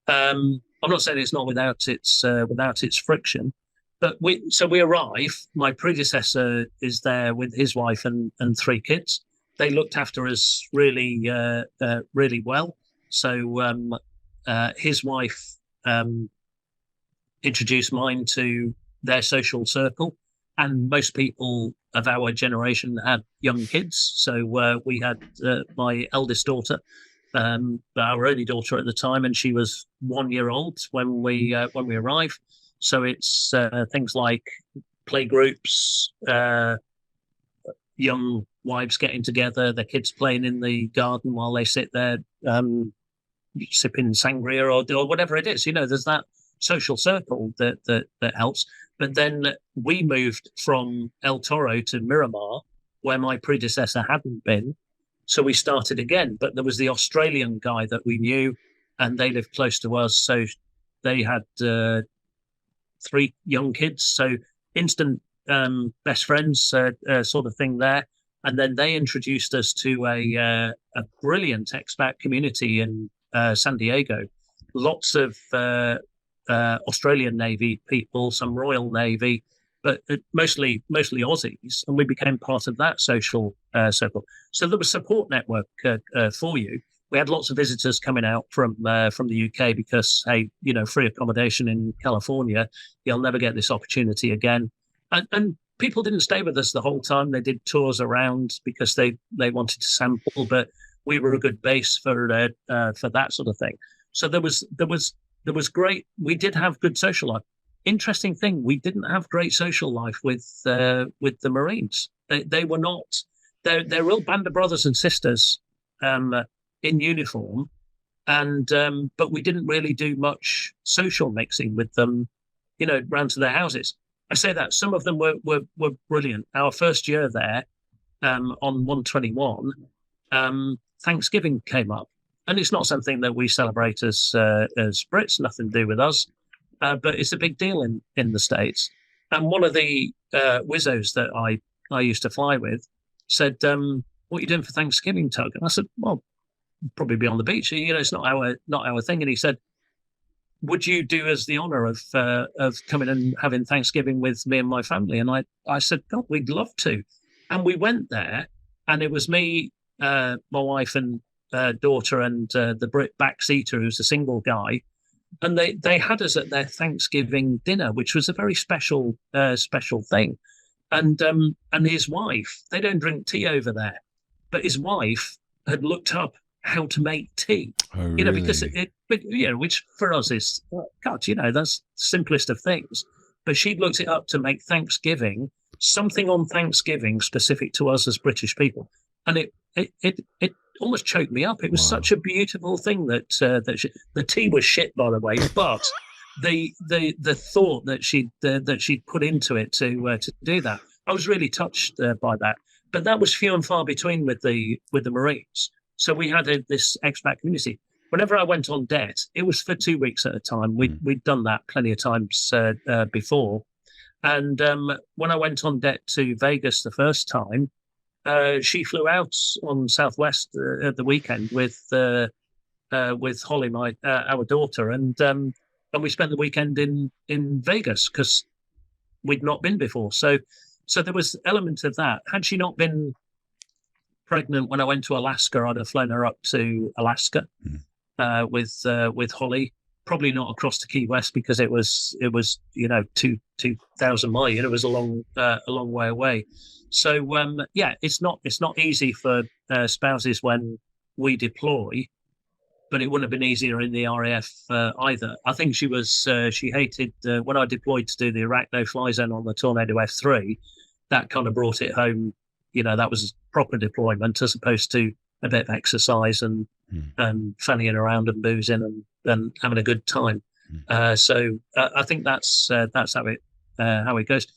I'm not saying it's not without its friction, but we arrive. My predecessor is there with his wife and 3 kids. They looked after us really well. So his wife introduced mine to their social circle. And most people of our generation had young kids. So we had my eldest daughter, our only daughter at the time, and she was 1 year old when we arrived. So it's things like play groups, young wives getting together, their kids playing in the garden while they sit there sipping sangria or whatever it is. There's that social circle that helps. But then we moved from El Toro to Miramar, where my predecessor hadn't been. So we started again. But there was the Australian guy that we knew, and they lived close to us. So they had 3 young kids. So instant best friends sort of thing there. And then they introduced us to a brilliant expat community in San Diego. Lots of Australian Navy people, some Royal Navy, but mostly Aussies, and we became part of that social circle. So there was a support network for you. We had lots of visitors coming out from the UK because, hey, free accommodation in California, you'll never get this opportunity again. And people didn't stay with us the whole time. They did tours around because they wanted to sample, but we were a good base for that sort of thing. So there was great. We did have good social life. Interesting thing, we didn't have great social life with the Marines. They were not. They're real band of brothers and sisters in uniform, and but we didn't really do much social mixing with them. Round to their houses. I say that some of them were brilliant. Our first year there, on 121, Thanksgiving came up. And it's not something that we celebrate as Brits, nothing to do with us, but it's a big deal in the States. And one of the Wizzos that I used to fly with said, "What are you doing for Thanksgiving, Tug?" And I said, "Well, probably be on the beach. It's not our thing." And he said, "Would you do us the honour of coming and having Thanksgiving with me and my family?" And I said, "God, we'd love to." And we went there, and it was me, my wife, and daughter, and the Brit backseater, who's a single guy, and they had us at their Thanksgiving dinner, which was a very special thing. And his wife, they don't drink tea over there, but his wife had looked up how to make tea. Oh, really? Because which for us is God, that's the simplest of things. But she looked it up to make Thanksgiving something on Thanksgiving specific to us as British people, and it almost choked me up. It was such a beautiful thing that the tea was shit, by the way, but the thought that she'd put into it to do that, I was really touched by that. But that was few and far between with the Marines. So we had this expat community. Whenever I went on det, it was for 2 weeks at a time. We'd done that plenty of times before. And when I went on det to Vegas the first time, she flew out on Southwest at the weekend with Holly, our daughter, and we spent the weekend in Vegas because we'd not been before. So there was element of that. Had she not been pregnant when I went to Alaska, I'd have flown her up to Alaska with Holly. Probably not across to Key West because it was 2,000 miles. It was a long way away. So it's not easy for spouses when we deploy, but it wouldn't have been easier in the RAF either. I think she hated when I deployed to do the Iraq no-fly zone on the Tornado F3. That kind of brought it home. That was proper deployment as opposed to a bit of exercise and fannying around and boozing and having a good time. So I think that's how it goes.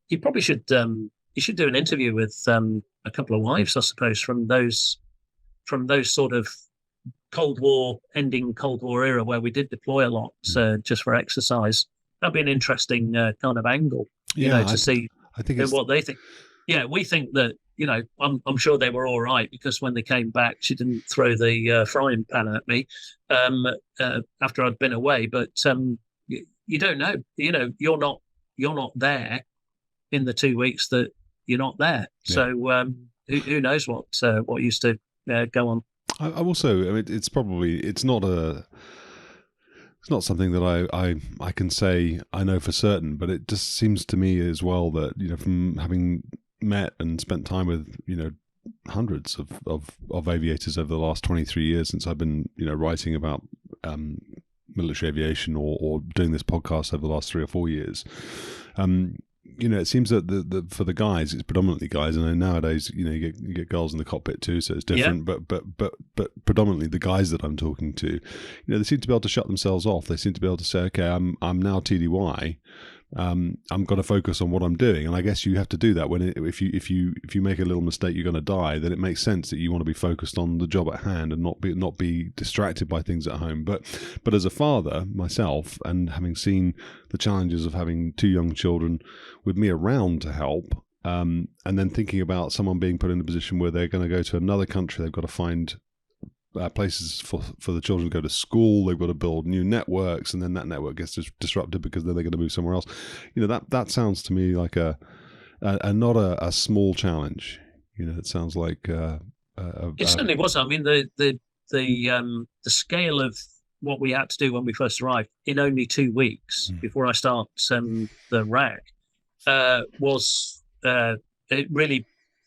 You probably should do an interview with a couple of wives, I suppose, from those sort of Cold War era where we did deploy a lot just for exercise. That'd be an interesting kind of angle, to see what they think. Yeah, we think that, I'm sure they were all right because when they came back, she didn't throw the frying pan at me after I'd been away. But you don't know. You're not there in the 2 weeks that you're not there. Yeah. So who knows what used to go on. I also, it's not something that I can say I know for certain, but it just seems to me as well that, from having met and spent time with, hundreds of aviators over the last 23 years since I've been, writing about military aviation or doing this podcast over the last 3 or 4 years. It seems that for the guys, it's predominantly guys, and then nowadays, you get girls in the cockpit too, so it's different. Yeah. But predominantly the guys that I'm talking to, they seem to be able to shut themselves off. They seem to be able to say, okay, I'm now TDY. I'm going to focus on what I'm doing, and I guess you have to do that if you make a little mistake, you're going to die. Then it makes sense that you want to be focused on the job at hand and not be distracted by things at home. But as a father myself, and having seen the challenges of having 2 young children with me around to help, and then thinking about someone being put in a position where they're going to go to another country, they've got to find places for the children to go to school, they've got to build new networks, and then that network gets disrupted because then they're going to move somewhere else. That sounds to me like not a small challenge. It sounds like it certainly was. I mean, the scale of what we had to do when we first arrived in only 2 weeks before I start the RAG was it really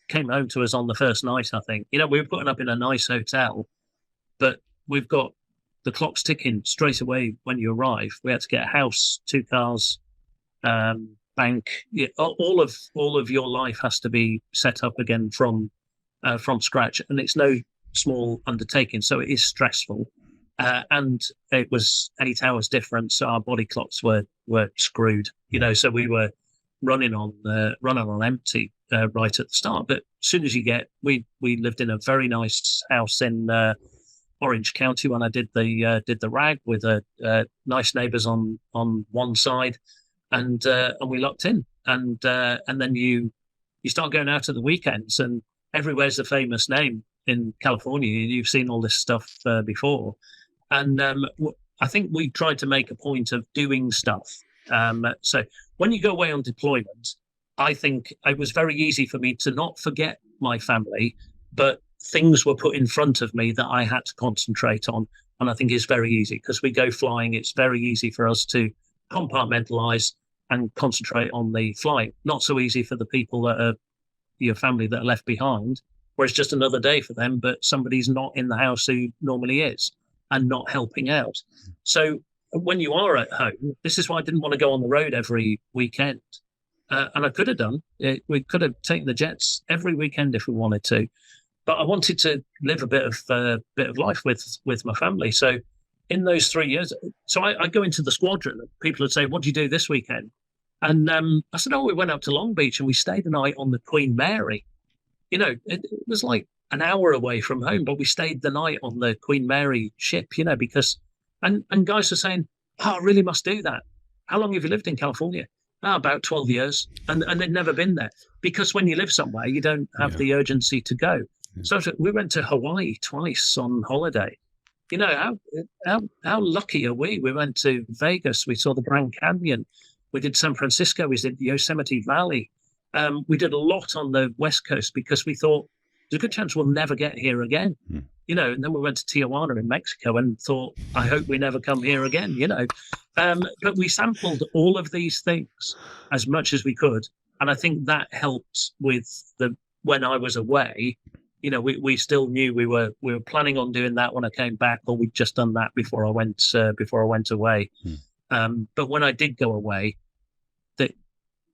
came home to us on the first night. I think we were putting up in a nice hotel, but we've got the clock's ticking straight away when you arrive. We had to get a house, 2 cars, bank. Yeah, all of your life has to be set up again from scratch, and it's no small undertaking. So it is stressful, and it was 8 hours difference. So our body clocks were screwed. So we were running on empty right at the start. But as soon as we lived in a very nice house in Orange County when I did the RAG with nice neighbours on one side, and we locked in, and then you start going out at the weekends, and everywhere's a famous name in California. You've seen all this stuff before, and I think we tried to make a point of doing stuff. So when you go away on deployment, I think it was very easy for me to not forget my family, but things were put in front of me that I had to concentrate on. And I think it's very easy because we go flying. It's very easy for us to compartmentalize and concentrate on the flight. Not so easy for the people that are your family that are left behind, where it's just another day for them, but somebody's not in the house who normally is and not helping out. So when you are at home, this is why I didn't want to go on the road every weekend. And I could have done it. We could have taken the jets every weekend if we wanted to, but I wanted to live a bit of life with my family. So in those 3 years, so I go into the squadron and people would say, what do you do this weekend? And I said, we went up to Long Beach and we stayed the night on the Queen Mary. It was like an hour away from home, but we stayed the night on the Queen Mary ship, because, and guys were saying, I really must do that. How long have you lived in California? About 12 years. And they'd never been there, because when you live somewhere, you don't have the urgency to go. Yeah. So we went to Hawaii twice on holiday. How lucky are we? We went to Vegas. We saw the Grand Canyon. we did San Francisco, we did Yosemite Valley. We did a lot on the West Coast because we thought there's a good chance we'll never get here again. And then we went to Tijuana in Mexico and thought, I hope we never come here again, But we sampled all of these things as much as we could. And I think that helped with when I was away, we still knew we were planning on doing that when I came back, or we'd just done that before I went away. But when I did go away, the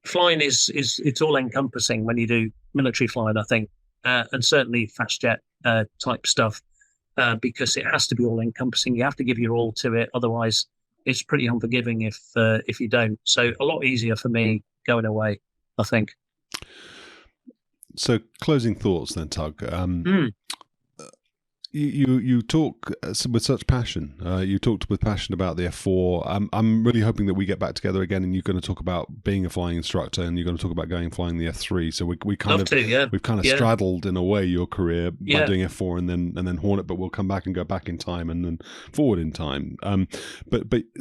flying is it's all encompassing when you do military flying, I think, and certainly fast jet type stuff, because it has to be all encompassing. You have to give your all to it, otherwise it's pretty unforgiving if you don't. So a lot easier for me going away, I think. So, closing thoughts then, Tug. You talk with such passion. You talked with passion about the F4. I'm really hoping that we get back together again, and you're going to talk about being a flying instructor, and you're going to talk about flying the F3. So we've kind of straddled in a way your career by doing F4 and then Hornet, but we'll come back and go back in time and then forward in time.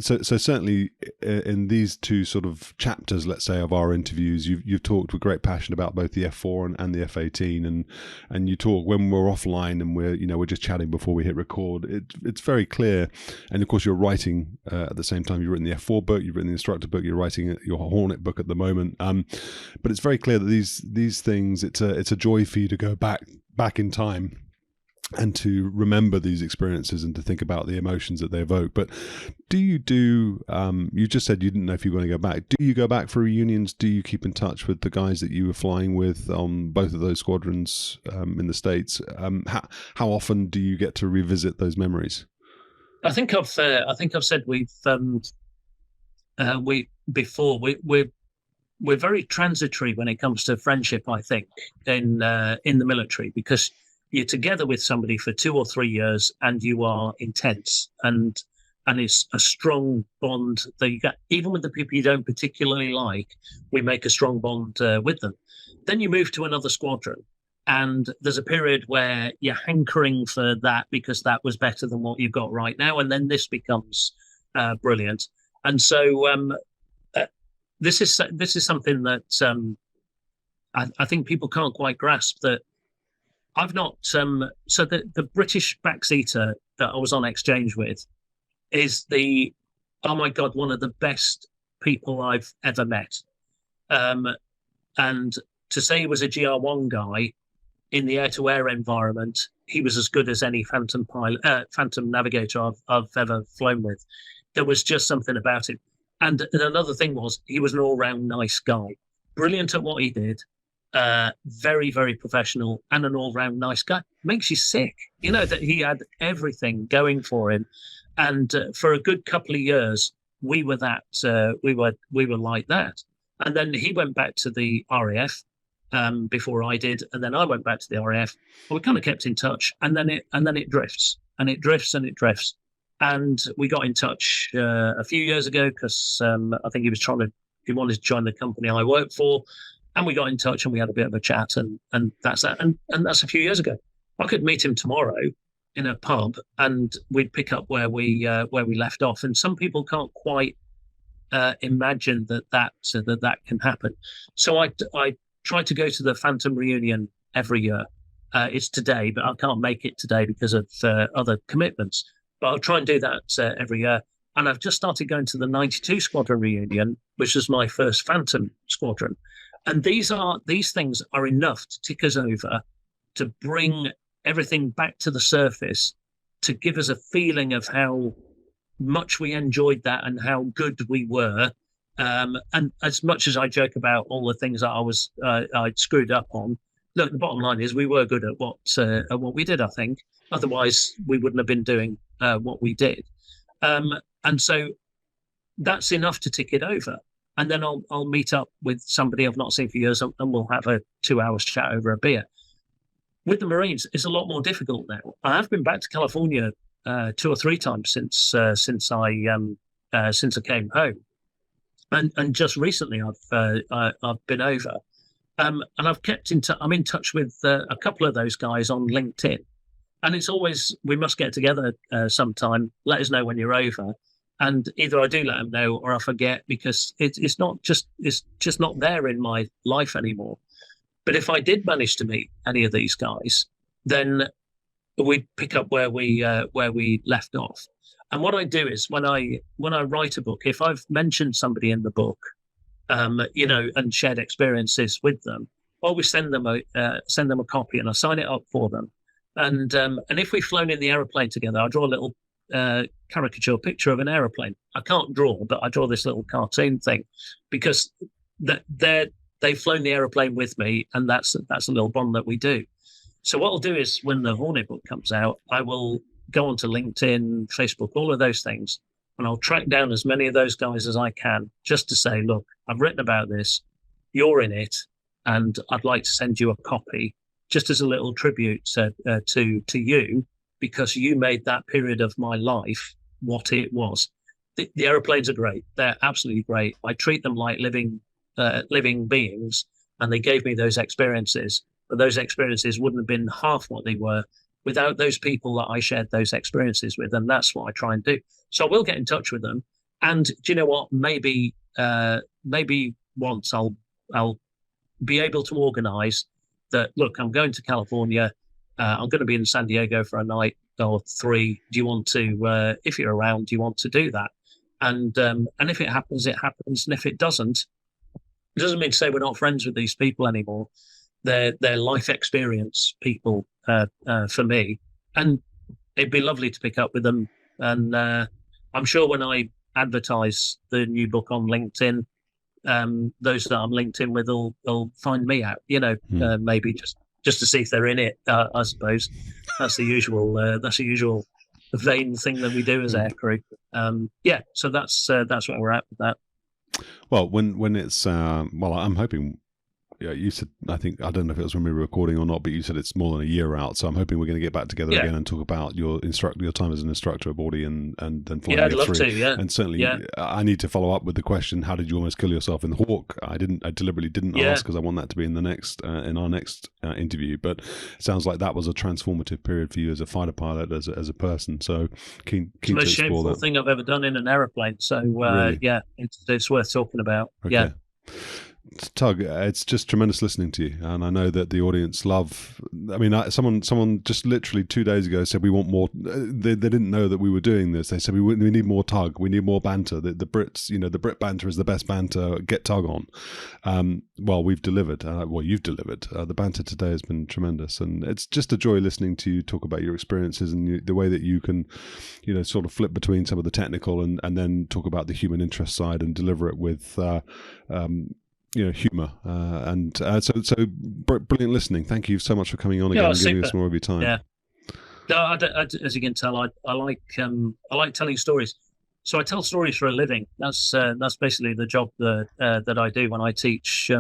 So certainly in these two sort of chapters, let's say, of our interviews, you've talked with great passion about both the F4 and the F-18, and you talk when we're offline and we're just chatting before we hit record. It's very clear, and of course you're writing at the same time. You've written the F4 book, you've written the instructor book, you're writing your Hornet book at the moment. But it's very clear that these things, it's a joy for you to go back in time and to remember these experiences and to think about the emotions that they evoke. But do you you just said you didn't know if you were going to go back. Do you go back for reunions? Do you keep in touch with the guys that you were flying with on both of those squadrons in the States? How often do you get to revisit those memories? I think I've said we're very transitory when it comes to friendship, I think, in the military, because you're together with somebody for 2 or 3 years and you are intense, and it's a strong bond that you get. Even with the people you don't particularly like, we make a strong bond with them. Then you move to another squadron, and there's a period where you're hankering for that because that was better than what you've got right now, and then this becomes brilliant. And so this is something that I think people can't quite grasp, that I've not. So the British backseater that I was on exchange with is oh my God, one of the best people I've ever met. And to say he was a GR1 guy in the air-to-air environment, he was as good as any Phantom navigator I've ever flown with. There was just something about him. And another thing was, he was an all-round nice guy, brilliant at what he did. Very, very professional, and an all-round nice guy. Makes you sick, that he had everything going for him. And for a good couple of years, we were that. We were like that. And then he went back to the RAF before I did, and then I went back to the RAF. Well, we kind of kept in touch, and then it drifts, and it drifts, and it drifts. And we got in touch a few years ago because I think he wanted to join the company I work for. And we got in touch and we had a bit of a chat, and that's that. And that's a few years ago. I could meet him tomorrow in a pub and we'd pick up where we left off. And some people can't quite imagine that can happen. So I try to go to the Phantom reunion every year. It's today, but I can't make it today because of other commitments. But I'll try and do that every year. And I've just started going to the 92 Squadron reunion, which was my first Phantom squadron. And these things are enough to tick us over, to bring everything back to the surface, to give us a feeling of how much we enjoyed that and how good we were. And as much as I joke about all the things that I'd screwed up on, look, the bottom line is we were good at what we did, I think. Otherwise, we wouldn't have been doing what we did. And so that's enough to tick it over. And then I'll meet up with somebody I've not seen for years, and we'll have a 2-hour chat over a beer. With the Marines, it's a lot more difficult now. I have been back to California 2 or 3 times since I came home, and just recently I've been over, and I've kept in touch. I'm in touch with a couple of those guys on LinkedIn, and it's always, we must get together sometime. Let us know when you're over. and either I do let them know or I forget, because it's just not there in my life anymore. But if I did manage to meet any of these guys, then we'd pick up where we left off. And what I do is when I write a book, if I've mentioned somebody in the book, and shared experiences with them, I always send them a copy, and I sign it up for them. And if we've flown in the aeroplane together, I draw a little caricature picture of an aeroplane. I can't draw, but I draw this little cartoon thing, because they've flown the aeroplane with me, and that's a little bond that we do. So what I'll do is, when the Hornet book comes out, I will go onto LinkedIn, Facebook, all of those things, and I'll track down as many of those guys as I can, just to say, look, I've written about this, you're in it, and I'd like to send you a copy, just as a little tribute to you, because you made that period of my life what it was. The aeroplanes are great. They're absolutely great. I treat them like living beings, and they gave me those experiences, but those experiences wouldn't have been half what they were without those people that I shared those experiences with. And that's what I try and do. So I will get in touch with them. And do you know what? Maybe once I'll be able to organize that. Look, I'm going to California. I'm going to be in San Diego for a night or 3. Do you want to, if you're around, do you want to do that? And if it happens, it happens. And if it doesn't mean to say we're not friends with these people anymore. They're life experience people for me, and it'd be lovely to pick up with them. And I'm sure when I advertise the new book on LinkedIn, those that I'm linked in with will find me out. Maybe just to see if they're in it. I suppose that's the usual vain thing that we do as aircrew. So that's where we're at with that. Well, when it's I'm hoping. Yeah, you said, I don't know if it was when we were recording or not, but you said it's more than a year out. So I'm hoping we're going to get back together again and talk about your time as an instructor aboard and then flying I'd love to. Yeah, and certainly I need to follow up with the question: how did you almost kill yourself in the Hawk? I deliberately didn't ask, because I want that to be in the next in our next interview. But it sounds like that was a transformative period for you as a fighter pilot, as a person. So keen to explore that. It's the most shameful thing I've ever done in an aeroplane. So really? it's worth talking about. Okay. Yeah. Tug, it's just tremendous listening to you, and I know that the audience love. I mean, someone just literally 2 days ago said we want more. They didn't know that we were doing this. They said we need more Tug. We need more banter. The Brits, the Brit banter is the best banter. Get Tug on. Well, we've delivered. You've delivered. The banter today has been tremendous, and it's just a joy listening to you talk about your experiences and the way that you can, sort of flip between some of the technical and then talk about the human interest side and deliver it with. Humor so brilliant listening. Thank you so much for coming on again and giving us more of your time. Yeah, no, as you can tell, I like telling stories. So I tell stories for a living. That's basically the job that I do when I teach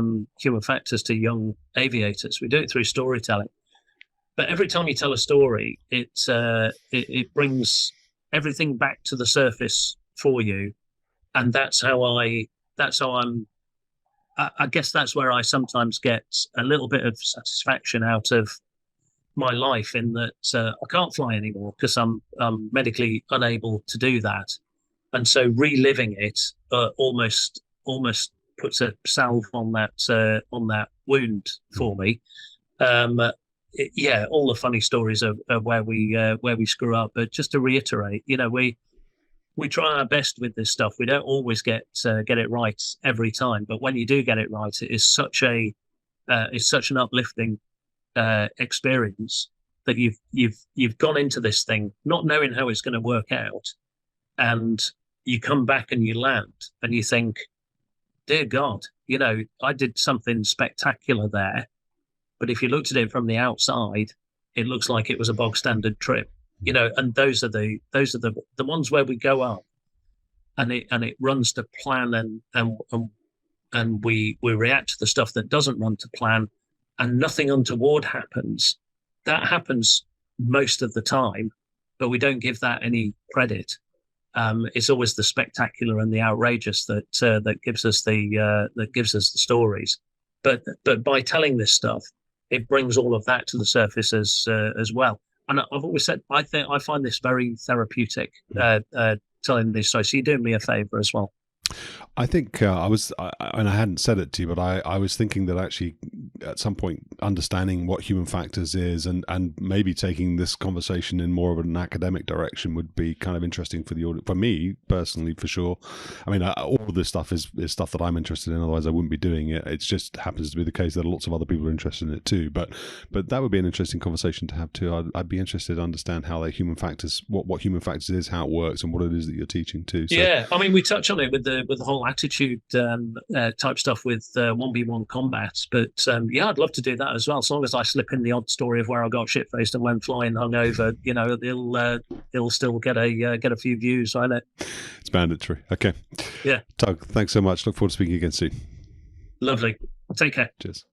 human factors to young aviators. We do it through storytelling. But every time you tell a story, it brings everything back to the surface for you, and that's how I'm. I guess that's where I sometimes get a little bit of satisfaction out of my life, in that I can't fly anymore because I'm medically unable to do that, and so reliving it almost puts a salve on that wound for me. All the funny stories of where we screw up, but just to reiterate, we try our best with this stuff. We don't always get it right every time, but when you do get it right, it is such an uplifting experience that you've gone into this thing not knowing how it's going to work out, and you come back and you land and you think, dear God, I did something spectacular there, but if you looked at it from the outside, it looks like it was a bog standard trip. And those are the ones where we go up and it runs to plan, and we react to the stuff that doesn't run to plan, and nothing untoward happens. That happens most of the time, but we don't give that any credit. It's always the spectacular and the outrageous that gives us the stories. But by telling this stuff, it brings all of that to the surface as well. And I've always said, I find this very therapeutic, telling these stories. So you're doing me a favour as well. I think and I hadn't said it to you, but I was thinking that actually at some point understanding what human factors is and maybe taking this conversation in more of an academic direction would be kind of interesting for the audience, for me personally, for sure. I mean, all of this stuff is stuff that I'm interested in, otherwise I wouldn't be doing it. It just happens to be the case that lots of other people are interested in it too. But that would be an interesting conversation to have too. I'd be interested to understand how human factors, what human factors is, how it works, and what it is that you're teaching too. So, yeah, I mean, we touch on it with the whole attitude type stuff with 1v1 combat, but yeah, I'd love to do that as well. As long as I slip in the odd story of where I got shit faced and went flying hungover, you know, it'll still get a few views, right? It's mandatory. Okay. Yeah. Tug, thanks so much. Look forward to speaking again soon. Lovely. Take care. Cheers.